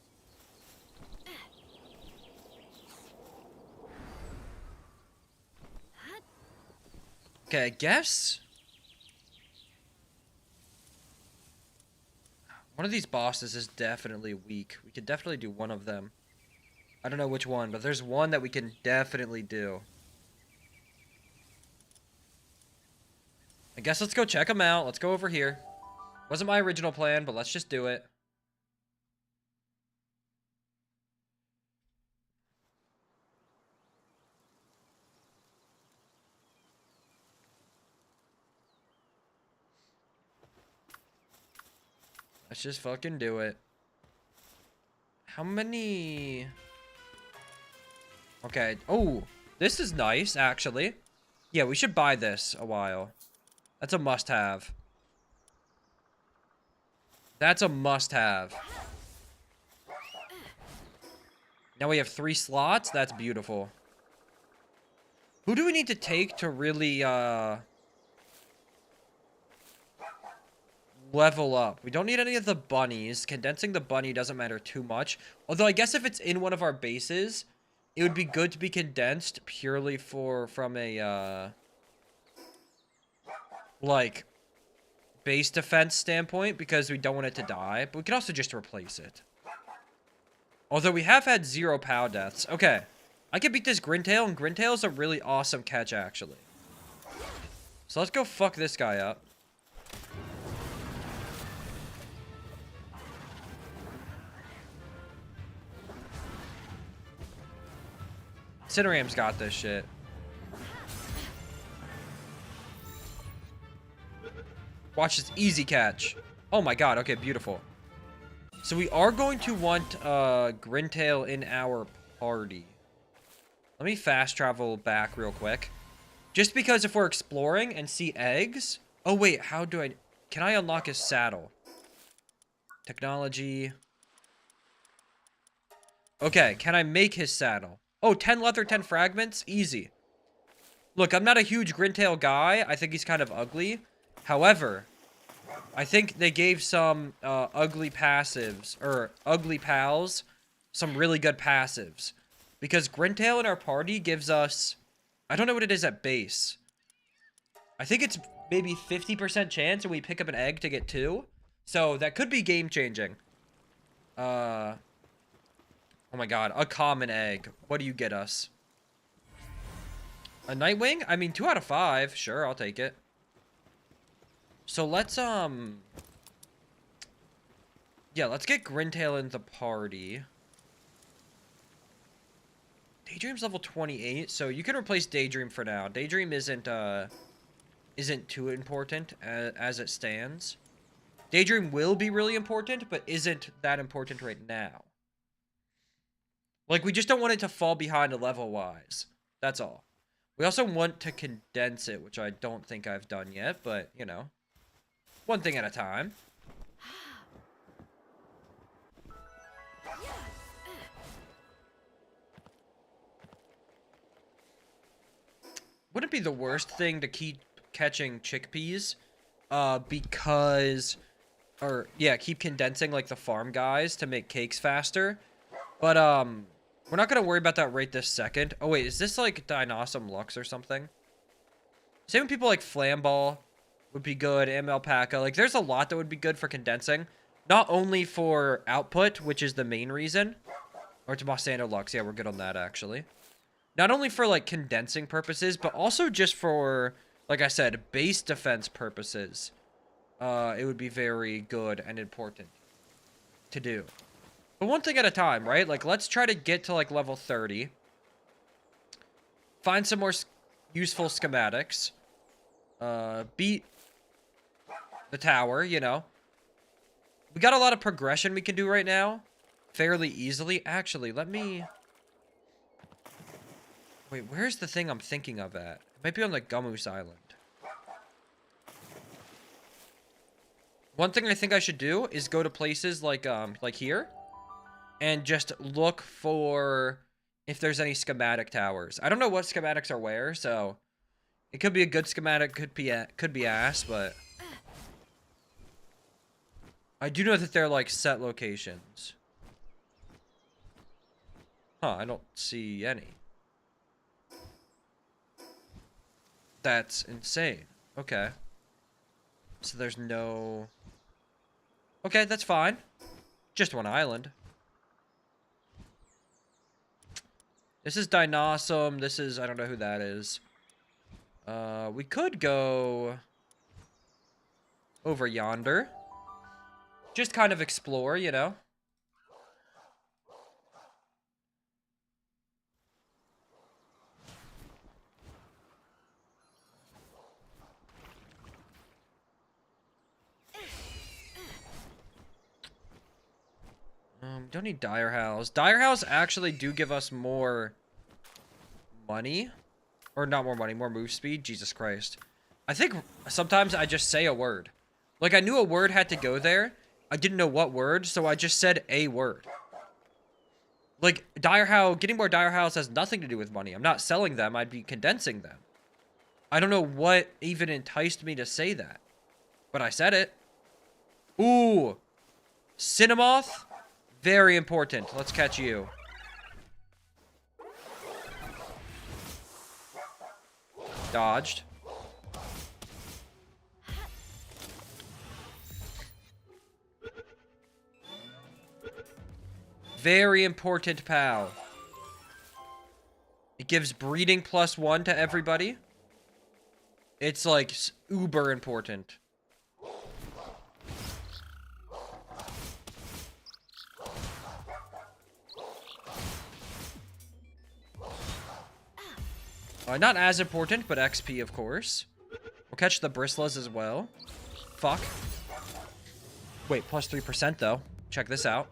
Okay, I guess one of these bosses is definitely weak. We could definitely do one of them. I don't know which one, but there's one that we can definitely do. I guess let's go check them out. Let's go over here. Wasn't my original plan, but let's just do it. Let's just fucking do it. How many... Okay. Oh, This is nice, actually. Yeah, we should buy this a while. That's a must-have. That's a must-have. Now we have 3 slots. That's beautiful. Who do we need to take to really, level up? We don't need any of the bunnies. Condensing the bunny doesn't matter too much. Although I guess if it's in one of our bases, it would be good to be condensed purely from a, like, base defense standpoint, because we don't want it to die. But we could also just replace it. Although we have had 0 POW deaths. Okay. I can beat this Grintail, and Grintail is a really awesome catch, actually. So let's go fuck this guy up. Cineram's got this shit. Watch this easy catch. Oh my god, okay, beautiful. So we are going to want Grintail in our party. Let me fast travel back real quick. Just because if we're exploring and see eggs... Oh wait, how do I... Can I unlock his saddle? Technology. Okay, can I make his saddle? Oh, 10 leather, 10 fragments? Easy. Look, I'm not a huge Grintail guy. I think he's kind of ugly. However, I think they gave some ugly passives, or ugly pals, some really good passives. Because Grintail in our party gives us... I don't know what it is at base. I think it's maybe 50% chance when we pick up an egg to get 2. So that could be game-changing. Oh my god, a common egg. What do you get us? A Nightwing? I mean, 2 out of 5. Sure, I'll take it. So let's, yeah, let's get Grintail in the party. Daydream's level 28, so you can replace Daydream for now. Daydream isn't too important as it stands. Daydream will be really important, but isn't that important right now. Like, we just don't want it to fall behind level-wise. That's all. We also want to condense it, which I don't think I've done yet, but, you know. One thing at a time. Wouldn't it be the worst thing to keep catching chickpeas? Keep condensing, like, the farm guys to make cakes faster. But, we're not gonna worry about that right this second. Oh, wait, is this, like, Dinosaur Lux or something? Saving people like Flamball would be good, and Alpaca. Like, there's a lot that would be good for condensing. Not only for output, which is the main reason. Or to Mossando Lux. Yeah, we're good on that, actually. Not only for, like, condensing purposes, but also just for, like I said, base defense purposes. It would be very good and important to do. But one thing at a time, right? Like, let's try to get to, like, level 30. Find some more useful schematics. Beat the tower, you know. We got a lot of progression we can do right now. Fairly easily. Actually, let me... Wait, where's the thing I'm thinking of at? It might be on the Gummoose Island. One thing I think I should do is go to places like here. And just look for if there's any schematic towers. I don't know what schematics are where, so... It could be a good schematic, could be ass, but... I do know that they're, like, set locations. Huh, I don't see any. That's insane. Okay. So there's no... Okay, that's fine. Just one island. This is Dinosaur. This is... I don't know who that is. We could go... over yonder. Just kind of explore, you know? Don't need Dire House. Dire House actually do give us more money. Or not more money, more move speed. Jesus Christ. I think sometimes I just say a word. Like, I knew a word had to go there. I didn't know what word, so I just said a word. Like, getting more dire house has nothing to do with money. I'm not selling them. I'd be condensing them. I don't know what even enticed me to say that. But I said it. Ooh. Cinemoth. Very important. Let's catch you. Dodged. Very important, pal. It gives breeding +1 to everybody. It's like uber important. Not as important, but XP, of course. We'll catch the Bristlas as well. Fuck. Wait, +3% though. Check this out.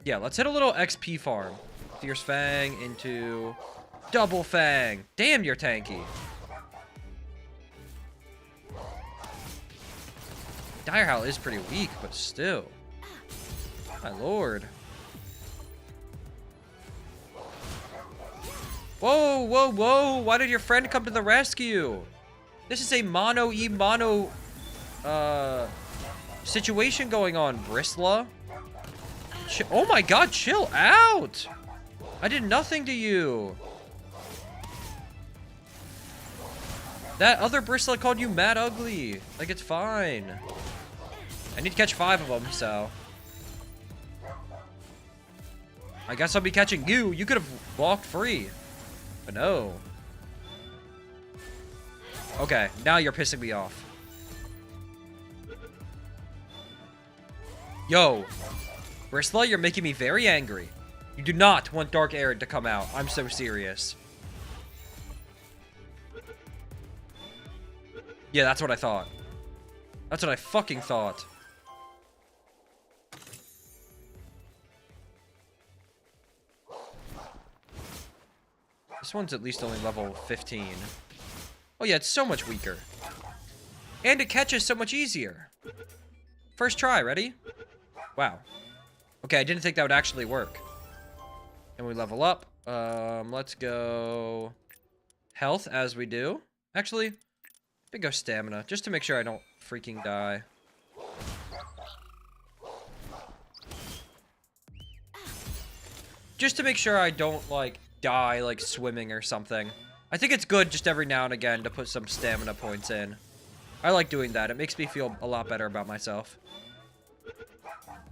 Yeah, let's hit a little XP farm. Fierce Fang into Double Fang. Damn, you're tanky. Dire Howl is pretty weak, but still. My lord. Whoa, whoa, whoa. Why did your friend come to the rescue? This is a mono situation going on, Bristla. Oh my god, chill out. I did nothing to you. That other Bristla called you mad ugly. Like, it's fine. I need to catch 5 of them, so. I guess I'll be catching you. You could have walked free. But no. Okay, now you're pissing me off. Yo. Bristla, you're making me very angry. You do not want Dark Airid to come out. I'm so serious. Yeah, that's what I thought. That's what I fucking thought. This one's at least only level 15. Oh yeah, it's so much weaker. And it catches so much easier. First try, ready? Wow. Okay, I didn't think that would actually work. And we level up. Let's go health as we do. Actually, let me go stamina, just to make sure I don't freaking die. Just to make sure I don't, like, die, like, swimming or something. I think it's good just every now and again to put some stamina points in. I like doing that. It makes me feel a lot better about myself.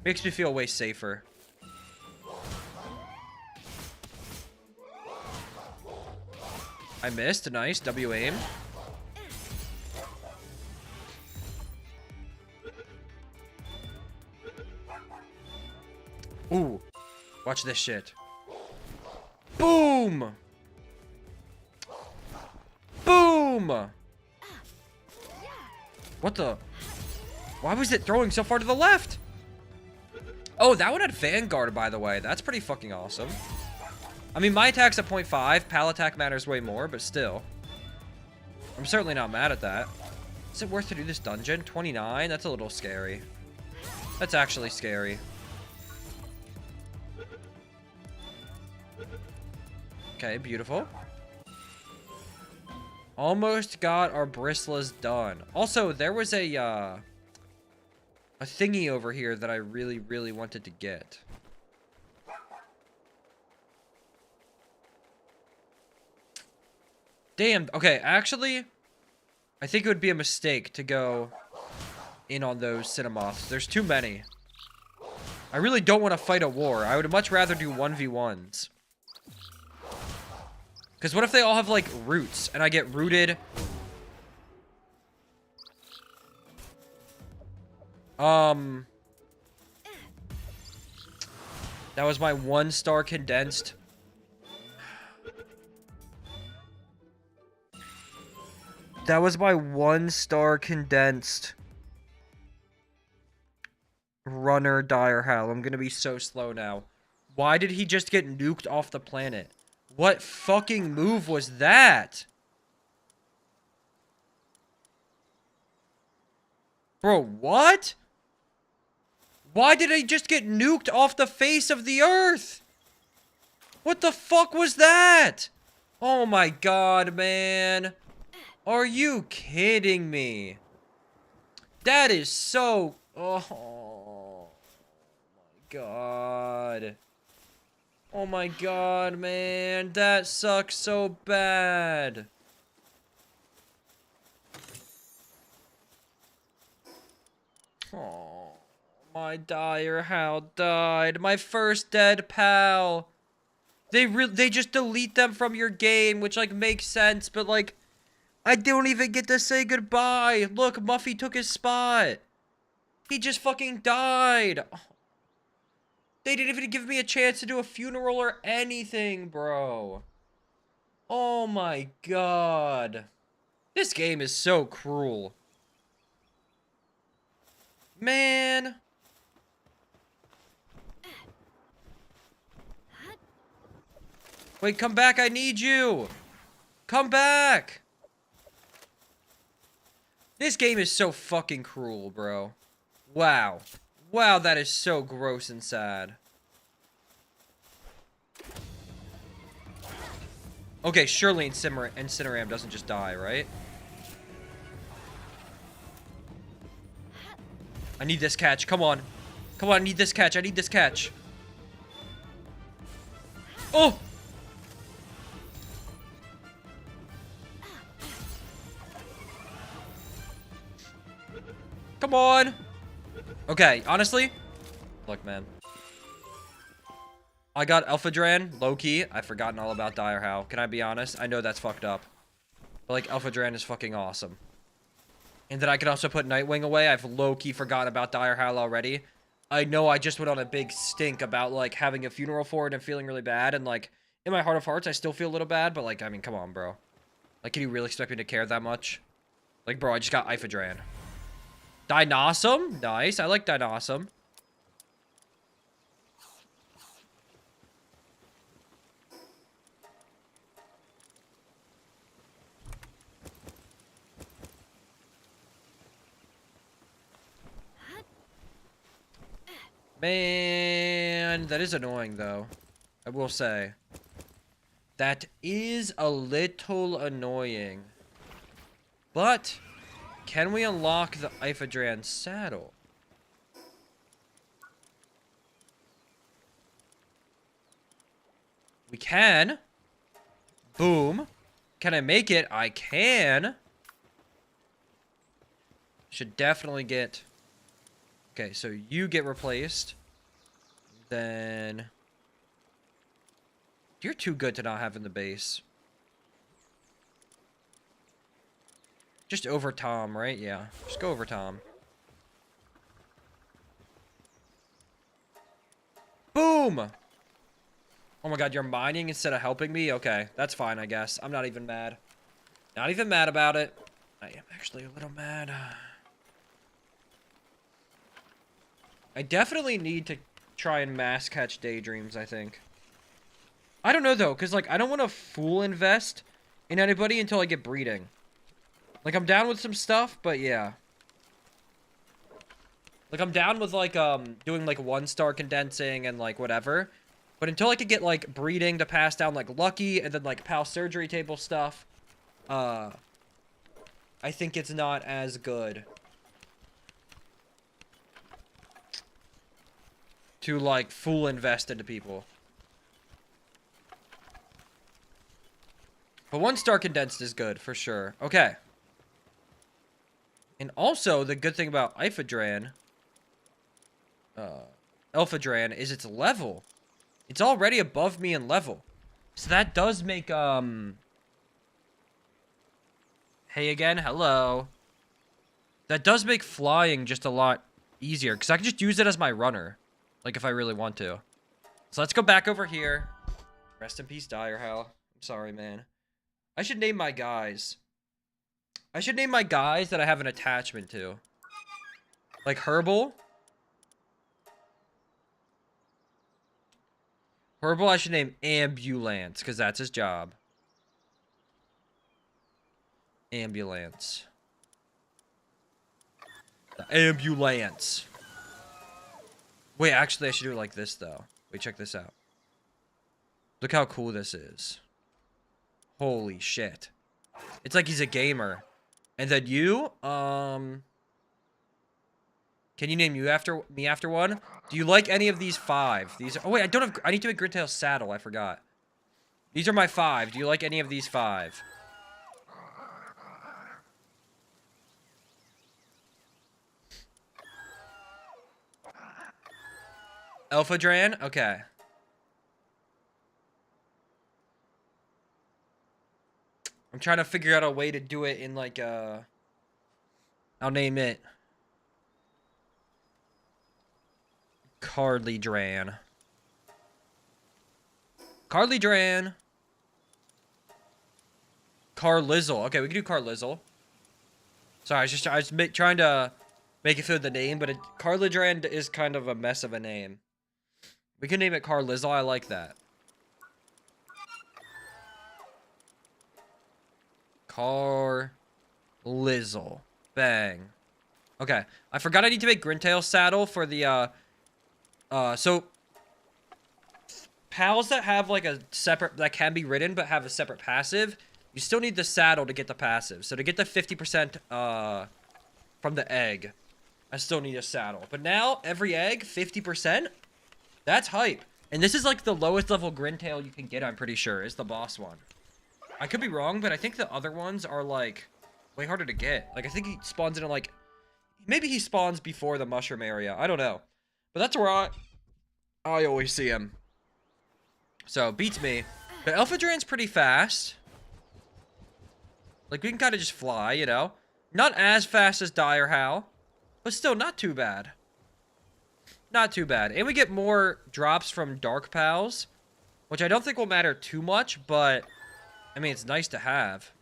Makes me feel way safer. I missed. Nice. W aim. Ooh. Watch this shit. Boom! Boom! What the? Why was it throwing so far to the left? Oh, that one had Vanguard, by the way. That's pretty fucking awesome. I mean, my attack's at 0.5. Pal attack matters way more, but still. I'm certainly not mad at that. Is it worth to do this dungeon? 29? That's a little scary. That's actually scary. Okay, beautiful. Almost got our Bristlas done. Also, there was a thingy over here that I really, really wanted to get. Damn. Okay, actually, I think it would be a mistake to go in on those Cinemoths. There's too many. I really don't want to fight a war. I would much rather do 1v1s. Because what if they all have, like, roots, and I get rooted? That was my 1-star condensed. That was my 1-star condensed runner dire howl. I'm gonna be so slow now. Why did he just get nuked off the planet? What fucking move was that? Bro, what? Why did I just get nuked off the face of the earth? What the fuck was that? Oh my god, man. Are you kidding me? That is so... Oh my god. Oh my god, man. That sucks so bad. Oh, my dire Hal died. My first dead pal. They just delete them from your game, which, like, makes sense, but, like, I don't even get to say goodbye. Look, Muffy took his spot. He just fucking died. They didn't even give me a chance to do a funeral or anything, bro. Oh my god. This game is so cruel. Man. Wait, come back. I need you. Come back. This game is so fucking cruel, bro. Wow. Wow, that is so gross and sad. Okay, surely Incineram doesn't just die, right? I need this catch. Come on. Come on, I need this catch. I need this catch. Oh! Come on. Okay, honestly, look, man. I got Alpha Dran, low-key. I've forgotten all about Dire Hal. Can I be honest? I know that's fucked up. But, like, Alpha Dran is fucking awesome. And then I can also put Nightwing away. I've low-key forgotten about Dire Hal already. I know I just went on a big stink about, like, having a funeral for it and feeling really bad. And, like, in my heart of hearts, I still feel a little bad. But, like, I mean, come on, bro. Like, can you really expect me to care that much? Like, bro, I just got Alpha Dran. Dinossum? Nice. I like Dinossum. Man, that is annoying, though. I will say. That is a little annoying. But... can we unlock the Ifadran saddle? We can. Boom. Can I make it? I can. Should definitely get... okay, so you get replaced. Then... you're too good to not have in the base. Just over Tom, right? Yeah. Just go over Tom. Boom! Oh my god, you're mining instead of helping me? Okay, that's fine, I guess. I'm not even mad. Not even mad about it. I am actually a little mad. I definitely need to try and mass catch daydreams, I think. I don't know, though, because, like, I don't want to full invest in anybody until I get breeding. Like, I'm down with some stuff, but yeah. Like, I'm down with, like, doing, like, 1-star condensing and, like, whatever. But until I could get, like, breeding to pass down, like, Lucky and then, like, PAL surgery table stuff, I think it's not as good to, like, full invest into people. But 1-star condensed is good, for sure. Okay. And also, the good thing about Ifadran, Elphadran, is its level. It's already above me in level. So that does make, hey again, hello. That does make flying just a lot easier, because I can just use it as my runner. Like, if I really want to. So let's go back over here. Rest in peace, Dire Hal. I'm sorry, man. I should name my guys. I should name my guys that I have an attachment to. Like Herbal. Purple I should name Ambulance, because that's his job. Ambulance. The ambulance. Wait, actually, I should do it like this, though. Wait, check this out. Look how cool this is. Holy shit. It's like he's a gamer. And then you, can you name you after me after one? Do you like any of these 5? These are, oh wait, I need to make Grintail's saddle, I forgot. These are my 5. Do you like any of these 5? Alpha Dran? Okay. I'm trying to figure out a way to do it in like I'll name it Cardly Dran. Cardly Dran. Carlizzle. Okay, we can do Carlizzle. Sorry, I was trying to make it fit the name, but Cardly Dran is kind of a mess of a name. We can name it Carlizzle. I like that. Carlizzle. Bang. Okay. I forgot I need to make Grintail's saddle for the, so pals that have like a separate, that can be ridden but have a separate passive, you still need the saddle to get the passive. So to get the 50%, from the egg, I still need a saddle. But now, every egg, 50%? That's hype. And this is like the lowest level Grintail you can get, I'm pretty sure, is the boss one. I could be wrong, but I think the other ones are like way harder to get. Like I think he spawns in like, maybe he spawns before the mushroom area. I don't know. But that's where I always see him. So, beats me. But Alpha Dran's pretty fast. Like, we can kind of just fly, you know? Not as fast as Dire Hal, but still not too bad. Not too bad. And we get more drops from Dark Pals, which I don't think will matter too much, but I mean, it's nice to have.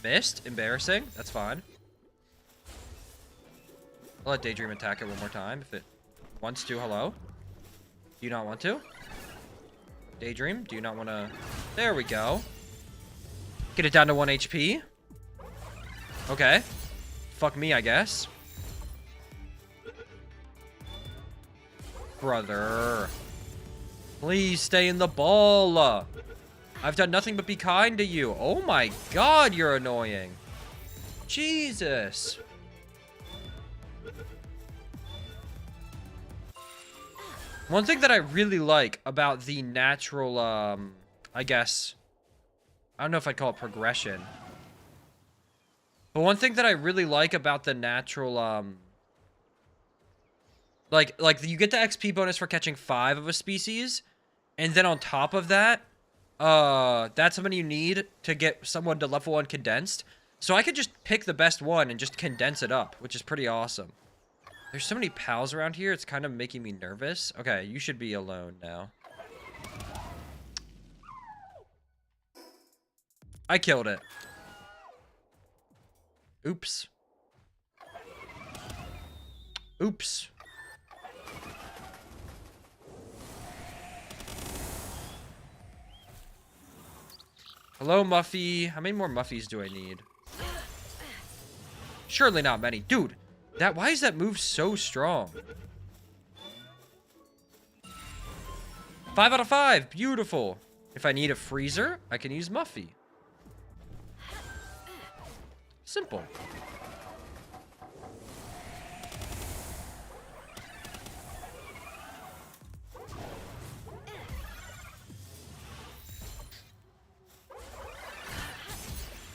Missed? Embarrassing. That's fine. I'll let Daydream attack it one more time if it wants to. Hello? Do you not want to? Daydream, do you not want to? There we go. Get it down to 1 HP. Okay. Fuck me, I guess. Brother. Please stay in the ball. I've done nothing but be kind to you. Oh my god, you're annoying. Jesus. One thing that I really like about the natural, I guess, I don't know if I'd call it progression. But one thing that I really like about the natural, like you get the XP bonus for catching 5 of a species, and then on top of that, that's how many you need to get someone to level 1 condensed. So I could just pick the best one and just condense it up, which is pretty awesome. There's so many pals around here, it's kind of making me nervous. Okay, you should be alone now. I killed it. Oops. Oops. Hello, Muffy. How many more Muffies do I need? Surely not many. Dude, why is that move so strong? 5 out of 5. Beautiful. If I need a freezer, I can use Muffy. Simple.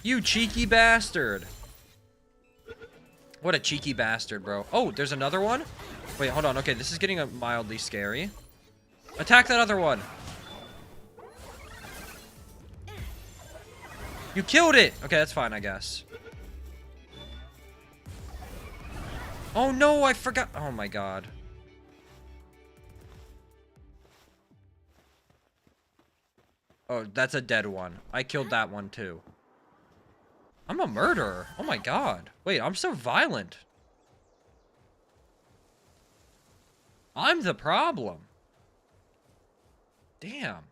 You cheeky bastard. What a cheeky bastard, bro. Oh, there's another one? Wait, hold on. Okay, this is getting mildly scary. Attack that other one. You killed it. Okay, that's fine, I guess. Oh, no, I forgot. Oh, my God. . 'Cause Oh, that's a dead one. I killed that one too. I'm a murderer. Oh my god. Wait, I'm so violent. I'm the problem. Damn.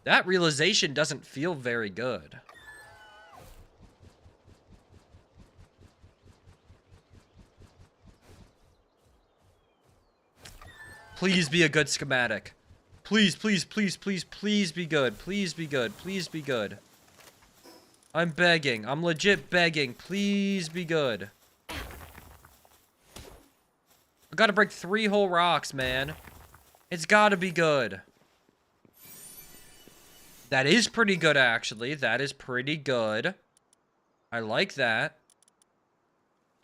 That realization doesn't feel very good. Please be a good schematic. Please, please, please, please, please be good. Please be good. Please be good. I'm begging. I'm legit begging. Please be good. I gotta break 3 whole rocks, man. It's gotta be good. That is pretty good, actually. That is pretty good. I like that.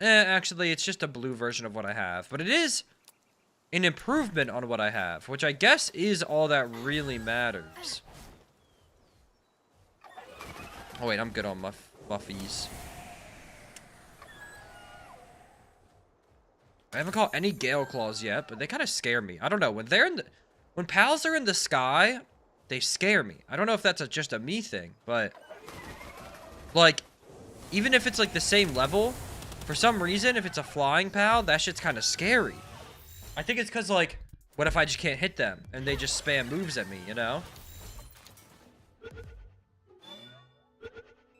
Actually, it's just a blue version of what I have. But it is an improvement on what I have, which I guess is all that really matters. Oh, wait, I'm good on buffies. I haven't caught any Gale Claws yet, but they kind of scare me. I don't know. When pals are in the sky, they scare me. I don't know if that's just a me thing, but like, even if it's like the same level, for some reason, if it's a flying pal, that shit's kind of scary. I think it's because, like, what if I just can't hit them and they just spam moves at me, you know?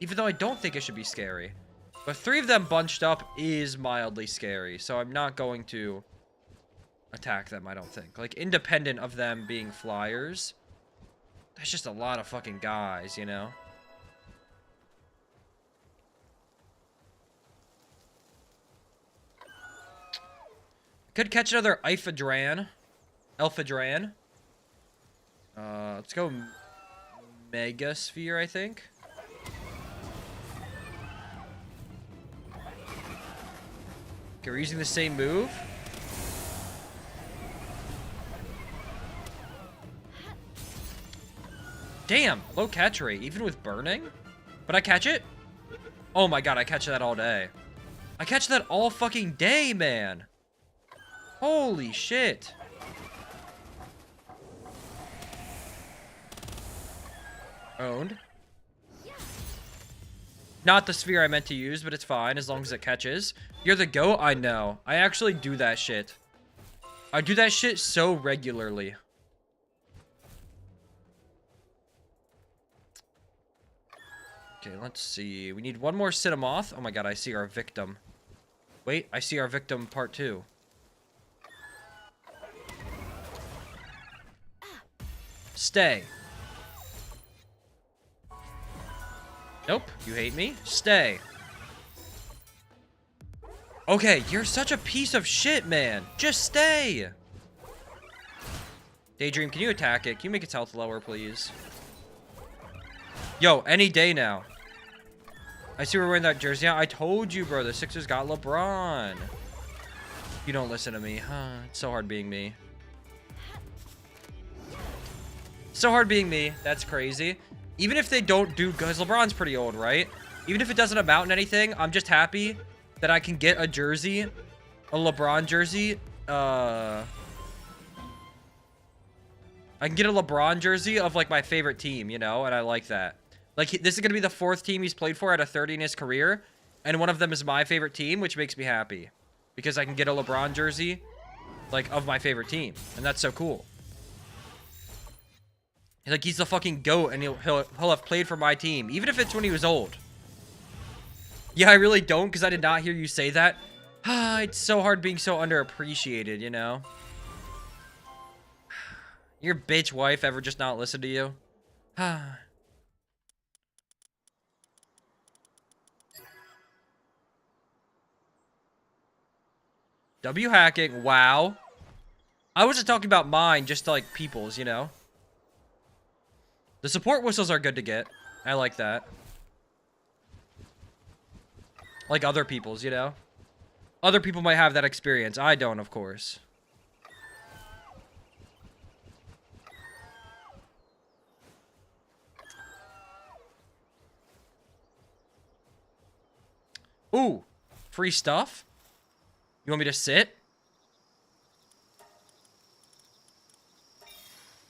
Even though I don't think it should be scary. But 3 of them bunched up is mildly scary, so I'm not going to attack them, I don't think. Like, independent of them being flyers, that's just a lot of fucking guys, you know? Could catch another Ephedran. Elphedran. Let's go Megasphere, I think. Okay, we're using the same move. Damn, low catch rate, even with burning. But I catch it? Oh my god, I catch that all day. I catch that all fucking day, man. Holy shit. Owned. Not the sphere I meant to use, but it's fine as long as it catches. You're the GOAT? I know. I actually do that shit. I do that shit so regularly. Okay, let's see. We need one more Citamoth. Oh my god, I see our victim. Wait, I see our victim part 2. Stay. Nope, you hate me. Stay. Okay, you're such a piece of shit, man. Just stay. Daydream, can you attack it? Can you make its health lower, please? Yo, any day now. I see we're wearing that jersey now. I told you, bro. The Sixers got LeBron. You don't listen to me, huh? It's so hard being me. So hard being me. That's crazy. Even if they don't do, because LeBron's pretty old, right? Even if it doesn't amount to anything, I'm just happy that I can get a jersey, a LeBron jersey. I can get a LeBron jersey of like my favorite team, you know, and I like that. Like, this is gonna be the 4th team he's played for at a 30 in his career, and one of them is my favorite team, which makes me happy because I can get a LeBron jersey, like, of my favorite team, and that's so cool. Like, he's the fucking GOAT, and he'll have played for my team, even if it's when he was old. Yeah, I really don't, because I did not hear you say that. It's so hard being so underappreciated, you know? Your bitch wife ever just not listen to you? W hacking, wow. I wasn't talking about mine, just like people's, you know? The support whistles are good to get. I like that. Like other people's, you know? Other people might have that experience. I don't, of course. Ooh, free stuff? You want me to sit?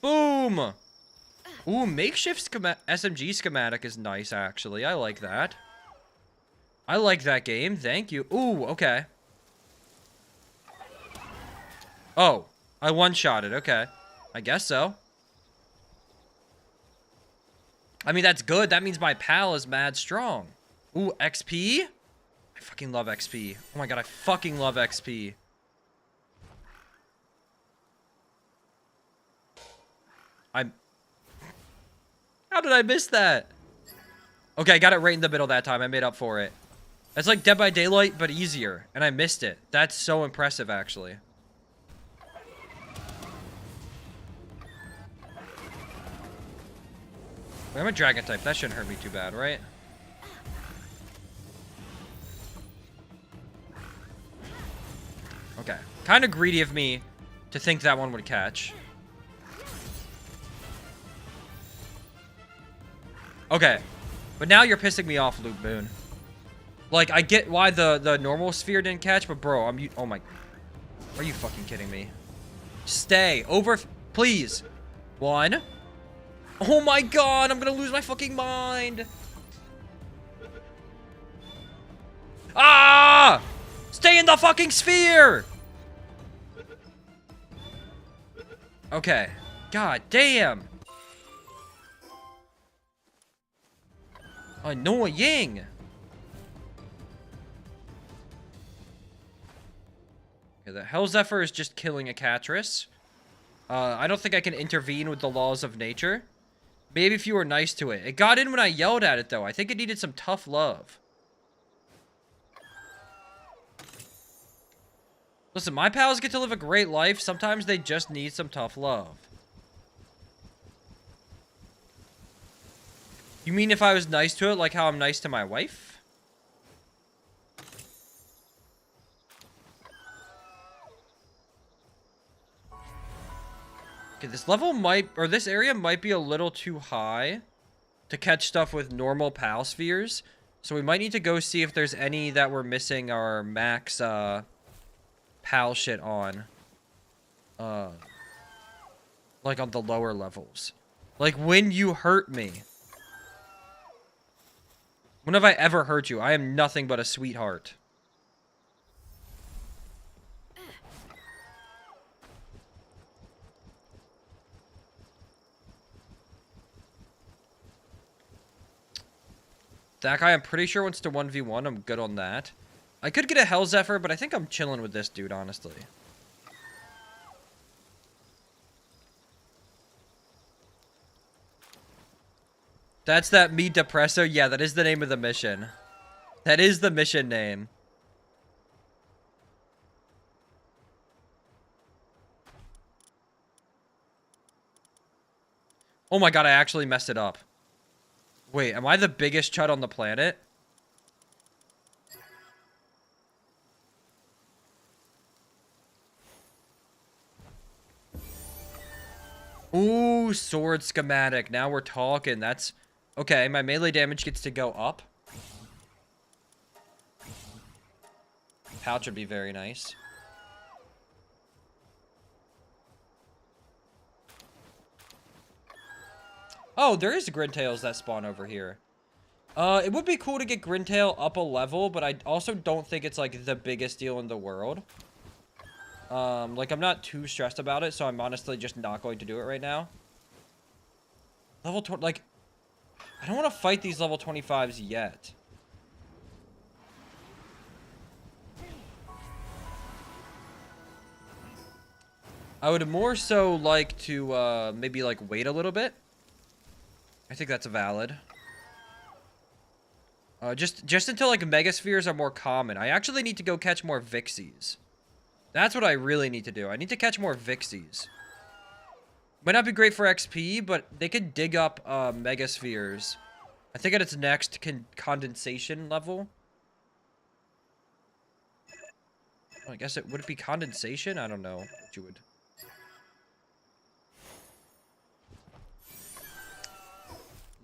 Boom! Ooh, makeshift SMG schematic is nice, actually. I like that. I like that game. Thank you. Ooh, okay. Oh, I one-shotted. Okay. I guess so. I mean, that's good. That means my pal is mad strong. Ooh, XP? I fucking love XP. Oh my god, I fucking love XP. How did I miss that? Okay, I got it right in the middle that time. I made up for it. It's like Dead by Daylight, but easier. And I missed it. That's so impressive, actually. Wait, I'm a dragon type. That shouldn't hurt me too bad, right? Okay. Kind of greedy of me to think that one would catch. Okay. But now you're pissing me off, Luke Boone. Like, I get why the normal sphere didn't catch, but bro, oh my... Are you fucking kidding me? Stay. Over... Please. 1. Oh my god, I'm gonna lose my fucking mind. Ah! Stay in the fucking sphere! Okay. God damn. Annoying. Okay, the Hell Zephyr is just killing a Catris. I don't think I can intervene with the laws of nature. Maybe if you were nice to it. It got in when I yelled at it, though. I think it needed some tough love. Listen, my pals get to live a great life. Sometimes they just need some tough love. You mean if I was nice to it, like how I'm nice to my wife? Okay, this level might, or this area might be a little too high to catch stuff with normal pal spheres. So we might need to go see if there's any that we're missing our max, pal shit on. Like on the lower levels. Like when you hurt me. When have I ever hurt you? I am nothing but a sweetheart. That guy, I'm pretty sure wants to 1v1. I'm good on that. I could get a Hell Zephyr, but I think I'm chilling with this dude, honestly. That's that Me Depresso? Yeah, that is the name of the mission. That is the mission name. Oh my god, I actually messed it up. Wait, am I the biggest chud on the planet? Ooh, sword schematic. Now we're talking. That's... Okay, my melee damage gets to go up. Pouch would be very nice. Oh, there is Grintails that spawn over here. It would be cool to get Grintail up a level, but I also don't think it's, like, the biggest deal in the world. Like, I'm not too stressed about it, so I'm honestly just not going to do it right now. Level 20, like, I don't want to fight these level 25s yet. I would more so like to, maybe, like, wait a little bit. I think that's valid. Just until, like, Megaspheres are more common. I actually need to go catch more Vixies. That's what I really need to do. I need to catch more Vixies. Might not be great for XP, but they could dig up, Megaspheres. I think at its next condensation level. I guess would it be condensation? I don't know what you would...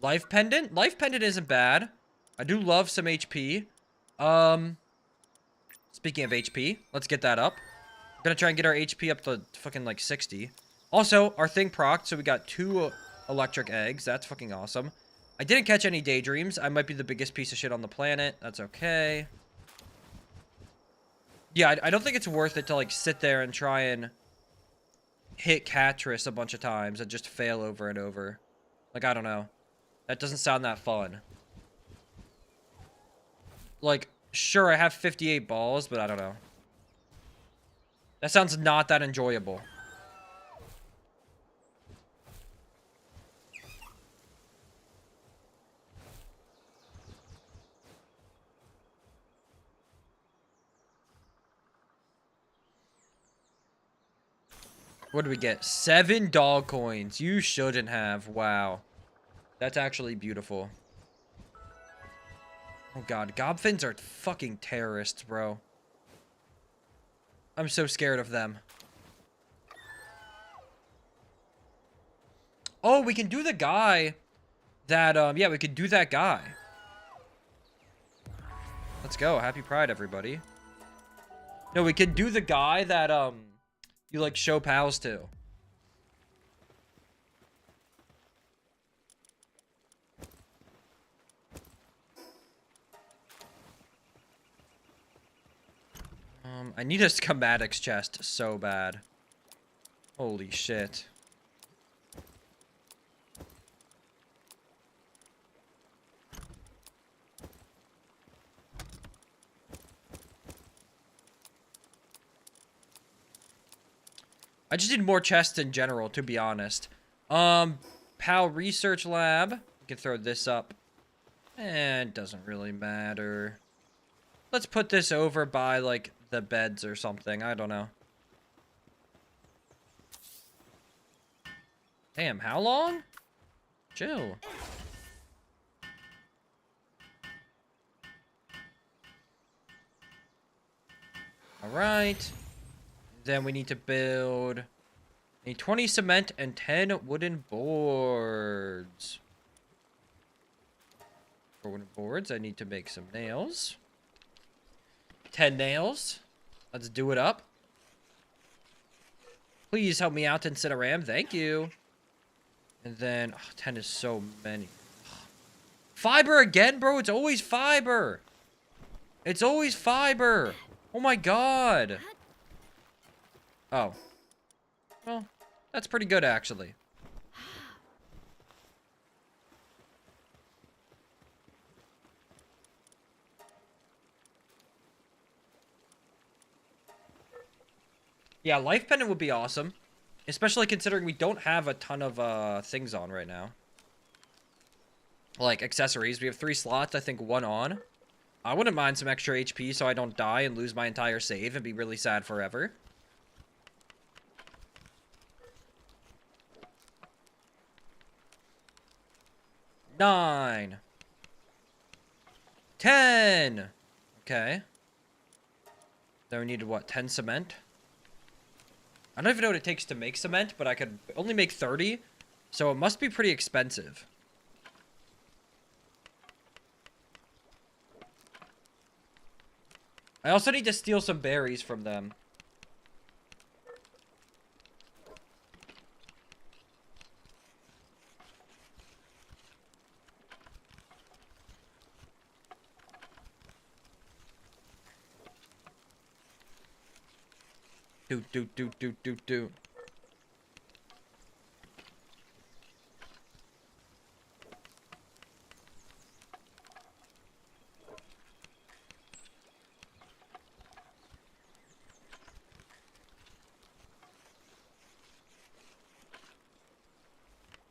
Life Pendant? Life Pendant isn't bad. I do love some HP. Speaking of HP, let's get that up. I'm gonna try and get our HP up to fucking like 60. Also, our thing procced, so we got two electric eggs. That's fucking awesome. I didn't catch any daydreams. I might be the biggest piece of shit on the planet. That's okay. Yeah, I don't think it's worth it to, like, sit there and try and hit Catris a bunch of times and just fail over and over. Like, I don't know. That doesn't sound that fun. Like, sure, I have 58 balls, but I don't know. That sounds not that enjoyable. What do we get? 7 dog coins. You shouldn't have. Wow. That's actually beautiful. Oh god, Gobfins are fucking terrorists, bro. I'm so scared of them. Oh, we can do the guy that, yeah, we could do that guy. Let's go. Happy Pride, everybody. No, we could do the guy that, you, like, show pals to. I need a schematics chest so bad. Holy shit. I just need more chests in general, to be honest. PAL Research Lab. We can throw this up. And it doesn't really matter. Let's put this over by, like, the beds or something. I don't know. Damn, how long? Chill. Alright. Then we need to build a 20 cement and 10 wooden boards. For wooden boards, I need to make some nails. 10 nails. Let's do it up. Please help me out, Incineram. Thank you. And then, oh, 10 is so many. Fiber again, bro. It's always fiber. It's always fiber. Oh my god. Oh. Well, that's pretty good, actually. Yeah, life pendant would be awesome. Especially considering we don't have a ton of things on right now. Like accessories. We have 3 slots, I think 1 on. I wouldn't mind some extra HP so I don't die and lose my entire save and be really sad forever. Nine. 10. Okay. Then we need, what, 10 cement? I don't even know what it takes to make cement, but I could only make 30, so it must be pretty expensive. I also need to steal some berries from them. Do.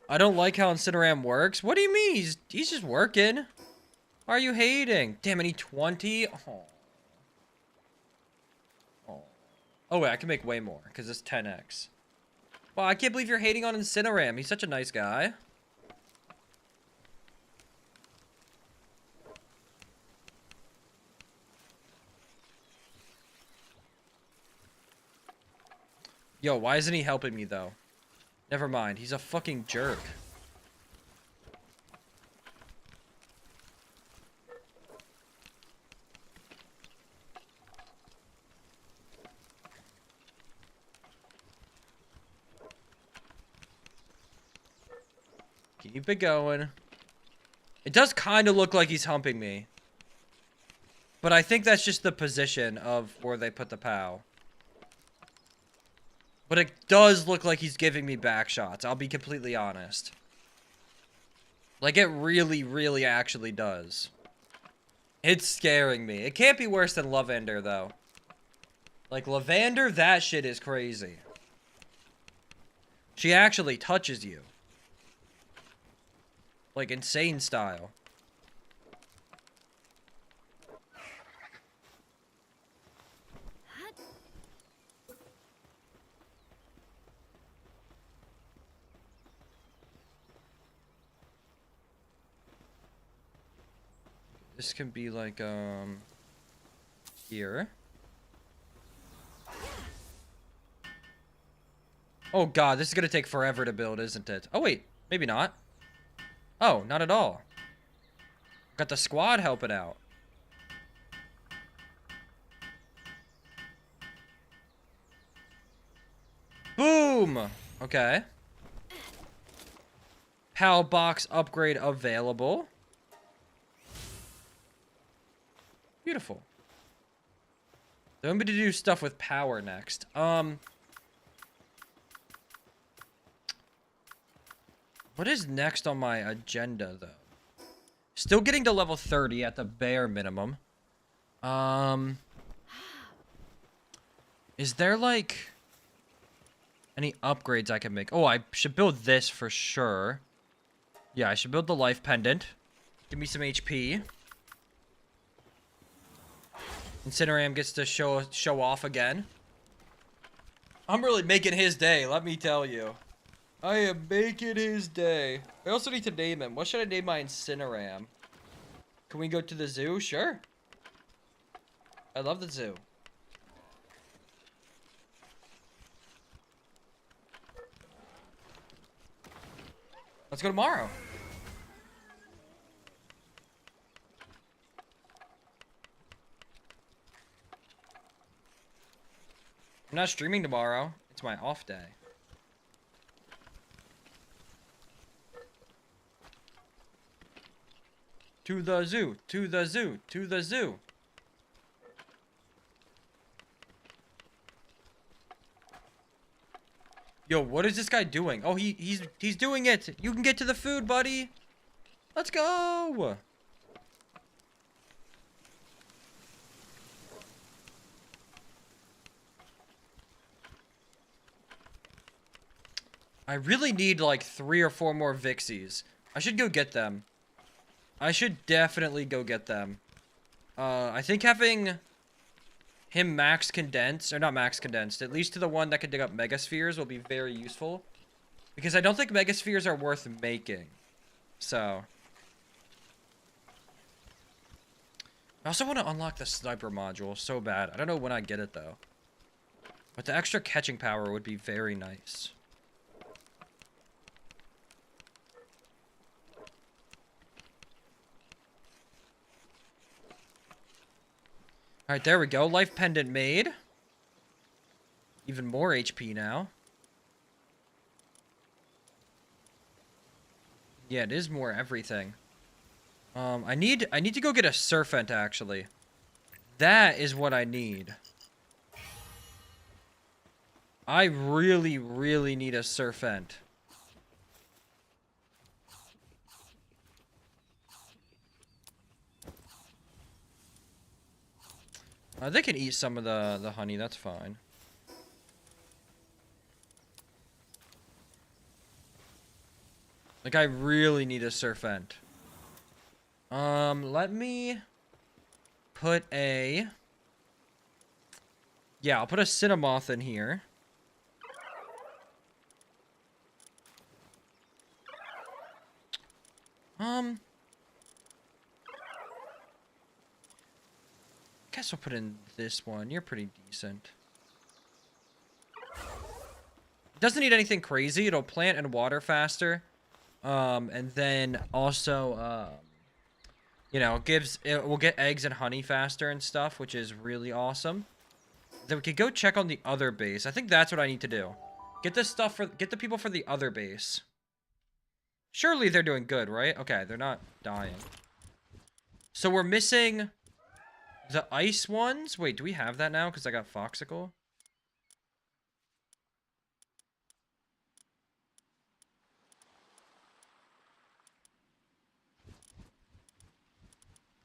I don't like how Incineram works. What do you mean? He's just working. Why are you hating? Damn, I need 20? Oh. Oh, wait, I can make way more, because it's 10x. Wow, I can't believe you're hating on Incineram. He's such a nice guy. Yo, why isn't he helping me, though? Never mind, he's a fucking jerk. Keep it going. It does kind of look like he's humping me. But I think that's just the position of where they put the POW. But it does look like he's giving me back shots. I'll be completely honest. Like, it really, really actually does. It's scaring me. It can't be worse than Lavender, though. Like, Lavender, that shit is crazy. She actually touches you. Like, insane style. This can be like, here. Oh god, this is gonna take forever to build, isn't it? Oh wait, maybe not. Oh, not at all. Got the squad helping out. Boom! Okay. PAL box upgrade available. Beautiful. So I'm going to do stuff with power next. What is next on my agenda, though? Still getting to level 30 at the bare minimum. Is there, like, any upgrades I can make? Oh, I should build this for sure. Yeah, I should build the life pendant. Give me some HP. Incineram gets to show off again. I'm really making his day, let me tell you. I am making his day. I also need to name him. What should I name my Incineram? Can we go to the zoo? Sure. I love the zoo. Let's go tomorrow. I'm not streaming tomorrow. It's my off day. To the zoo, to the zoo, to the zoo. Yo, what is this guy doing? Oh, he's doing it. You can get to the food, buddy. Let's go. I really need like 3 or 4 more Vixies. I should go get them. I should definitely go get them. I think having him max condensed, or not max condensed, at least to the one that can dig up megaspheres will be very useful. Because I don't think megaspheres are worth making. So. I also want to unlock the sniper module so bad. I don't know when I get it though. But the extra catching power would be very nice. Alright, there we go. Life pendant made. Even more HP now. Yeah, it is more everything. I need to go get a serpent, actually. That is what I need. I really, really need a serpent. They can eat some of the honey, that's fine. Like, I really need a serpent. Let me put a... Yeah, I'll put a Cinnamoth in here. Guess I'll put in this one. You're pretty decent. It doesn't need anything crazy. It'll plant and water faster. And then also, you know, it will get eggs and honey faster and stuff, which is really awesome. Then we could go check on the other base. I think that's what I need to do. Get the people for the other base. Surely they're doing good, right? Okay, they're not dying. So we're missing the ice ones. Wait, do we have that now? Because I got Foxicle.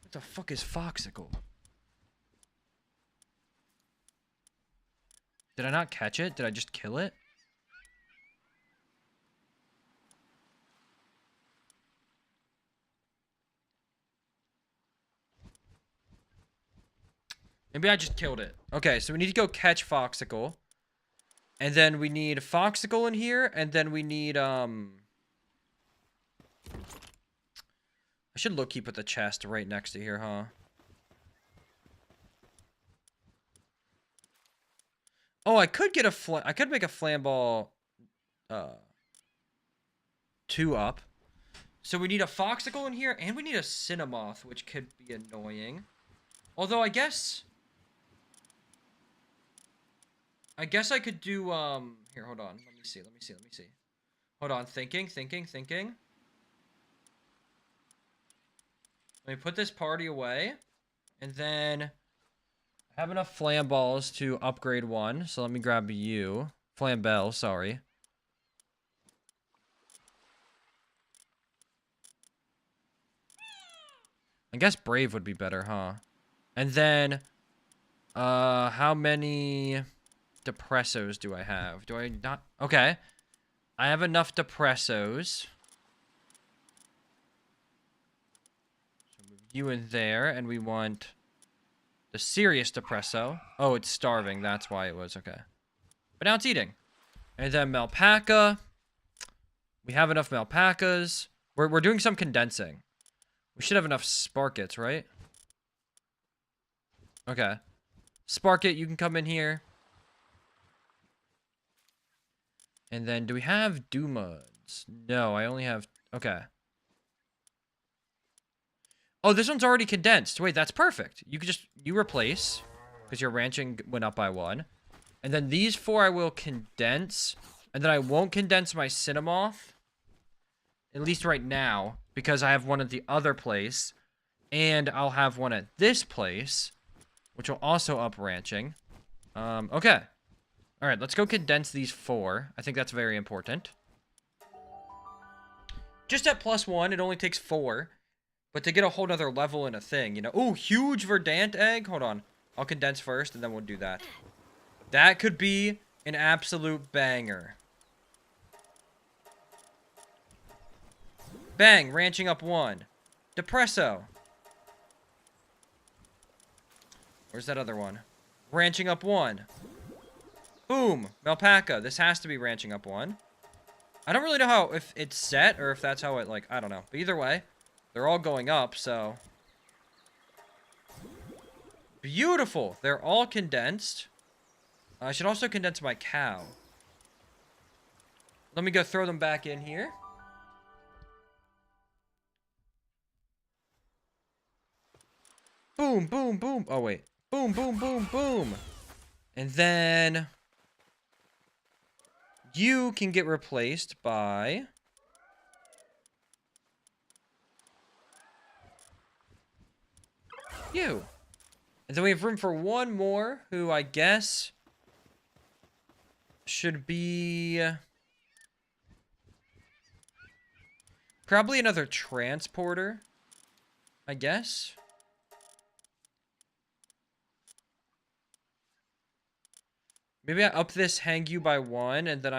What the fuck is Foxicle? Did I not catch it? Did I just kill it? Maybe I just killed it. Okay, so we need to go catch Foxicle. And then we need Foxicle in here. And then we need, I should low-key put the chest right next to here, huh? Oh, I could get I could make a Flamball, 2 up. So we need a Foxicle in here, and we need a Cinnamoth, which could be annoying. Although, I guess I could do, here, hold on. Let me see. Hold on, thinking. Let me put this party away, and then I have enough Flamballs to upgrade one, so let me grab you. Flambell, sorry. I guess Brave would be better, huh? And then, how many Depressos do I have? Do I not? Okay. I have enough Depressos. So move you in there, and we want the serious Depresso. Oh, it's starving. That's why it was. Okay. But now it's eating. And then Malpaca. We have enough Malpacas. We're doing some condensing. We should have enough Sparkets, right? Okay. Sparket, you can come in here. And then, do we have Doomuds? No, I only have... Okay. Oh, this one's already condensed. Wait, that's perfect. You could just... You replace, because your ranching went up by 1. And then these 4 I will condense. And then I won't condense my Cinnamoth. At least right now. Because I have one at the other place. And I'll have one at this place. Which will also up ranching. Okay. Alright, let's go condense these 4. I think that's very important. Just at +1, it only takes 4. But to get a whole nother level in a thing, you know. Ooh, huge Verdant egg. Hold on. I'll condense first, and then we'll do that. That could be an absolute banger. Bang, ranching up 1. Depresso. Where's that other one? Ranching up 1. Boom, Malpaca. This has to be ranching up 1. I don't really know how, if it's set, or if that's how it, like, I don't know. But either way, they're all going up, so. Beautiful. They're all condensed. I should also condense my cow. Let me go throw them back in here. Boom, boom, boom. Oh, wait. Boom, boom, boom, boom. And then you can get replaced by you. And then we have room for one more, who I guess should be probably another transporter, I guess. Maybe I up this hang you by 1, and then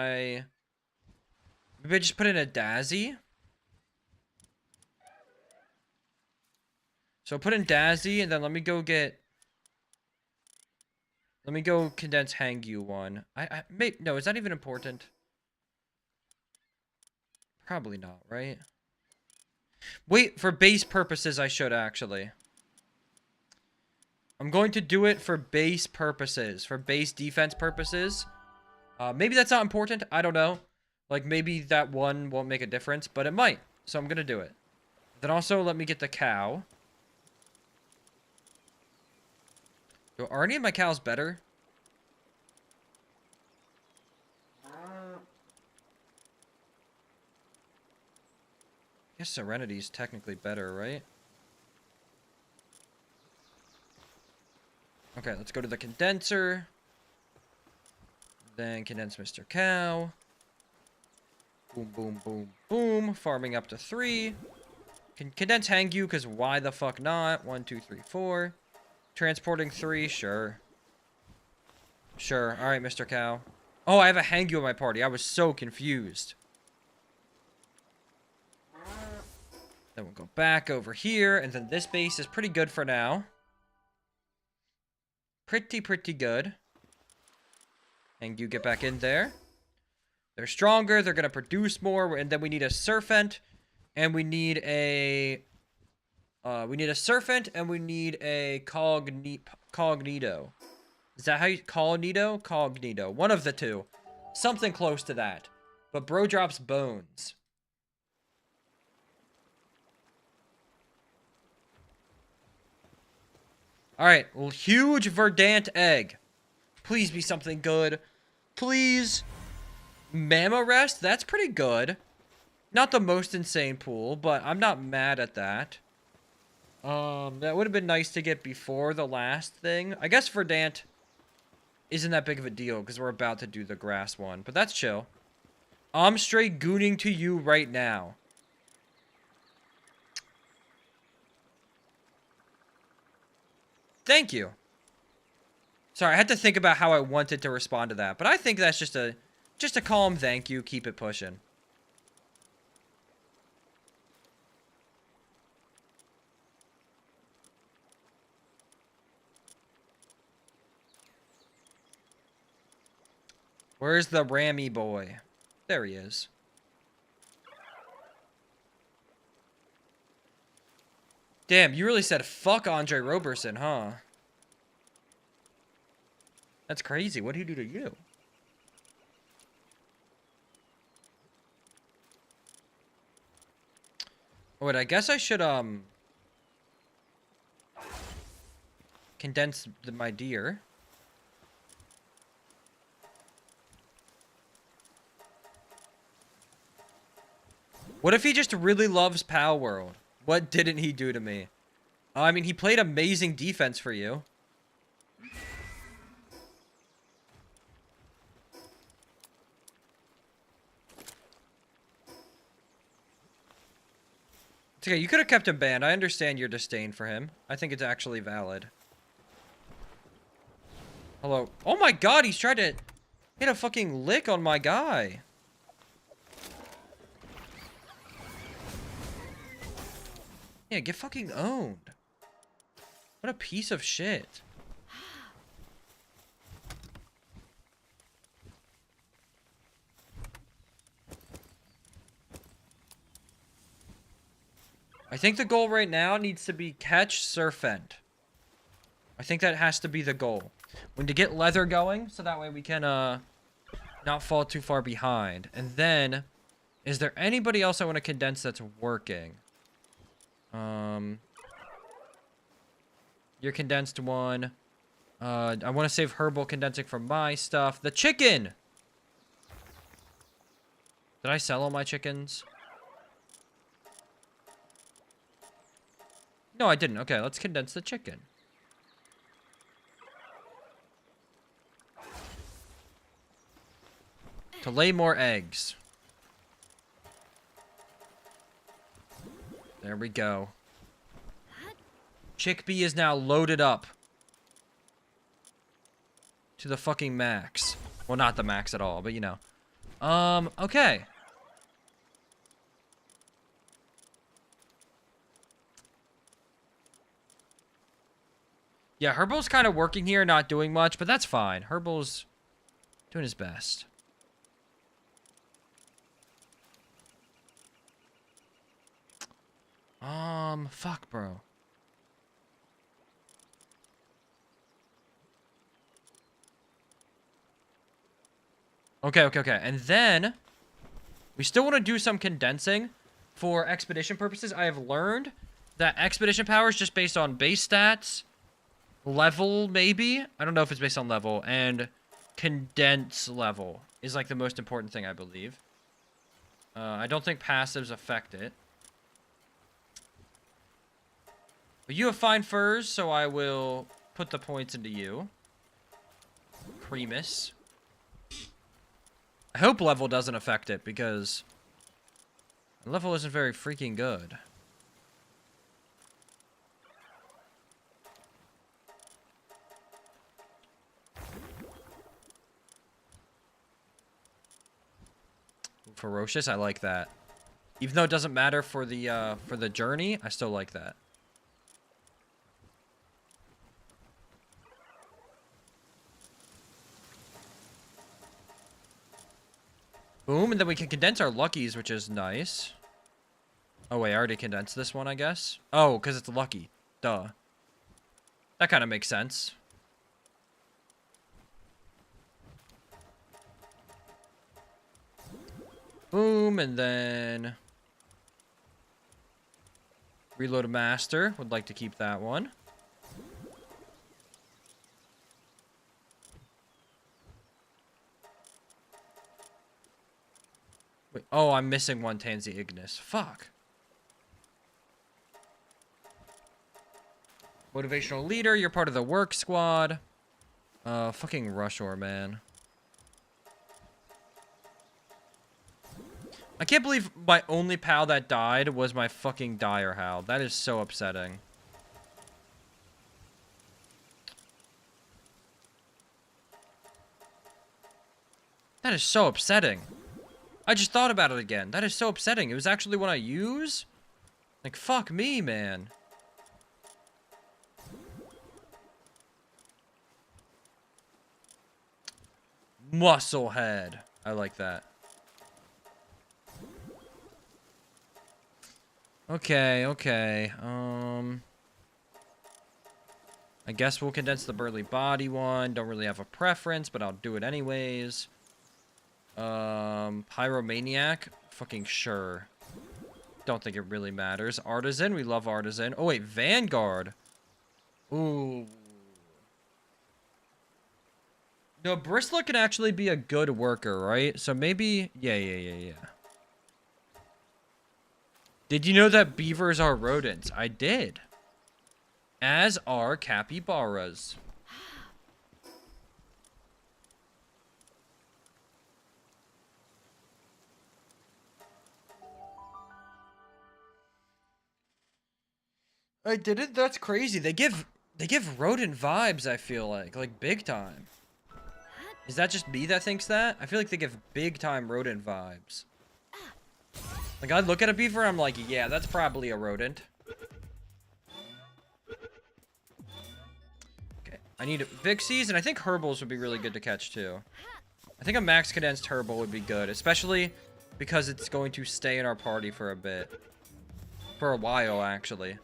maybe I just put in a Dazzy. So put in Dazzy, and then let me go condense hang you 1. No, is that even important? Probably not, right? Wait, for base purposes, I should actually. I'm going to do it for base purposes, for base defense purposes. Maybe that's not important. I don't know. Like, maybe that 1 won't make a difference, but it might. So I'm going to do it. Then also, let me get the cow. Are any of my cows better? guess Serenity's technically better, right? Okay, let's go to the condenser. Then condense Mr. Cow. Boom, boom, boom, boom. Farming up to 3. Can condense Hangyu, because why the fuck not? 1, 2, 3, 4. Transporting 3, sure. Sure, alright, Mr. Cow. Oh, I have a Hangyu in my party. I was so confused. Then we'll go back over here, and then this base is pretty good for now. Pretty good. Hangyu, get back in there. They're stronger, they're gonna produce more, and then we need a Serpent, and we need a... Serpent, and we need a Cognito. Is that how you... Cognito? Cognito. One of the two. Something close to that. But bro drops bones. Alright, well, huge Verdant egg. Please be something good. Please. Mamma Rest? That's pretty good. Not the most insane pool, but I'm not mad at that. That would have been nice to get before the last thing. I guess Verdant isn't that big of a deal because we're about to do the grass one, but that's chill. I'm straight gooning to you right now. Thank you. Sorry, I had to think about how I wanted to respond to that, but I think that's just a calm thank you, keep it pushing. Where's the Rammy boy? There he is. Damn, you really said fuck Andre Roberson, huh? That's crazy. What did he do to you? Oh, wait, I guess I should, condense my deer. What if he just really loves Palworld? What didn't he do to me? I mean, he played amazing defense for you. It's okay, you could have kept him banned. I understand your disdain for him. I think it's actually valid. Hello. Oh my god, he's tried to hit a fucking lick on my guy. Yeah, get fucking owned. What a piece of shit. I think the goal right now needs to be catch Serpent. I think that has to be the goal. We need to get leather going, so that way we can, not fall too far behind. And then, is there anybody else I want to condense that's working? Your condensed one. I want to save herbal condensing from my stuff. The chicken! Did I sell all my chickens? No, I didn't. Okay, let's condense the chicken. To lay more eggs. There we go. Chickpea is now loaded up. To the fucking max. Well, not the max at all, but you know. Okay. Yeah, Herbal's kind of working here, not doing much, but that's fine. Herbal's doing his best. Fuck, bro. Okay. And then, we still want to do some condensing for expedition purposes. I have learned that expedition power is just based on base stats, level, maybe? I don't know if it's based on level, and condense level is, like, the most important thing, I believe. I don't think passives affect it. But you have fine furs, so I will put the points into you. Creamus. I hope level doesn't affect it, because level isn't very freaking good. Ferocious, I like that. Even though it doesn't matter for the journey, I still like that. Boom, and then we can condense our luckies, which is nice. Oh wait, I already condensed this one, I guess. Oh, because it's lucky. Duh. That kind of makes sense. Boom, and then reload a master. Would like to keep that one. Wait, oh, I'm missing one Tansy Ignis. Fuck. Motivational leader, you're part of the work squad. Fucking Rushor, man. I can't believe my only pal that died was my fucking Dire Howl. That is so upsetting. That is so upsetting. I just thought about it again. That is so upsetting. It was actually one I use? Like, fuck me, man. Musclehead. I like that. Okay, okay. I guess we'll condense the burly body one. Don't really have a preference, but I'll do it anyways. Pyromaniac? Fucking sure. Don't think it really matters. Artisan? We love Artisan. Oh, wait, Vanguard. Ooh. No, Bristler can actually be a good worker, right? So maybe... Yeah. Did you know that beavers are rodents? I did. As are capybaras. I didn't? That's crazy. They give rodent vibes, I feel like big time. Is that just me that thinks that? I feel like they give big time rodent vibes. Like, I look at a beaver, I'm like, yeah, that's probably a rodent. Okay, I need Vixies, and I think Herbals would be really good to catch, too. I think a max condensed Herbal would be good, especially because it's going to stay in our party for a bit. For a while, actually.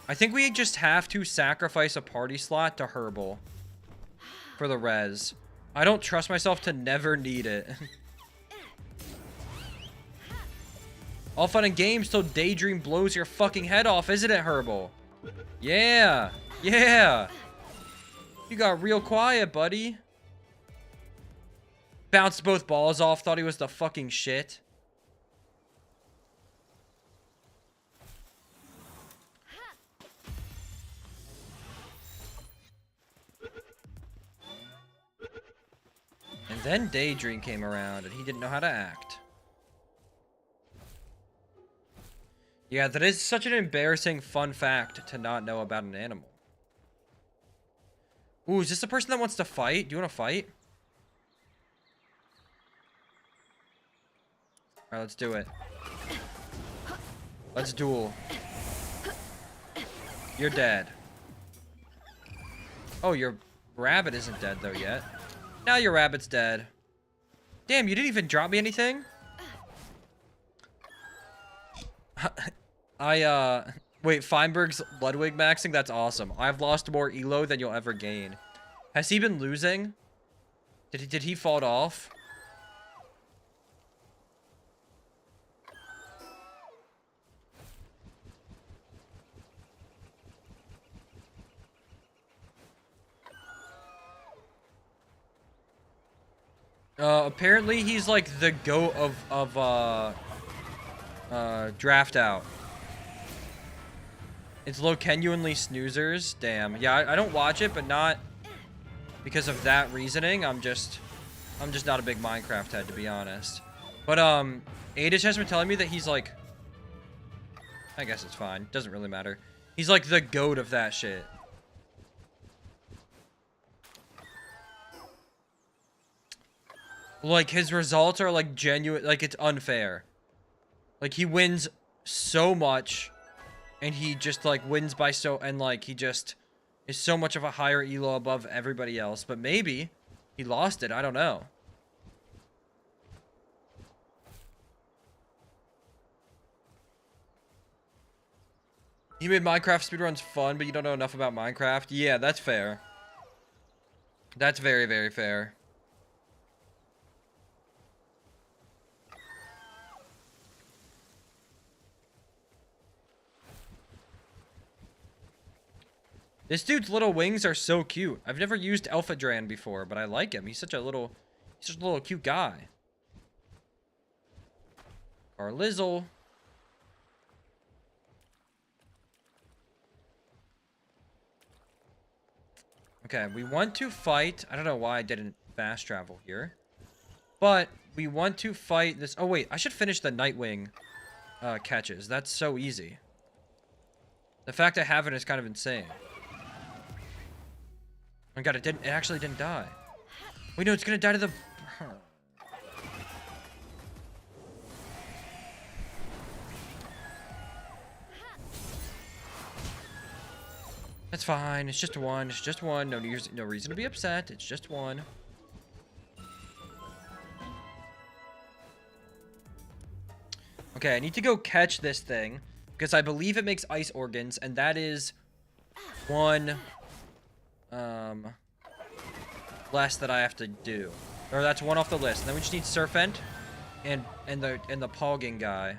I think we just have to sacrifice a party slot to Herbal for the res. I don't trust myself to never need it. All fun and games till Daydream blows your fucking head off, isn't it, Herbal? Yeah. Yeah. You got real quiet, buddy. Bounced both balls off, thought he was the fucking shit. And then Daydream came around, and he didn't know how to act. Yeah, that is such an embarrassing fun fact to not know about an animal. Ooh, is this the person that wants to fight? Do you want to fight? Alright, let's do it. Let's duel. You're dead. Oh, your rabbit isn't dead, though, yet. Now your rabbit's dead. Damn, you didn't even drop me anything? Wait, Feinberg's Ludwig maxing? That's awesome. I've lost more elo than you'll ever gain. Has he been losing? Did he fall off? Apparently he's like the GOAT of draft out. It's low genuinely snoozers. Damn. Yeah, I don't watch it, but not because of that reasoning. I'm just not a big Minecraft head, to be honest. But Airid has been telling me that he's like, I guess it's fine. Doesn't really matter. He's like the goat of that shit. Like his results are like genuine, like it's unfair. Like he wins so much and he just like wins by so, and like he just is so much of a higher elo above everybody else. But maybe he lost it. I don't know. You made Minecraft speedruns fun, but you don't know enough about Minecraft. Yeah, that's fair. That's very, very fair. This dude's little wings are so cute. I've never used Alpha Dran before, but I like him. He's such a little cute guy. Carlizzle. Okay, we want to fight. I don't know why I didn't fast travel here. But we want to fight this. Oh, wait. I should finish the Nightwing catches. That's so easy. The fact I haven't is kind of insane. Oh my god, it actually didn't die. Wait, no, it's gonna die to the... That's fine. It's just one. It's just one. No reason to be upset. It's just one. Okay, I need to go catch this thing because I believe it makes ice organs, and that is one less that I have to do. Or that's one off the list. And then we just need Serpent and the Pogging guy.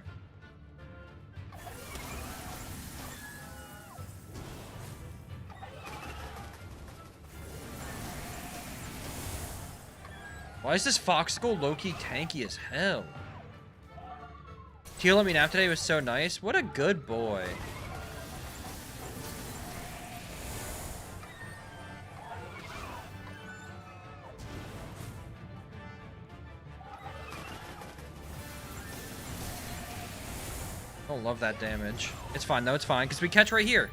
Why is this Foxicle low-key tanky as hell? Teal let me nap today was so nice. What a good boy. Don't love that damage. It's fine though, it's fine, because we catch right here.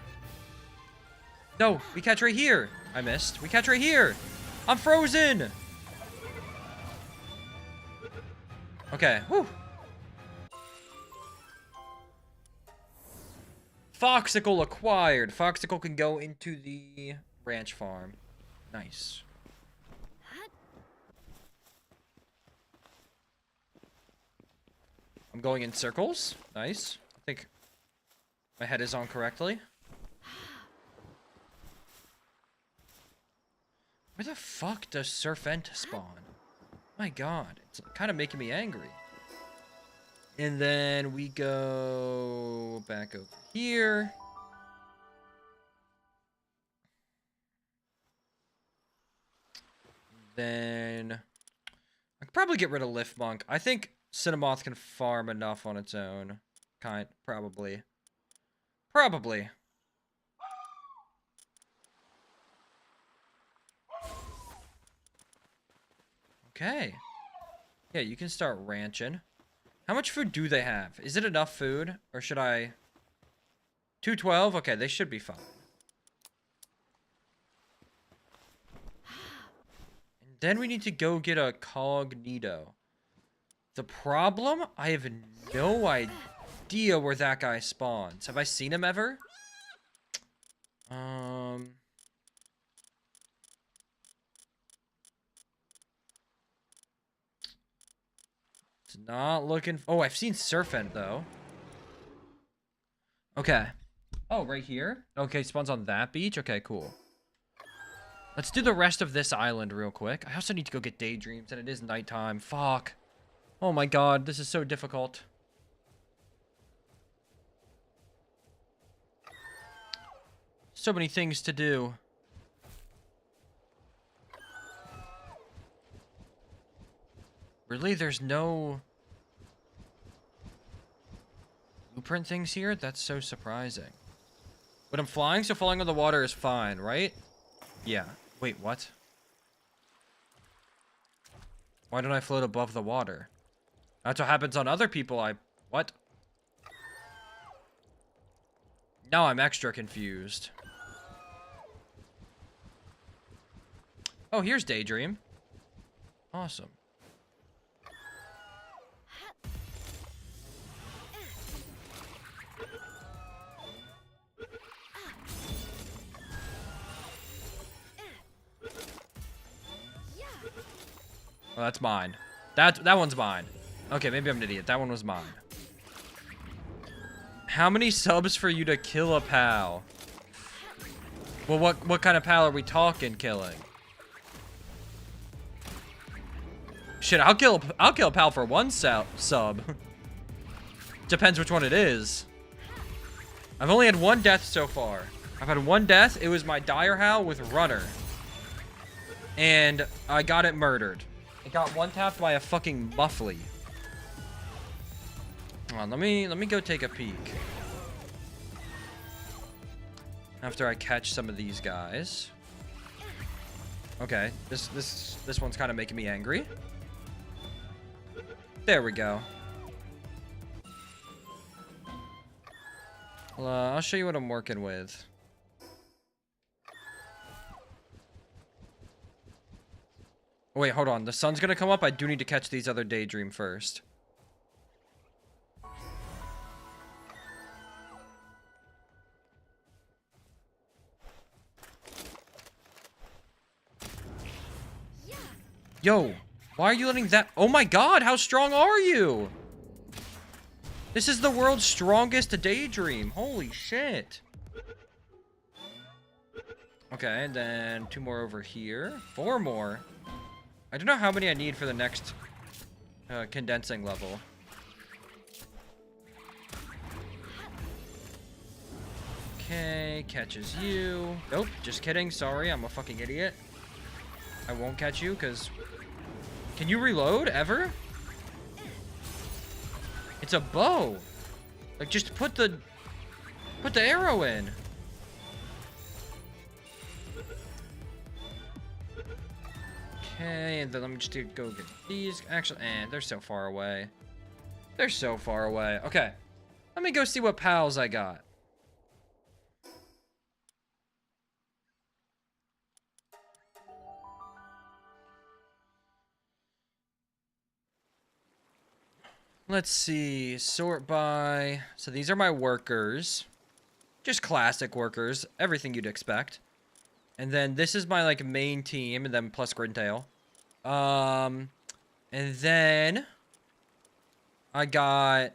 No, we catch right here. I missed. We catch right here. I'm frozen. Okay, woo. Foxicle acquired. Foxicle can go into the ranch farm. Nice. I'm going in circles. Nice. I think my head is on correctly. Where the fuck does Serpent spawn? My god, it's kind of making me angry. And then we go back over here. Then I could probably get rid of Lift Monk. I think Cinemoth can farm enough on its own. Probably. Probably. Okay. Yeah, you can start ranching. How much food do they have? Is it enough food? Or should I... 212? Okay, they should be fine. And then we need to go get a Cognito. The problem? I have no idea where that guy spawns. Have I seen him ever? It's not looking... Oh, I've seen Serpent, though. Okay. Oh, right here? Okay, spawns on that beach? Okay, cool. Let's do the rest of this island real quick. I also need to go get Daydreams, and it is nighttime. Fuck. Oh my god, this is so difficult. So many things to do. Really? There's no blueprint things here? That's so surprising. But I'm flying, so falling on the water is fine, right? Yeah. Wait, what? Why don't I float above the water? That's what happens on other people. What? Now I'm extra confused. Oh, here's Daydream. Awesome. Oh, that's mine. That one's mine. Okay, maybe I'm an idiot. That one was mine. How many subs for you to kill a pal? Well, what kind of pal are we talking killing? Shit, I'll kill a pal for one sub. Depends which one it is. I've only had one death so far. I've had one death. It was my Dire Howl with Runner. And I got it murdered. It got one-tapped by a fucking Muffly. Hold on, let me go take a peek. After I catch some of these guys. Okay, this one's kind of making me angry. There we go. Well, I'll show you what I'm working with. Oh, wait, hold on. The sun's gonna come up. I do need to catch these other Daydream first. Yo, why are you letting that... Oh my god, how strong are you? This is the world's strongest Daydream. Holy shit. Okay, and then 2 more over here. 4 more. I don't know how many I need for the next condensing level. Okay, catches you. Nope, just kidding. Sorry, I'm a fucking idiot. I won't catch you, because... Can you reload, ever? It's a bow. Like, just put the arrow in. Okay, and then let me just go get these. Actually, they're so far away. They're so far away. Okay. Let me go see what pals I got. Let's see. Sort by... So these are my workers. Just classic workers. Everything you'd expect. And then this is my, like, main team, and then plus Grintail. And then I got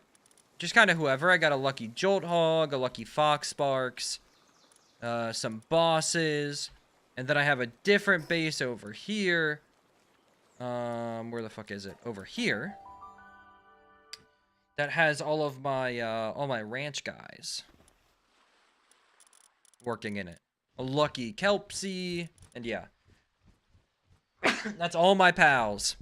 just kind of whoever. I got a lucky Jolt Hog, a lucky Fox Sparks, some bosses, and then I have a different base over here. Where the fuck is it? Over here. That has all my ranch guys working in it. A lucky Kelpsy, and yeah. That's all my pals.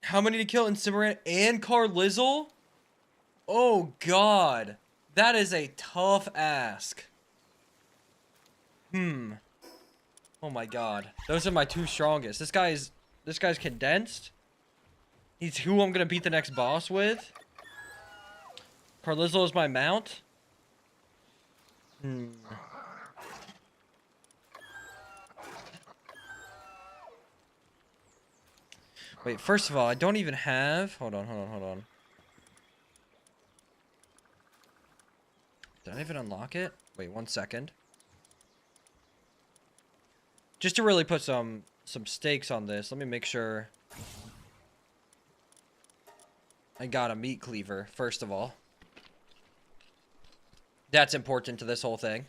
How many to kill in Cimarron and Carlizzle? Oh god. That is a tough ask. Oh my god. Those are my 2 strongest. This guy's condensed. He's who I'm gonna beat the next boss with. Carlizzle is my mount. Wait, first of all, I don't even have... Hold on. Did I even unlock it? Wait, 1 second. Just to really put some stakes on this, let me make sure I got a meat cleaver, first of all. That's important to this whole thing.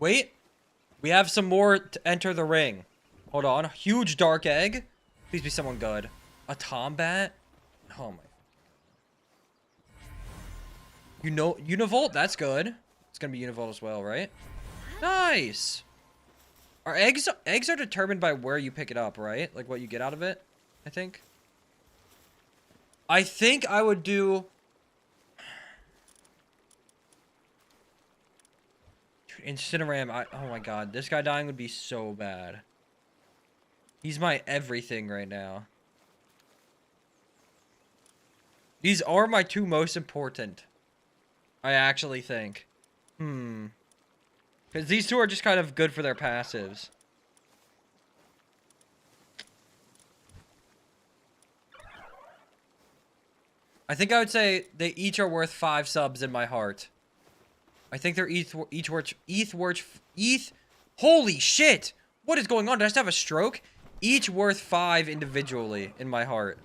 Wait. We have some more to enter the ring. Hold on. Huge dark egg. Please be someone good. A Tombat. Oh my. You know, Univolt, that's good. It's gonna be Univolt as well, right? Nice. Are eggs are determined by where you pick it up, right? Like what you get out of it, I think. I think I would do. Dude, Incineram, oh my god, this guy dying would be so bad. He's my everything right now. These are my two most important. I actually think. Because these two are just kind of good for their passives. I think I would say they each are worth 5 subs in my heart. I think they're each worth holy shit! What is going on? Did I just have a stroke? Each worth 5 individually in my heart.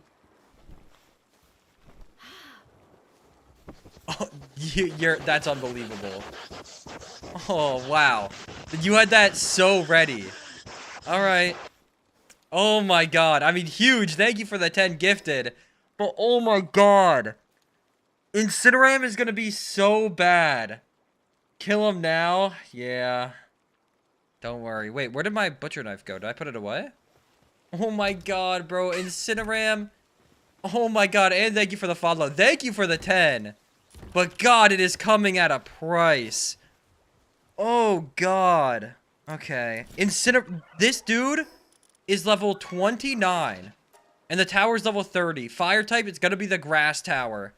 Oh, that's unbelievable. Oh, wow. You had that so ready. Alright. Oh my god. I mean, huge. Thank you for the 10 gifted. But oh my god. Incineram is gonna be so bad. Kill him now? Yeah. Don't worry. Wait, where did my butcher knife go? Did I put it away? Oh my god, bro. Incineram. Oh my god. And thank you for the follow. Thank you for the 10. But god, it is coming at a price. Oh god. Okay. This dude is level 29. And the tower's level 30. Fire type, it's gonna be the grass tower.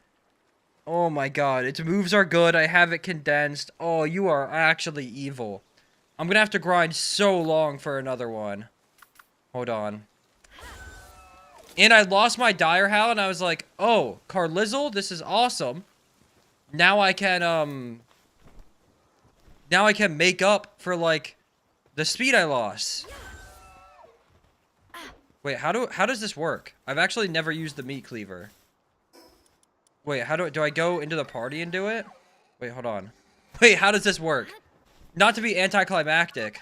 Oh my god. Its moves are good. I have it condensed. Oh, you are actually evil. I'm gonna have to grind so long for another one. Hold on. And I lost my Dire Howl and I was like, oh, Carlizzle, this is awesome. Now I can make up for, like, the speed I lost. Wait, how does this work? I've actually never used the meat cleaver. Wait, do I go into the party and do it? Wait, hold on. Wait, how does this work? Not to be anticlimactic.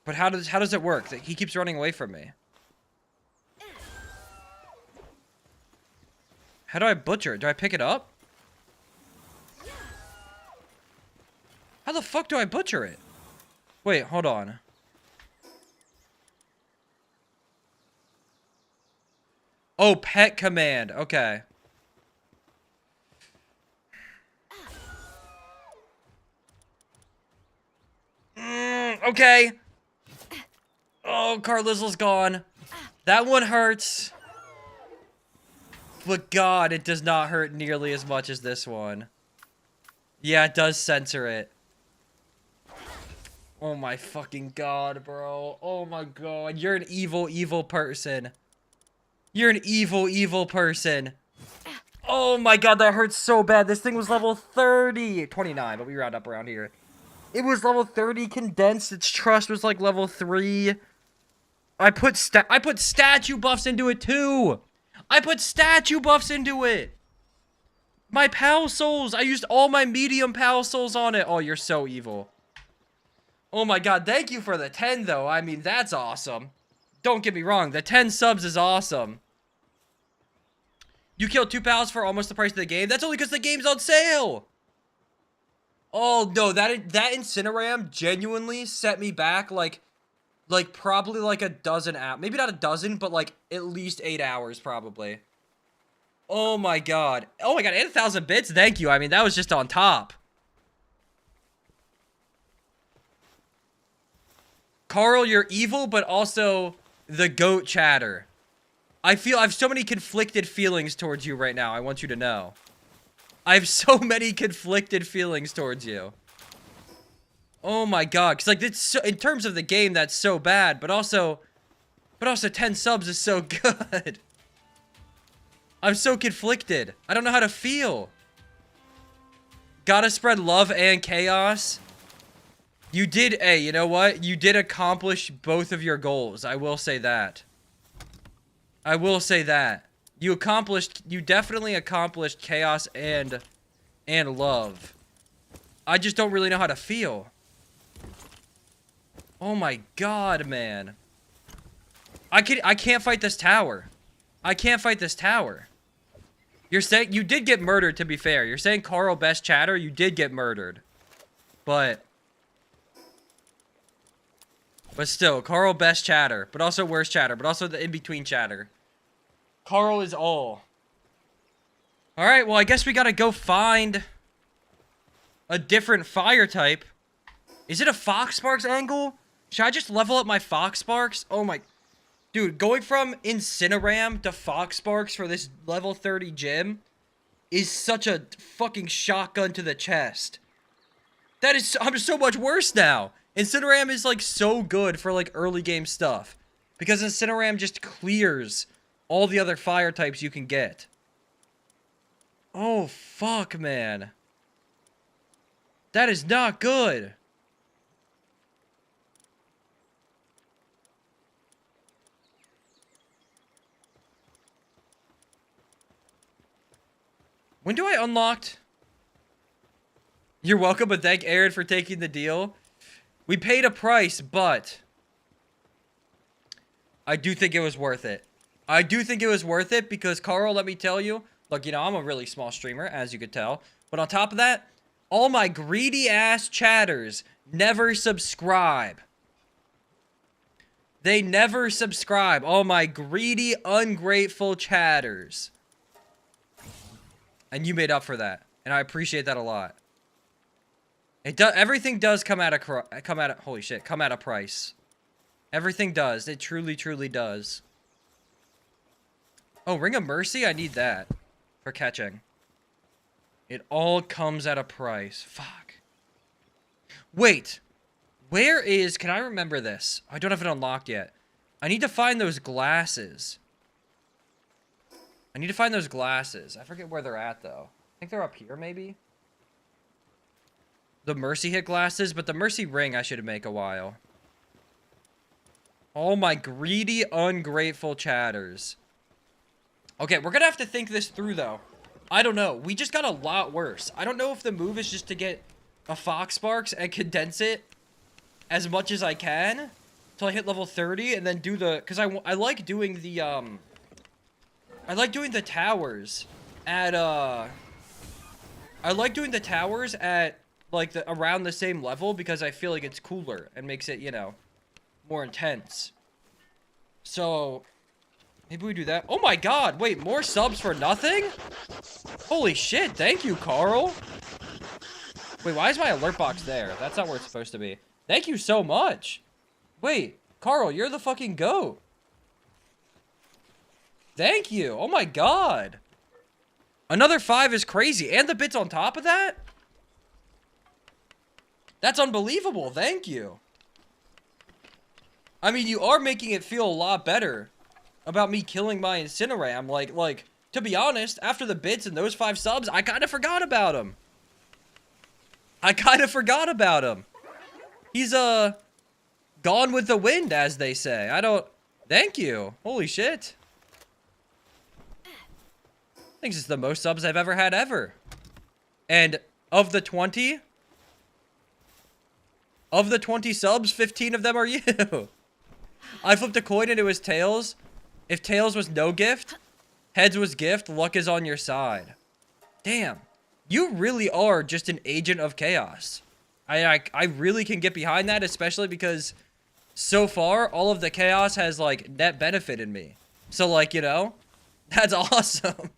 But how does it work? He keeps running away from me. How do I butcher it? Do I pick it up? How the fuck do I butcher it? Wait, hold on. Oh, pet command. Okay. Okay. Oh, Carlizzle's gone. That one hurts. But god, it does not hurt nearly as much as this one. Yeah, it does censor it. Oh my fucking god, bro. Oh my god. You're an evil, evil person. You're an evil, evil person. Oh my god, that hurts so bad. This thing was level 30. 29, but we round up around here. It was level 30 condensed. Its trust was like level 3. I put statue buffs into it too. I put statue buffs into it. My Pal Souls. I used all my medium Pal Souls on it. Oh, you're so evil. Oh my god, thank you for the 10 though. I mean, that's awesome. Don't get me wrong, the 10 subs is awesome. You killed 2 pals for almost the price of the game? That's only because the game's on sale. Oh no, that Incineram genuinely set me back like probably like a dozen hours. Maybe not a dozen, but like at least 8 hours probably. Oh my god. Oh my god, and 1,000 bits? Thank you. I mean, that was just on top. Carl, you're evil, but also the goat chatter. I have so many conflicted feelings towards you right now. I want you to know. I have so many conflicted feelings towards you. Oh my god, because like it's so, in terms of the game, that's so bad, but also 10 subs is so good. I'm so conflicted. I don't know how to feel. Gotta spread love and chaos. You did, hey, you know what? You did accomplish both of your goals. I will say that. I will say that. You definitely accomplished chaos and love. I just don't really know how to feel. Oh my god, man. I can't fight this tower. I can't fight this tower. You're saying you did get murdered, to be fair. You're saying Carl best chatter, you did get murdered. But still, Carl best chatter, but also worst chatter, but also the in-between chatter. Carl is all. Alright, well, I guess we gotta go find a different fire type. Is it a Fox Sparks angle? Should I just level up my Fox Sparks? Oh my... Dude, going from Incineram to Fox Sparks for this level 30 gym is such a fucking shotgun to the chest. That is... I'm so much worse now. Incineram is, like, so good for, like, early game stuff. Because Incineram just clears all the other fire types you can get. Oh, fuck, man. That is not good. When do I unlocked? You're welcome, but thank Airid for taking the deal. We paid a price, but I do think it was worth it. I do think it was worth it because, Carl, let me tell you, look, you know, I'm a really small streamer, as you could tell. But on top of that, all my greedy ass chatters never subscribe. They never subscribe. All my greedy, ungrateful chatters. And you made up for that. And I appreciate that a lot. Everything does come at a holy shit, come at a price. Everything does. It truly, truly does. Oh, Ring of Mercy? I need that for catching. It all comes at a price. Fuck. Wait. Where is... Can I remember this? I don't have it unlocked yet. I need to find those glasses. I need to find those glasses. I forget where they're at, though. I think they're up here, maybe? The Mercy hit glasses, but the Mercy ring I should make a while. All my greedy, ungrateful chatters. Okay, we're gonna have to think this through, though. I don't know. We just got a lot worse. I don't know if the move is just to get a Fox Sparks and condense it as much as I can till I hit level 30 and then do the... Because I like doing the, I like doing the towers at, I like doing the towers at, like, around the same level because I feel like it's cooler and makes it, you know, more intense. So... maybe we do that. Oh my god, wait, more subs for nothing? Holy shit, thank you, Carl. Wait, why is my alert box there? That's not where it's supposed to be. Thank you so much. Wait, Carl, you're the fucking GOAT. Thank you. Oh my god. Another 5 is crazy. And the bits on top of that? That's unbelievable. Thank you. I mean, you are making it feel a lot better about me killing my Incineram. Like, to be honest, after the bits and those 5 subs, I kind of forgot about him. He's, gone with the wind, as they say. Thank you. Holy shit. I think it's the most subs I've ever had ever. And of the 20 subs, 15 of them are you. I flipped a coin and it was tails. If tails was no gift, heads was gift, luck is on your side. Damn. You really are just an agent of chaos. I really can get behind that, especially because so far, all of the chaos has, like, net benefited me. So, like, you know, that's awesome.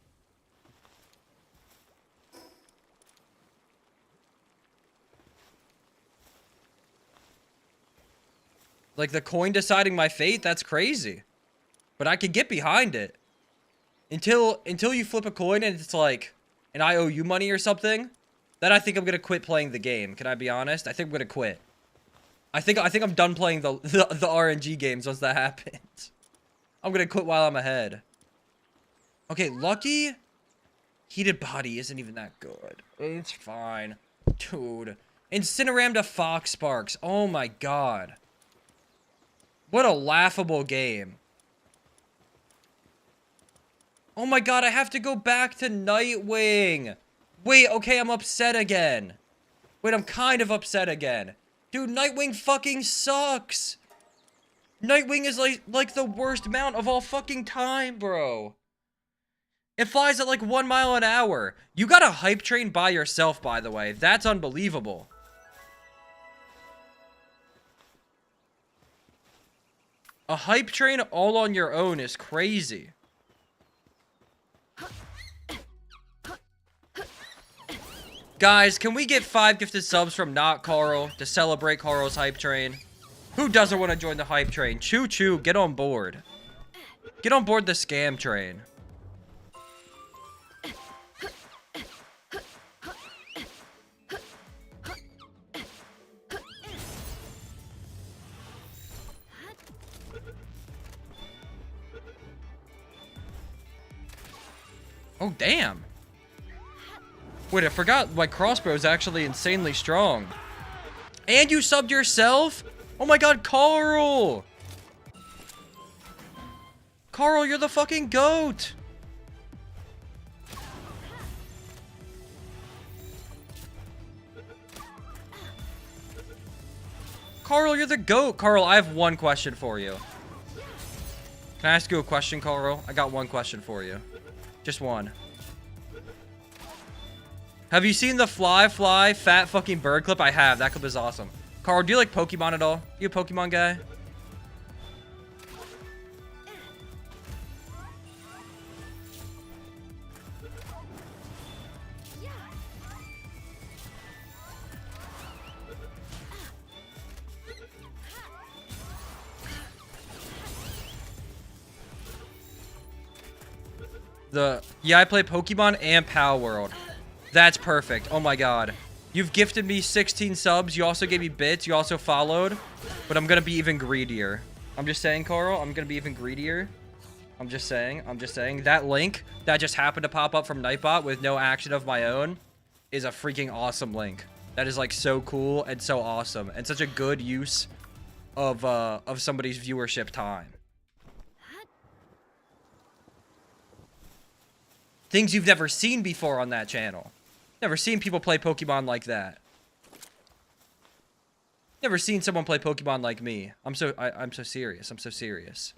Like, the coin deciding my fate, that's crazy. But I can get behind it. Until you flip a coin and it's like, and I owe you money or something, then I think I'm gonna quit playing the game. Can I be honest? I think I'm gonna quit. I think I'm done playing the RNG games once that happens. I'm gonna quit while I'm ahead. Okay, Lucky Heated Body isn't even that good. It's fine. Dude. Incineram to Fox Sparks. Oh my god. What a laughable game. Oh my god, I have to go back to Nightwing. Wait, okay, I'm upset again. Wait, I'm kind of upset again. Dude, Nightwing fucking sucks. Nightwing is like the worst mount of all fucking time, bro. It flies at like 1 mile an hour. You got a hype train by yourself, by the way. That's unbelievable. A hype train all on your own is crazy. Guys, can we get 5 gifted subs from Not Carl to celebrate Carl's hype train? Who doesn't want to join the hype train? Choo choo, get on board. Get on board the scam train. Oh, damn. Wait, I forgot my crossbow is actually insanely strong. And you subbed yourself? Oh my god, Carl! Carl, you're the fucking goat! Carl, you're the goat! Carl, I have one question for you. Can I ask you a question, Carl? I got one question for you. Just one. Have you seen the fly, fat fucking bird clip? I have. That clip is awesome. Carl, do you like Pokemon at all? You a Pokemon guy? Yeah, I play Pokemon and Palworld. That's perfect. Oh my god. You've gifted me 16 subs. You also gave me bits. You also followed. But I'm gonna be even greedier. I'm just saying, Carl. I'm gonna be even greedier. I'm just saying. That link that just happened to pop up from Nightbot with no action of my own is a freaking awesome link. That is like so cool and so awesome. And such a good use of somebody's viewership time. Things you've never seen before on that channel. Never seen people play Pokemon like that. Never seen someone play Pokemon like me. I'm so serious. I'm so serious.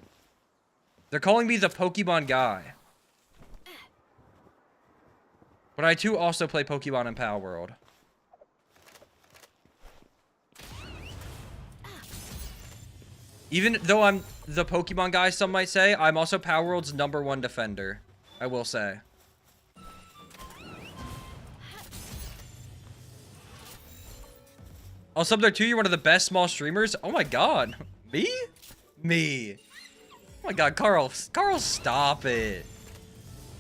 They're calling me the Pokemon guy. But I too also play Pokemon in Palworld. Even though I'm the Pokemon guy, some might say, I'm also Palworld's #1 defender. I will say. I'll sub there too. You're one of the best small streamers. Oh my god. Me? Me. Oh my god, Carl. Carl, stop it.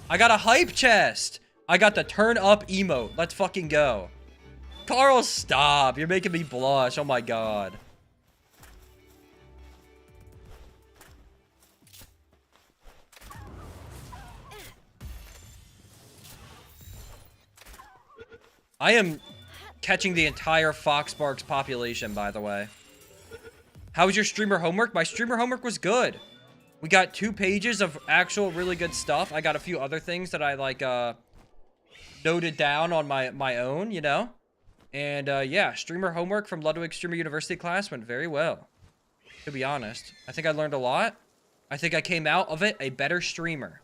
I got a hype chest. I got the turn up emote. Let's fucking go. Carl, stop. You're making me blush. Oh my god. I am catching the entire Foxbarks population, by the way. How was your streamer homework? My streamer homework was good. We got 2 pages of actual really good stuff. I got a few other things that I like noted down on my own, you know? And yeah, streamer homework from Ludwig Streamer University class went very well. To be honest. I think I learned a lot. I think I came out of it a better streamer.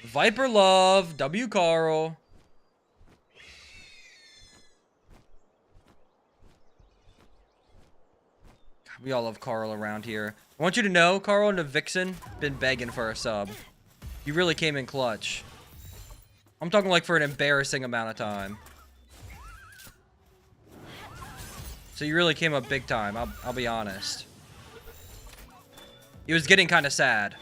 Viper Love, W Carl. God, we all love Carl around here. I want you to know, Carl and the Vixen been begging for a sub. You really came in clutch. I'm talking like for an embarrassing amount of time. So you really came up big time, I'll be honest. It was getting kind of sad.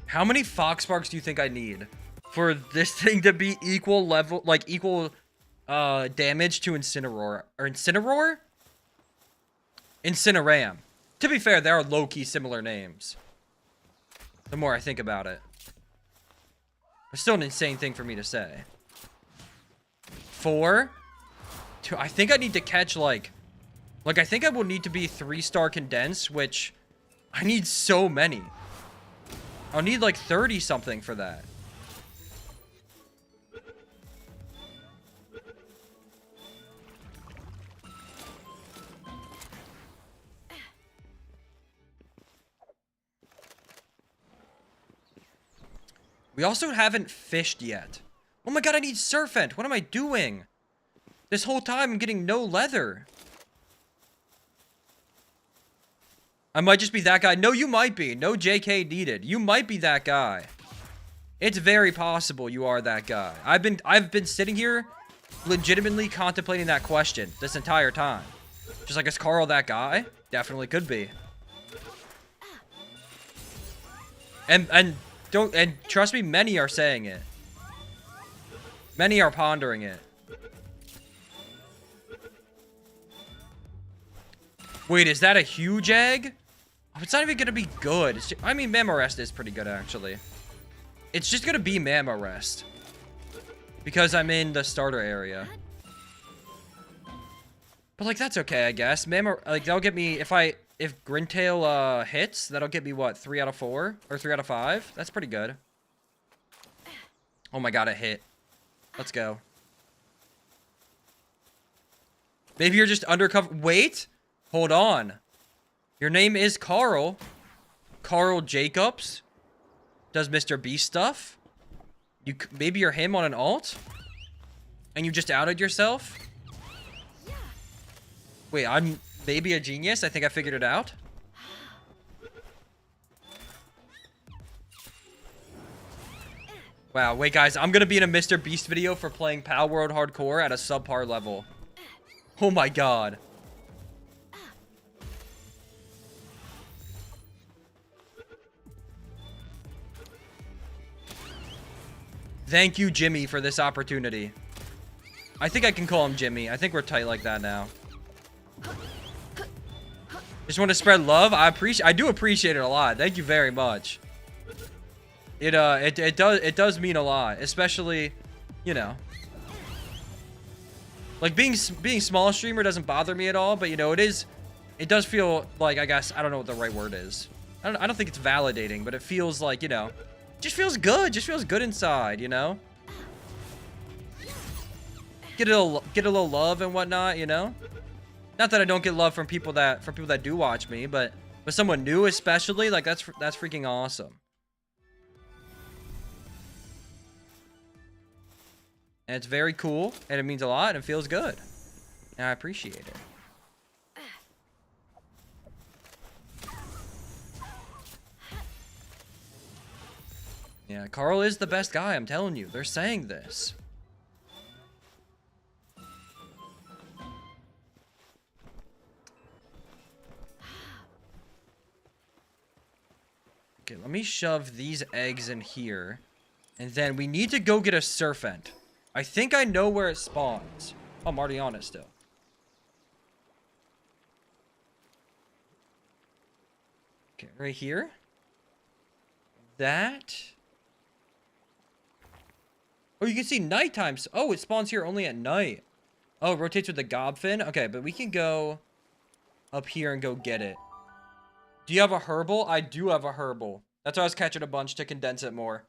How many Foxbarks do you think I need for this thing to be equal level, like equal damage to Incineroar? Or Incineroar? Incineram. To be fair, they are low-key similar names. The more I think about it. It's still an insane thing for me to say. 4? 2. I think I need to catch like Like, I think I will need to be 3-star condensed, which I need so many. I'll need like 30 something for that. We also haven't fished yet. Oh my god, I need Serpent. What am I doing? This whole time I'm getting no leather. I might just be that guy. No, you might be. No JK needed. You might be that guy. It's very possible you are that guy. I've been sitting here legitimately contemplating that question this entire time. Just like, is Carl that guy? Definitely could be. And trust me, many are saying it. Many are pondering it. Wait, is that a huge egg? Oh, it's not even gonna be good. I mean, Mamma Rest is pretty good, actually. It's just gonna be Mamma Rest. Because I'm in the starter area. But, like, that's okay, I guess. Mamma, like, that'll get me, if Grintail, hits, that'll get me, what, 3 out of 4? Or 3 out of 5? That's pretty good. Oh my god, it hit. Let's go. Maybe you're just undercover. Wait! Hold on. Your name is Carl. Carl Jacobs. Does Mr. Beast stuff. Maybe you're him on an alt? And you just outed yourself? Wait, I'm maybe a genius? I think I figured it out. Wow, wait guys, I'm gonna be in a Mr. Beast video for playing Palworld Hardcore at a subpar level. Oh my god. Thank you, Jimmy, for this opportunity. I think I can call him Jimmy. I think we're tight like that now. Just want to spread love. I do appreciate it a lot. Thank you very much. It does mean a lot, especially, you know. Like being small streamer doesn't bother me at all, but you know, it does feel like, I guess, I don't know what the right word is. I don't think it's validating, but it feels like, you know, just feels good. Just feels good inside, you know? Get a little love and whatnot, you know? Not that I don't get love from people that do watch me, but someone new especially, like that's freaking awesome. And it's very cool, and it means a lot, and it feels good. And I appreciate it. Yeah, Carl is the best guy, I'm telling you. They're saying this. Okay, let me shove these eggs in here. And then we need to go get a Serpent. I think I know where it spawns. Oh, I'm already on it still. Okay, right here. That. Oh, you can see nighttime. Oh, it spawns here only at night. Oh, it rotates with the gobfin. Okay, but we can go up here and go get it. Do you have a herbal? I do have a herbal. That's why I was catching a bunch to condense it more.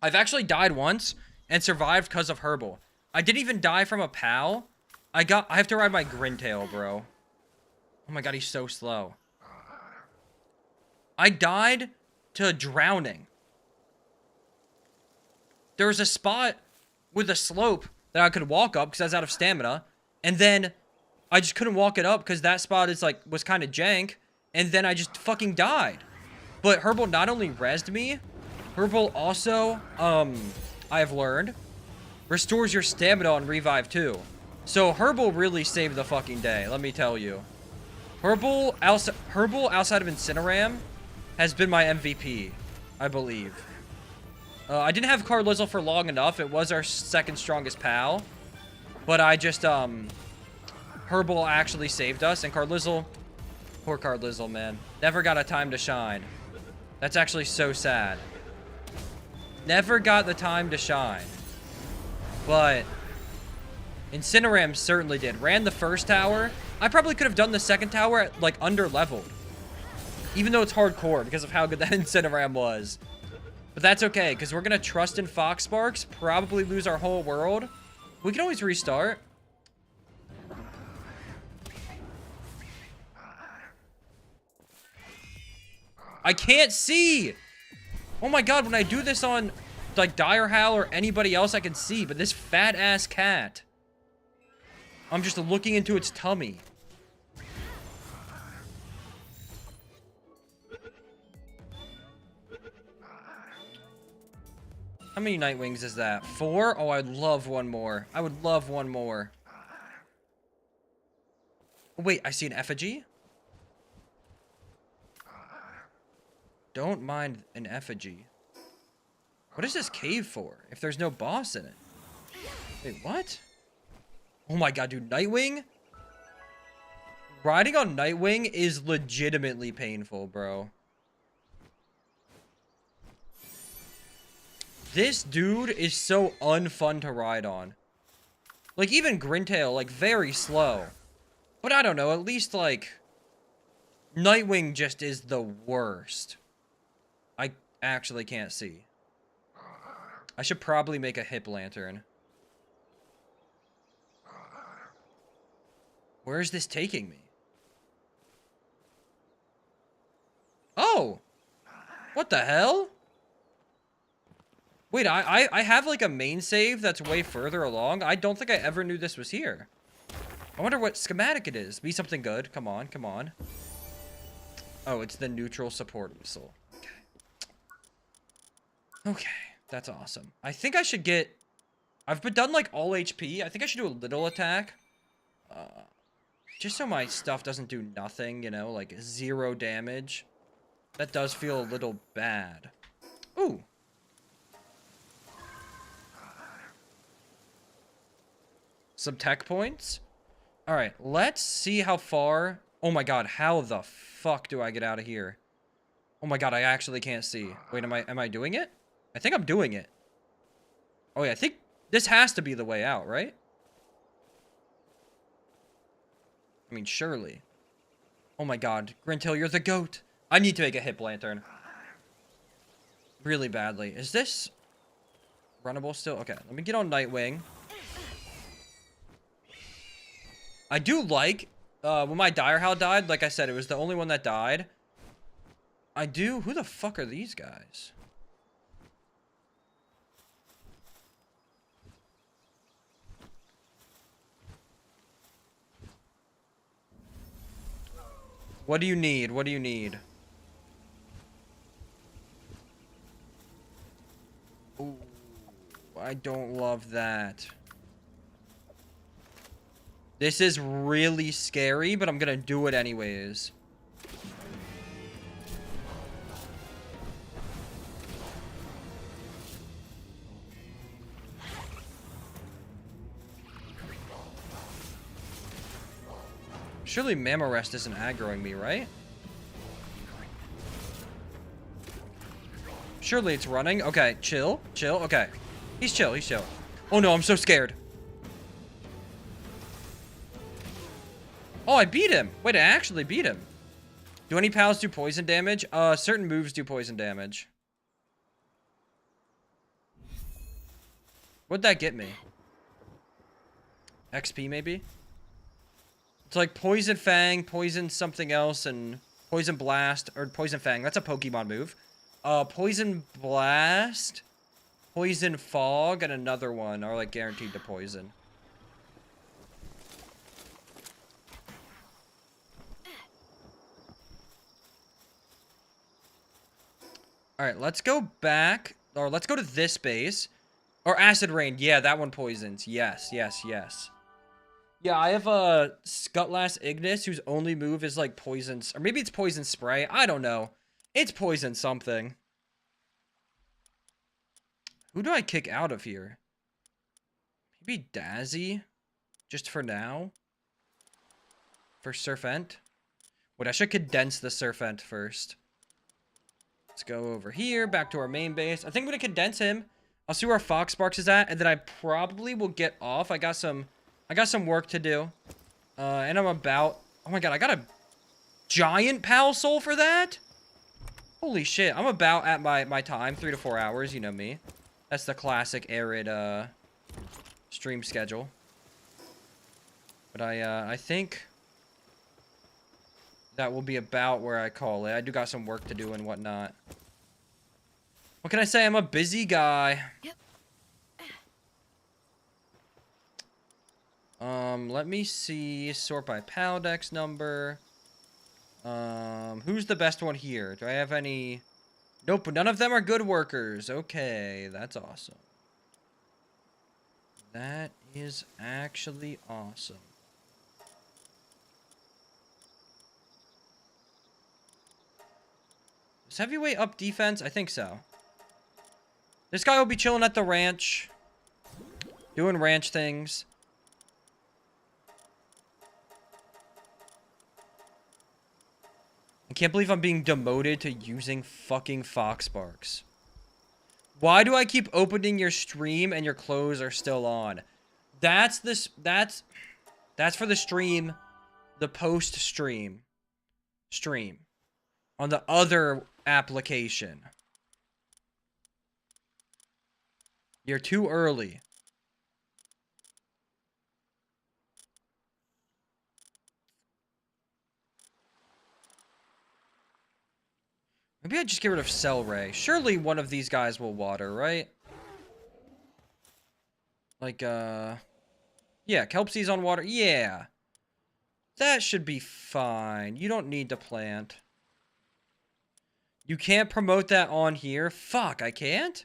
I've actually died once and survived because of herbal. I didn't even die from a pal. I have to ride my Grintail, bro. Oh my god, he's so slow. I died to drowning. There was a spot with a slope that I could walk up because I was out of stamina. And then I just couldn't walk it up because that spot was kind of jank. And then I just fucking died. But herbal not only rezzed me, herbal also, I have learned, restores your stamina on revive too. So herbal really saved the fucking day, let me tell you. Herbal outside of Incineram has been my MVP, I believe. I didn't have Carlizzle for long enough. It was our second strongest pal. But I just, Herbal actually saved us. And Carlizzle, poor Carlizzle, man. Never got a time to shine. That's actually so sad. Never got the time to shine. But Incineram certainly did. Ran the first tower, I probably could have done the second tower at, like, under leveled. Even though it's hardcore because of how good that Incineram was. But that's okay, because we're going to trust in Fox Sparks, probably lose our whole world. We can always restart. I can't see! Oh my god, when I do this on, like, Dire Howl or anybody else, I can see. But this fat-ass cat, I'm just looking into its tummy. How many Nightwings is that? 4? Oh, I'd love one more. I would love one more. Oh, wait, I see an effigy? Don't mind an effigy. What is this cave for, if there's no boss in it? Wait, what? Oh my god, dude, Nightwing? Riding on Nightwing is legitimately painful, bro. This dude is so unfun to ride on. Like, even Grintail, like, very slow. But I don't know, at least, like, Nightwing just is the worst. I actually can't see. I should probably make a hip lantern. Where is this taking me? Oh! What the hell? Wait, I have, like, a main save that's way further along. I don't think I ever knew this was here. I wonder what schematic it is. Be something good. Come on, come on. Oh, it's the neutral support missile. Okay. Okay, that's awesome. I think I should get... I've been done, like, all HP. I think I should do a little attack. Just so my stuff doesn't do nothing, you know, like 0 damage. That does feel a little bad. Ooh. Some tech points. All right, let's see how far. Oh my god, how the fuck do I get out of here? Oh my god, I actually can't see. Wait, am I doing it? I think I'm doing it. Oh yeah, I think this has to be the way out, right? I mean, surely. Oh my god, Grintail, you're the goat. I need to make a hip lantern. Really badly. Is this runnable still? Okay, let me get on Nightwing. I do like, when my Dire Howl died, like I said, it was the only one that died. I do... Who the fuck are these guys? What do you need? What do you need? Ooh, I don't love that. This is really scary, but I'm gonna do it anyways. Surely Mammorest isn't aggroing me, right? Surely it's running. Okay, chill. Chill. Okay. He's chill. He's chill. Oh no, I'm so scared. Oh, I beat him. Wait, I actually beat him. Do any pals do poison damage? Certain moves do poison damage. What'd that get me? XP, maybe? It's like Poison Fang, Poison something else, and Poison Blast, or Poison Fang. That's a Pokemon move. Poison Blast, Poison Fog, and another one are, like, guaranteed to poison. Alright, let's go back, or let's go to this base. Or Acid Rain, yeah, that one poisons. Yes, yes, yes. Yeah, I have a Scutlass Ignis whose only move is like poison, or maybe it's poison spray. I don't know. It's poison something. Who do I kick out of here? Maybe Dazzy, just for now. For Surfent. Wait, I should condense the Surfent first. Let's go over here, back to our main base. I think I'm gonna condense him. I'll see where Fox Sparks is at, and then I probably will get off. I got some work to do. And I'm about... Oh my god, I got a giant pal soul for that? Holy shit, I'm about at my time, 3 to 4 hours, you know me. That's the classic Airid, stream schedule. But I think that will be about where I call it. I do got some work to do and whatnot. What can I say? I'm a busy guy. Yep. Let me see. Sort by Paldex number. Who's the best one here? Do I have any... Nope, none of them are good workers. Okay, that's awesome. That is actually awesome. Is heavyweight up defense? I think so. This guy will be chilling at the ranch. Doing ranch things. I can't believe I'm being demoted to using fucking Foxsparks. Why do I keep opening your stream and your clothes are still on? That's for the stream, the post stream on the other application. You're too early. Maybe I just get rid of Cell Ray. Surely one of these guys will water, right? Like, yeah, Kelpsy's on water. Yeah. That should be fine. You don't need to plant. You can't promote that on here? Fuck, I can't?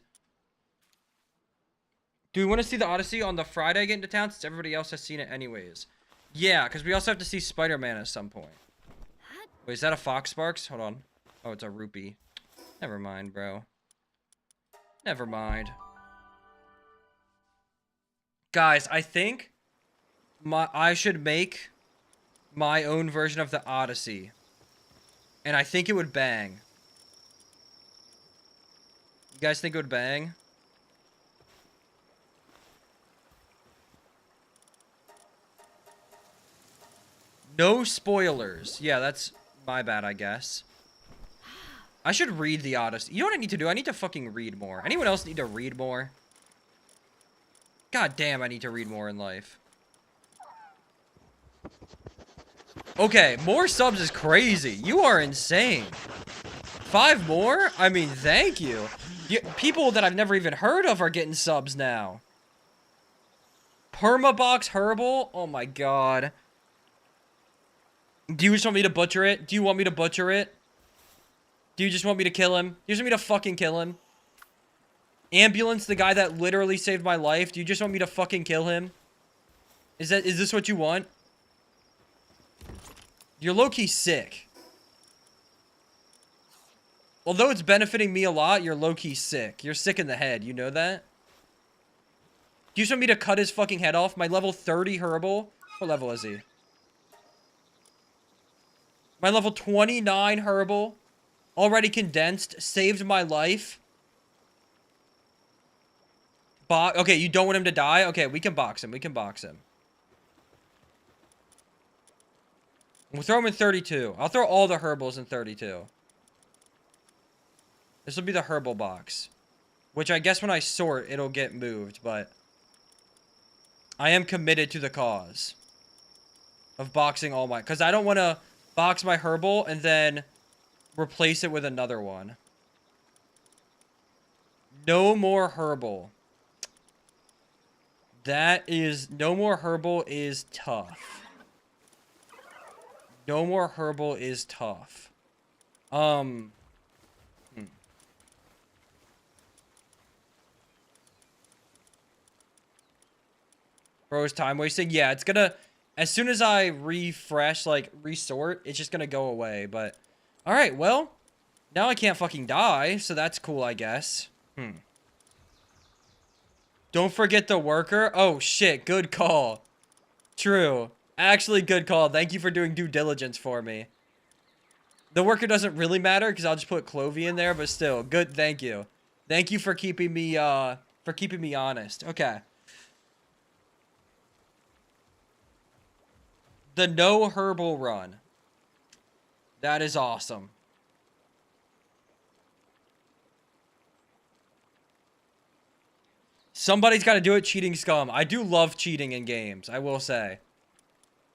Do we want to see the Odyssey on the Friday I get into town since everybody else has seen it anyways? Yeah, because we also have to see Spider-Man at some point. Wait, is that a Foxsparks? Hold on. Oh, it's a rupee. Never mind, bro. Never mind. Guys, I think I should make my own version of the Odyssey. And I think it would bang. You guys think it would bang? No spoilers. Yeah, that's my bad, I guess. I should read the Odyssey. You know what I need to do? I need to fucking read more. Anyone else need to read more? God damn, I need to read more in life. Okay, more subs is crazy. You are insane. 5 more? I mean, thank you. People that I've never even heard of are getting subs now. Permabox Herbal? Oh my god. Do you just want me to butcher it? Do you want me to butcher it? Do you just want me to kill him? Do you just want me to fucking kill him? Ambulance, the guy that literally saved my life. Do you just want me to fucking kill him? Is this what you want? You're low-key sick. Although it's benefiting me a lot, you're low-key sick. You're sick in the head. You know that? Do you just want me to cut his fucking head off? My level 30 herbal? What level is he? My level 29 herbal? Already condensed, saved my life. Okay, you don't want him to die? Okay, we can box him. We can box him. We'll throw him in 32. I'll throw all the herbals in 32. This will be the herbal box. Which I guess when I sort, it'll get moved, but... I am committed to the cause. Of boxing all my... Because I don't want to box my herbal and then... replace it with another one. No more herbal. That is... No more herbal is tough. No more herbal is tough. Bro, is time wasting? Yeah, it's gonna... As soon as I refresh, like, resort, it's just gonna go away, but... Alright, well, now I can't fucking die, so that's cool, I guess. Don't forget the worker. Oh, shit, good call. True. Actually, good call. Thank you for doing due diligence for me. The worker doesn't really matter, because I'll just put Clovey in there, but still, good, thank you. Thank you for keeping me honest. Okay. The no herbal run. That is awesome. Somebody's got to do it, cheating scum. I do love cheating in games, I will say.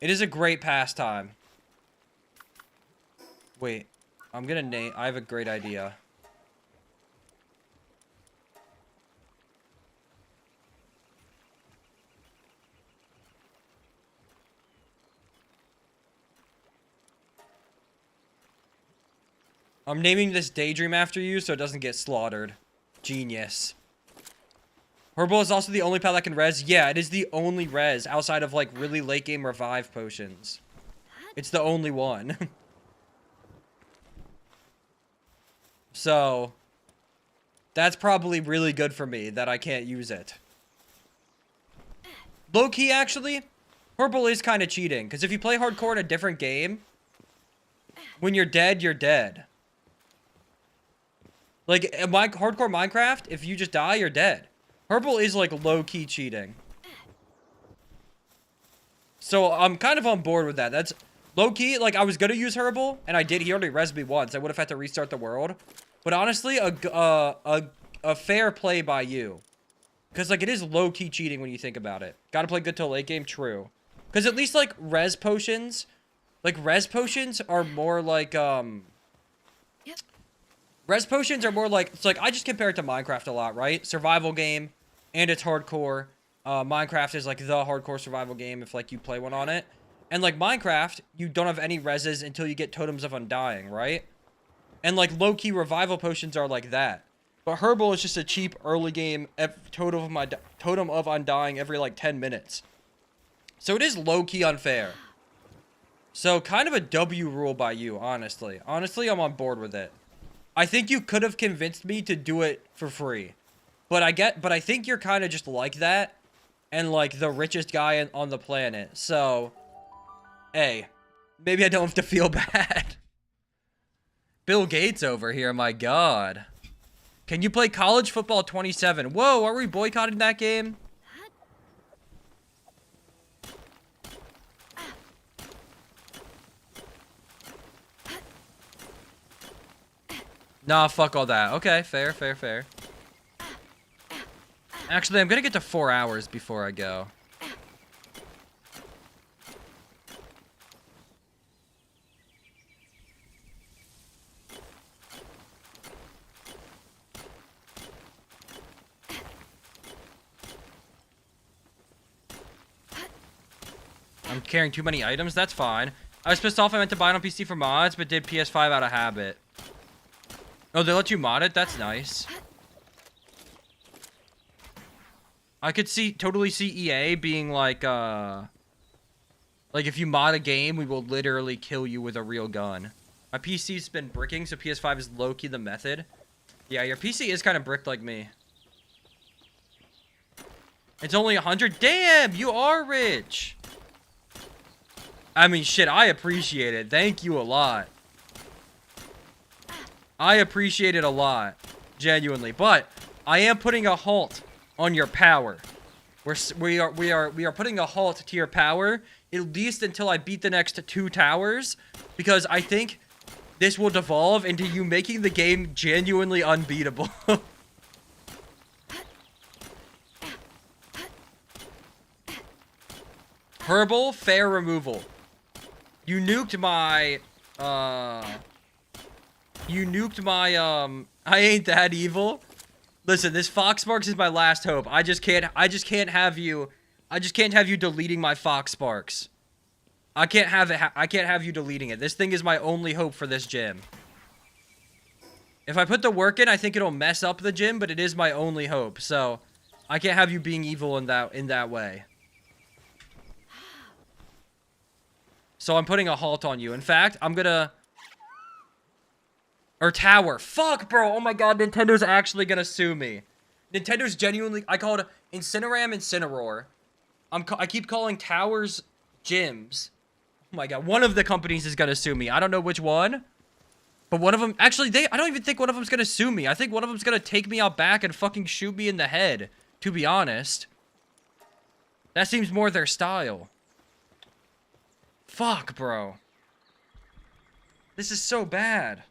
It is a great pastime. Wait, I'm gonna name... I have a great idea. I'm naming this Daydream after you so it doesn't get slaughtered. Genius. Herbal is also the only pal that can res. Yeah, it is the only res outside of, like, really late game revive potions. It's the only one. So, that's probably really good for me that I can't use it. Low-key, actually, Herbal is kind of cheating. Because if you play hardcore in a different game, when you're dead, you're dead. Like, in hardcore Minecraft, if you just die, you're dead. Herbal is, like, low-key cheating. So, I'm kind of on board with that. That's low-key, like, I was gonna use Herbal, and I did. He already res me once. I would have had to restart the world. But honestly, a fair play by you. Because, like, it is low-key cheating when you think about it. Gotta play good till late game, true. Because at least, like, res potions are more like, res potions are more like, it's like, I just compare it to Minecraft a lot, right? Survival game, and it's hardcore. Minecraft is, like, the hardcore survival game if, like, you play one on it. And, like, Minecraft, you don't have any reses until you get Totems of Undying, right? And, like, low-key revival potions are like that. But Herbal is just a cheap early game Totem of Undying every, like, 10 minutes. So it is low-key unfair. So, kind of a W rule by you, honestly. Honestly, I'm on board with it. I think you could have convinced me to do it for free. But I think you're kind of just like that. And, like, the richest guy on the planet. So, hey, maybe I don't have to feel bad. Bill Gates over here, my god. Can you play College Football 27? Whoa, are we boycotting that game? Nah, fuck all that. Okay, fair, fair, fair. Actually, I'm gonna get to 4 hours before I go. I'm carrying too many items? That's fine. I was pissed off I meant to buy it on PC for mods, but did PS5 out of habit. Oh, they let you mod it? That's nice. I could totally see EA being like if you mod a game, we will literally kill you with a real gun. My PC's been bricking, so PS5 is low-key the method. Yeah, your PC is kind of bricked like me. It's only 100. Damn, you are rich. I mean, shit, I appreciate it. Thank you a lot. I appreciate it a lot. Genuinely. But I am putting a halt on your power. We are putting a halt to your power, at least until I beat the next 2 towers. Because I think this will devolve into you making the game genuinely unbeatable. Herbal, fair removal. You nuked my, I ain't that evil. Listen, this Foxsparks is my last hope. I just can't have you deleting my Foxsparks. I can't have you deleting it. This thing is my only hope for this gym. If I put the work in, I think it'll mess up the gym, but it is my only hope. So, I can't have you being evil in that way. So I'm putting a halt on you. In fact, I'm gonna... Or tower. Fuck, bro. Oh my god, Nintendo's actually gonna sue me. Nintendo's genuinely... I called Incineram Incineroar. I keep calling towers gyms. Oh my god, one of the companies is gonna sue me. I don't know which one. But one of them... Actually, I don't even think one of them's gonna sue me. I think one of them's gonna take me out back and fucking shoot me in the head. To be honest. That seems more their style. Fuck, bro. This is so bad.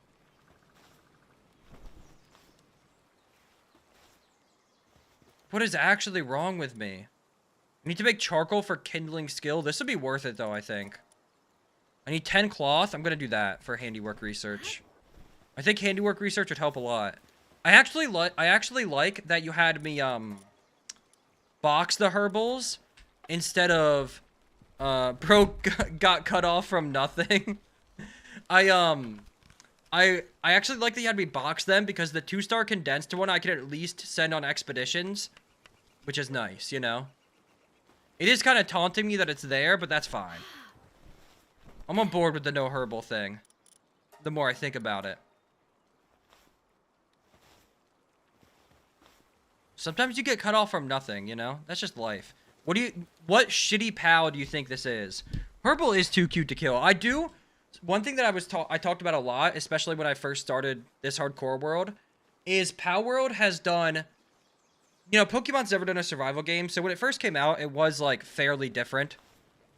What is actually wrong with me? I need to make charcoal for kindling skill. This would be worth it, though, I think. I need 10 cloth. I'm going to do that for handiwork research. I think handiwork research would help a lot. I actually like that you had me, box the herbals instead of, bro got cut off from nothing. I actually like that you had me box them because the 2-star condensed one I could at least send on expeditions, which is nice, you know? It is kind of taunting me that it's there, but that's fine. I'm on board with the no herbal thing, the more I think about it. Sometimes you get cut off from nothing, you know? That's just life. What shitty POW do you think this is? Herbal is too cute to kill. One thing that I talked about a lot, especially when I first started this hardcore world, is Palworld has done, you know, Pokemon's never done a survival game, so when it first came out, it was, like, fairly different,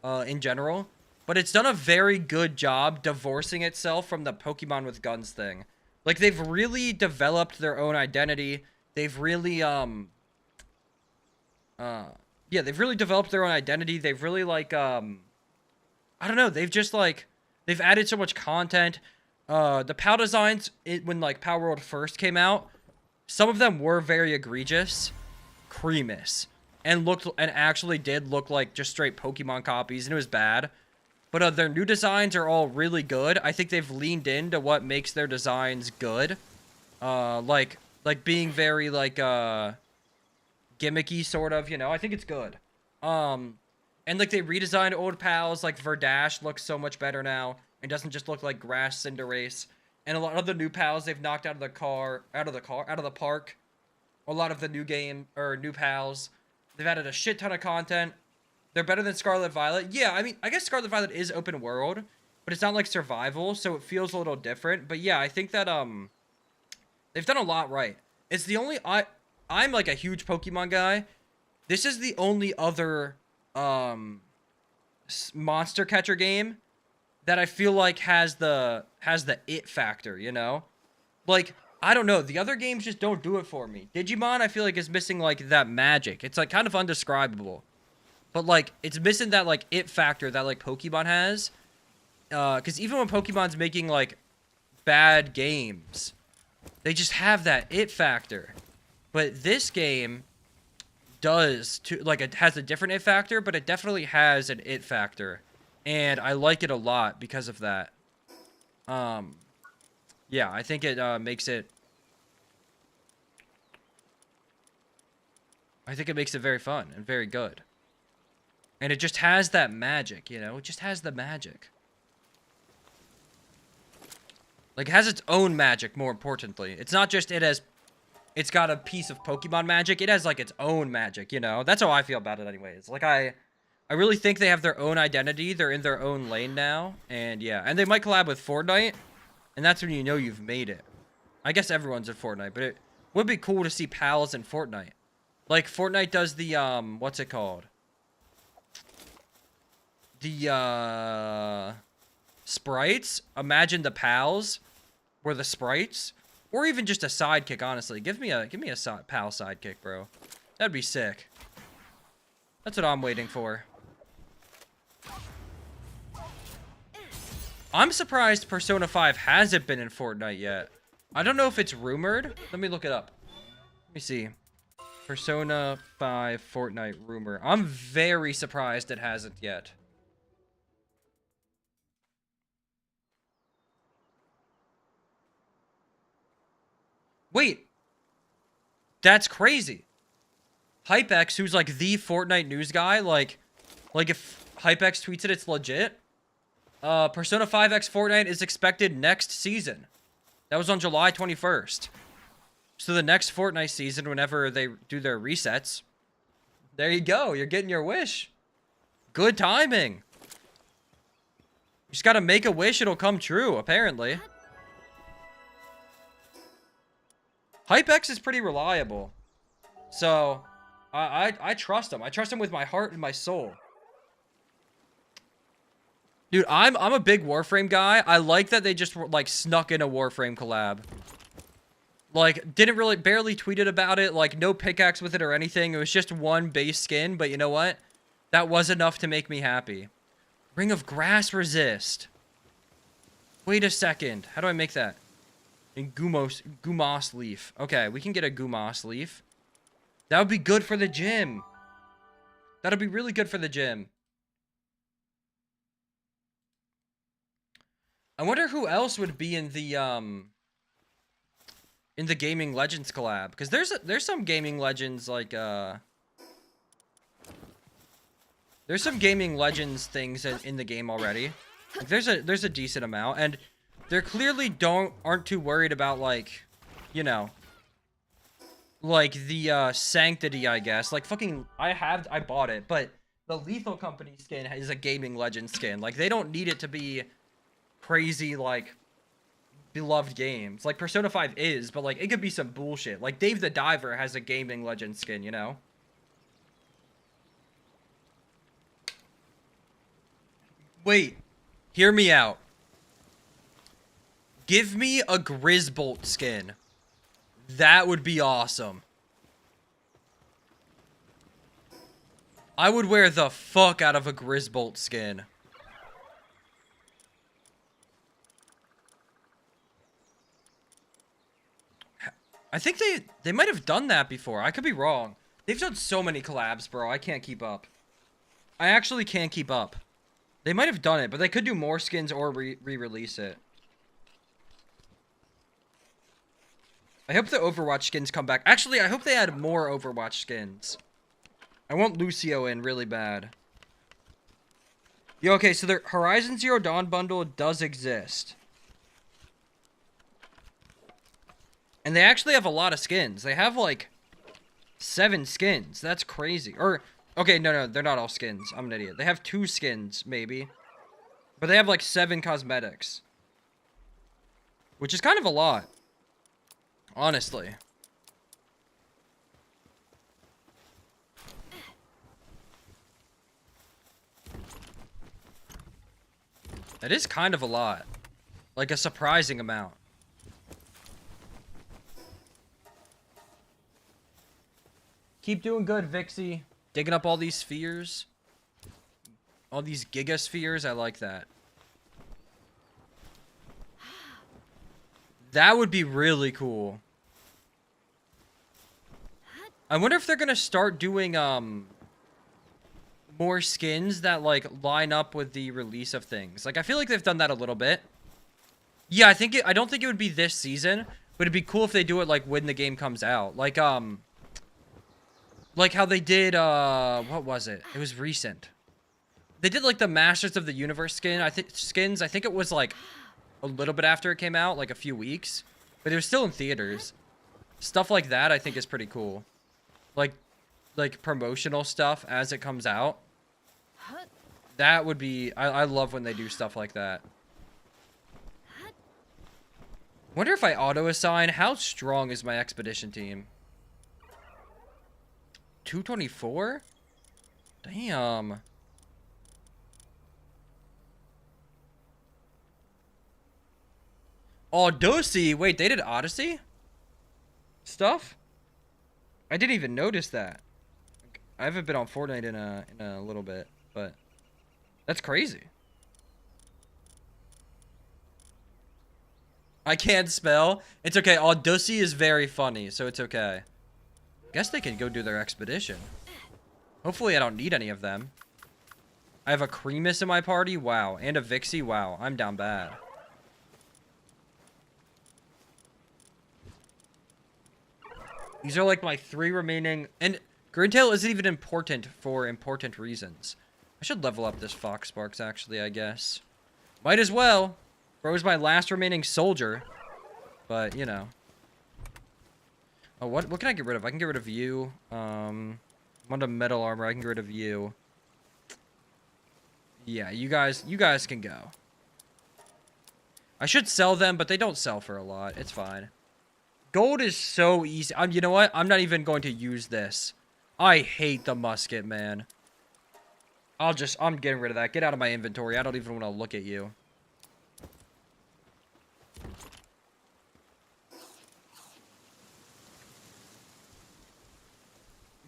in general. But it's done a very good job divorcing itself from the Pokemon with guns thing. Like, they've really developed their own identity. They've really, yeah, they've really developed their own identity. They've really, like, I don't know, they've just, like, they've added so much content. The POW designs, when, like, Palworld first came out, some of them were very egregious, creamus, and actually did look like just straight Pokemon copies, and it was bad. But their new designs are all really good. I think they've leaned into what makes their designs good. Like being very, like, gimmicky, sort of, you know? I think it's good. And, like, they redesigned old pals. Like, Verdash looks so much better now. It doesn't just look like grass Cinderace. And a lot of the new pals they've knocked out of the park. A lot of the new pals. They've added a shit ton of content. They're better than Scarlet Violet. Yeah, I mean, I guess Scarlet Violet is open world, but it's not like survival, so it feels a little different. But yeah, I think that, they've done a lot right. It's the only, I'm like a huge Pokemon guy. This is the only other, monster catcher game that I feel like has the it factor, you know? Like, I don't know, the other games just don't do it for me. Digimon, I feel like, is missing, like, that magic. It's, like, kind of undescribable. But, like, it's missing that, like, it factor that, like, Pokemon has. Because even when Pokemon's making, like, bad games, they just have that it factor. But this game does, too. Like, it has a different it factor, but it definitely has an it factor. And I like it a lot because of that. Yeah, I think it makes it... I think it makes it very fun and very good. And it just has that magic, you know? It just has the magic. Like, it has its own magic, more importantly. It's not just it's got a piece of Pokemon magic. It has, like, its own magic, you know? That's how I feel about it anyways. Like, I really think they have their own identity. They're in their own lane now. And, yeah. And they might collab with Fortnite. And that's when you know you've made it. I guess everyone's in Fortnite. But it would be cool to see pals in Fortnite. Like, Fortnite does the, what's it called? The, sprites. Imagine the pals were the sprites. Or even just a sidekick, honestly. Give me a pal sidekick, bro. That'd be sick. That's what I'm waiting for. I'm surprised Persona 5 hasn't been in Fortnite yet. I don't know if it's rumored. Let me look it up. Let me see. Persona 5 Fortnite rumor. I'm very surprised it hasn't yet. Wait. That's crazy. HypeX, who's like the Fortnite news guy, like if HypeX tweets it, it's legit. Persona 5X Fortnite is expected next season. That was on July 21st. So the next Fortnite season, whenever they do their resets, there you go. You're getting your wish. Good timing. You just gotta make a wish, it'll come true, apparently. HypeX is pretty reliable. So, I trust him. I trust him with my heart and my soul. Dude, I'm a big Warframe guy. I like that they just like snuck in a Warframe collab. Like, didn't really, barely tweeted about it. Like, no pickaxe with it or anything. It was just one base skin. But you know what? That was enough to make me happy. Ring of Grass Resist. Wait a second. How do I make that? In Gumos leaf. Okay, we can get a Gumos leaf. That would be good for the gym. That'll be really good for the gym. I wonder who else would be in the Gaming Legends collab, because there's some Gaming Legends like there's some Gaming Legends things in the game already. Like, there's a decent amount, and they're clearly aren't too worried about, like, you know, like the sanctity, I guess. Like, fucking I bought it, but the Lethal Company skin is a Gaming Legends skin. Like, they don't need it to be crazy, like, beloved games. Like, Persona 5 is, but, like, it could be some bullshit. Like, Dave the Diver has a Gaming Legends skin, you know? Wait. Hear me out. Give me a Grizzbolt skin. That would be awesome. I would wear the fuck out of a Grizzbolt skin. I think they might have done that before. I could be wrong. They've done so many collabs, bro. I can't keep up. I actually can't keep up. They might have done it, but they could do more skins or re-release it. I hope the Overwatch skins come back. Actually, I hope they add more Overwatch skins. I want Lucio in really bad. Yo, okay, so the Horizon Zero Dawn bundle does exist. And they actually have a lot of skins. They have, like, 7 skins. That's crazy. Or, okay, no, they're not all skins. I'm an idiot. They have 2 skins, maybe. But they have, like, 7 cosmetics. Which is kind of a lot. Honestly. That is kind of a lot. Like, a surprising amount. Keep doing good, Vixie. Digging up all these spheres. All these gigaspheres. I like that. That would be really cool. I wonder if they're gonna start doing, more skins that, like, line up with the release of things. Like, I feel like they've done that a little bit. Yeah, I don't think it would be this season, but it'd be cool if they do it, like, when the game comes out. Like how they did, what was it? It was recent. They did, like, the Masters of the Universe skin. I think it was, like, a little bit after it came out, like, a few weeks. But it was still in theaters. Stuff like that, I think, is pretty cool. Like promotional stuff as it comes out. That would be... I love when they do stuff like that. Wonder if I auto-assign. How strong is my expedition team? 224? Damn. Odyssey? Wait, they did Odyssey? Stuff? I didn't even notice that. I haven't been on Fortnite in a little bit, but that's crazy. I can't spell. It's okay. Odyssey is very funny, so it's okay. Guess they can go do their expedition. Hopefully I don't need any of them. I have a Cremus in my party? Wow. And a Vixie? Wow. I'm down bad. These are like my 3 remaining... And Greentail isn't even important for important reasons. I should level up this Fox Sparks, actually, I guess. Might as well. Bro's my last remaining soldier. But, you know. Oh, what can I get rid of? I can get rid of you. I'm on the metal armor. I can get rid of you. Yeah, you guys can go. I should sell them, but they don't sell for a lot. It's fine. Gold is so easy. You know what? I'm not even going to use this. I hate the musket, man. I'm getting rid of that. Get out of my inventory. I don't even want to look at you.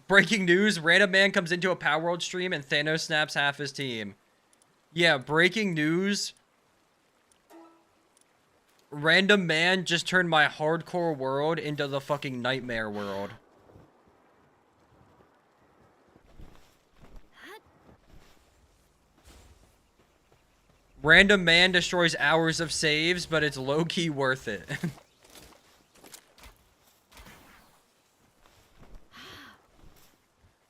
Breaking news, random man comes into a Palworld stream and Thanos snaps half his team. Yeah, breaking news. Random man just turned my hardcore world into the fucking nightmare world. Random man destroys hours of saves, but it's low-key worth it.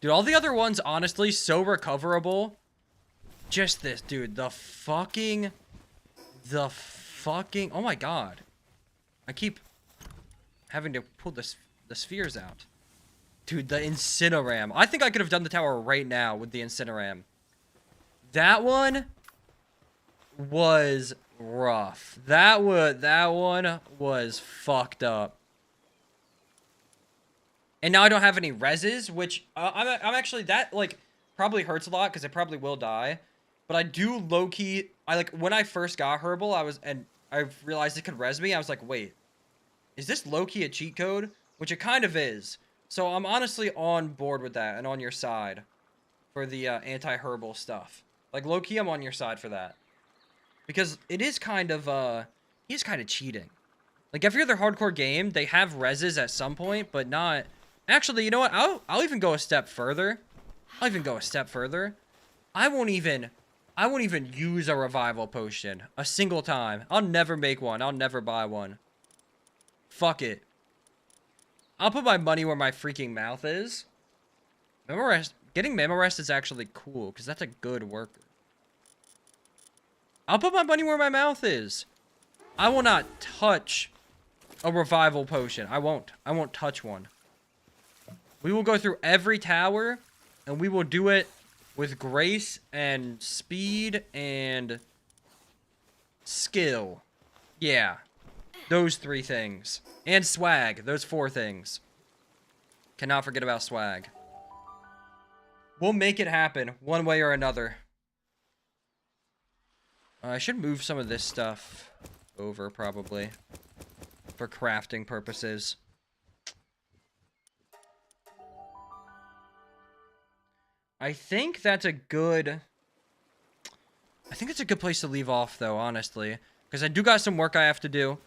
Dude, all the other ones, honestly, so recoverable. Just this, dude. The fucking... Oh my god. I keep having to pull the spheres out. Dude, the Incineram. I think I could have done the tower right now with the Incineram. That one was rough. That one was fucked up. And now I don't have any reses, which I'm actually, that like probably hurts a lot because it probably will die. But I do low-key, when I first got Herbal, I realized it could res me. I was like, wait, is this low-key a cheat code? Which it kind of is. So I'm honestly on board with that and on your side for the anti-Herbal stuff. Like, low-key, I'm on your side for that. Because it is kind of, cheating. Like, every other hardcore game, they have reses at some point, but not... Actually, you know what? I'll even go a step further. I won't even use a revival potion a single time. I'll never make one. I'll never buy one. Fuck it. I'll put my money where my freaking mouth is. Getting Memorest is actually cool, because that's a good worker. I'll put my money where my mouth is. I will not touch a revival potion. I won't touch one. We will go through every tower, and we will do it with grace and speed and skill. Yeah. Those 3 things. And swag. Those 4 things. Cannot forget about swag. We'll make it happen one way or another. I should move some of this stuff over, probably. For crafting purposes. I think that's a good place to leave off, though, honestly. Because I do got some work I have to do.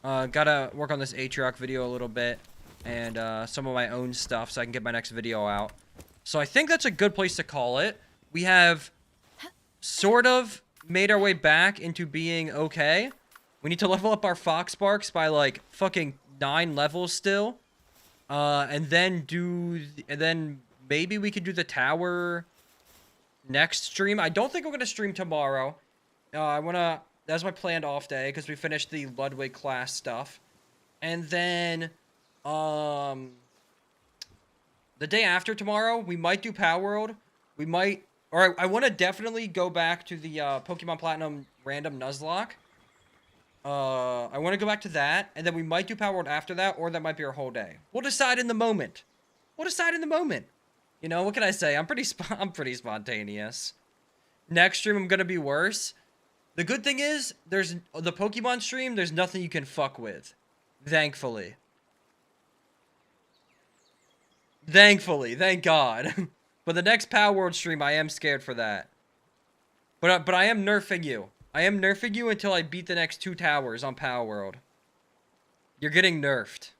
Gotta work on this Atrioc video a little bit. And some of my own stuff so I can get my next video out. So I think that's a good place to call it. We have sort of made our way back into being okay. We need to level up our Fox Sparks by, like, fucking 9 levels still. And then maybe we could do the tower next stream. I don't think we're going to stream tomorrow. That's my planned off day because we finished the Ludwig class stuff. And then, the day after tomorrow, we might do Palworld. I want to definitely go back to the Pokemon Platinum random Nuzlocke. I want to go back to that, and then we might do Palworld after that, or that might be our whole day. We'll decide in the moment. You know, what can I say? I'm pretty spontaneous. Next stream, I'm gonna be worse. The good thing is, there's the Pokemon stream, there's nothing you can fuck with. Thankfully. Thank God. But the next Palworld stream, I am scared for that. But I am nerfing you. I am nerfing you until I beat the next 2 towers on Palworld. You're getting nerfed.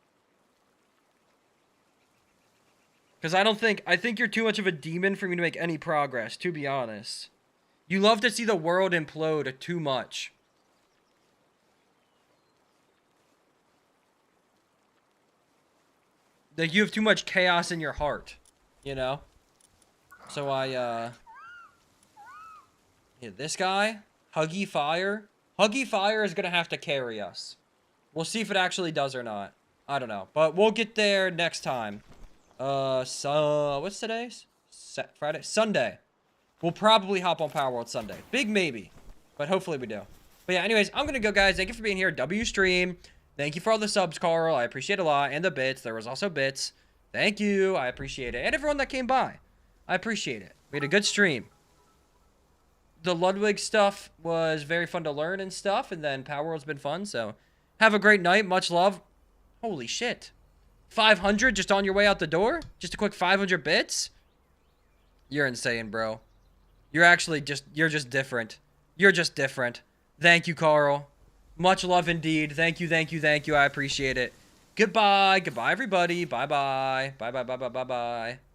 Because I think you're too much of a demon for me to make any progress, to be honest. You love to see the world implode too much. Like, you have too much chaos in your heart, you know? So yeah, this guy, Huggy Fire. Huggy Fire is gonna have to carry us. We'll see if it actually does or not. I don't know, but we'll get there next time. What's today? Friday? Sunday. We'll probably hop on Palworld Sunday. Big maybe, but hopefully we do. But yeah, anyways, I'm gonna go, guys. Thank you for being here. W stream. Thank you for all the subs, Carl. I appreciate it a lot. And the bits. There was also bits. Thank you. I appreciate it. And everyone that came by. I appreciate it. We had a good stream. the Ludwig stuff was very fun to learn and stuff, and then Palworld's been fun, so have a great night. Much love. Holy shit. 500 just on your way out the door? Just a quick 500 bits? You're insane, bro. You're just different. You're just different. Thank you, Carl. Much love indeed. Thank you, thank you, thank you. I appreciate it. Goodbye. Goodbye, everybody. Bye-bye. Bye-bye, bye-bye, bye-bye.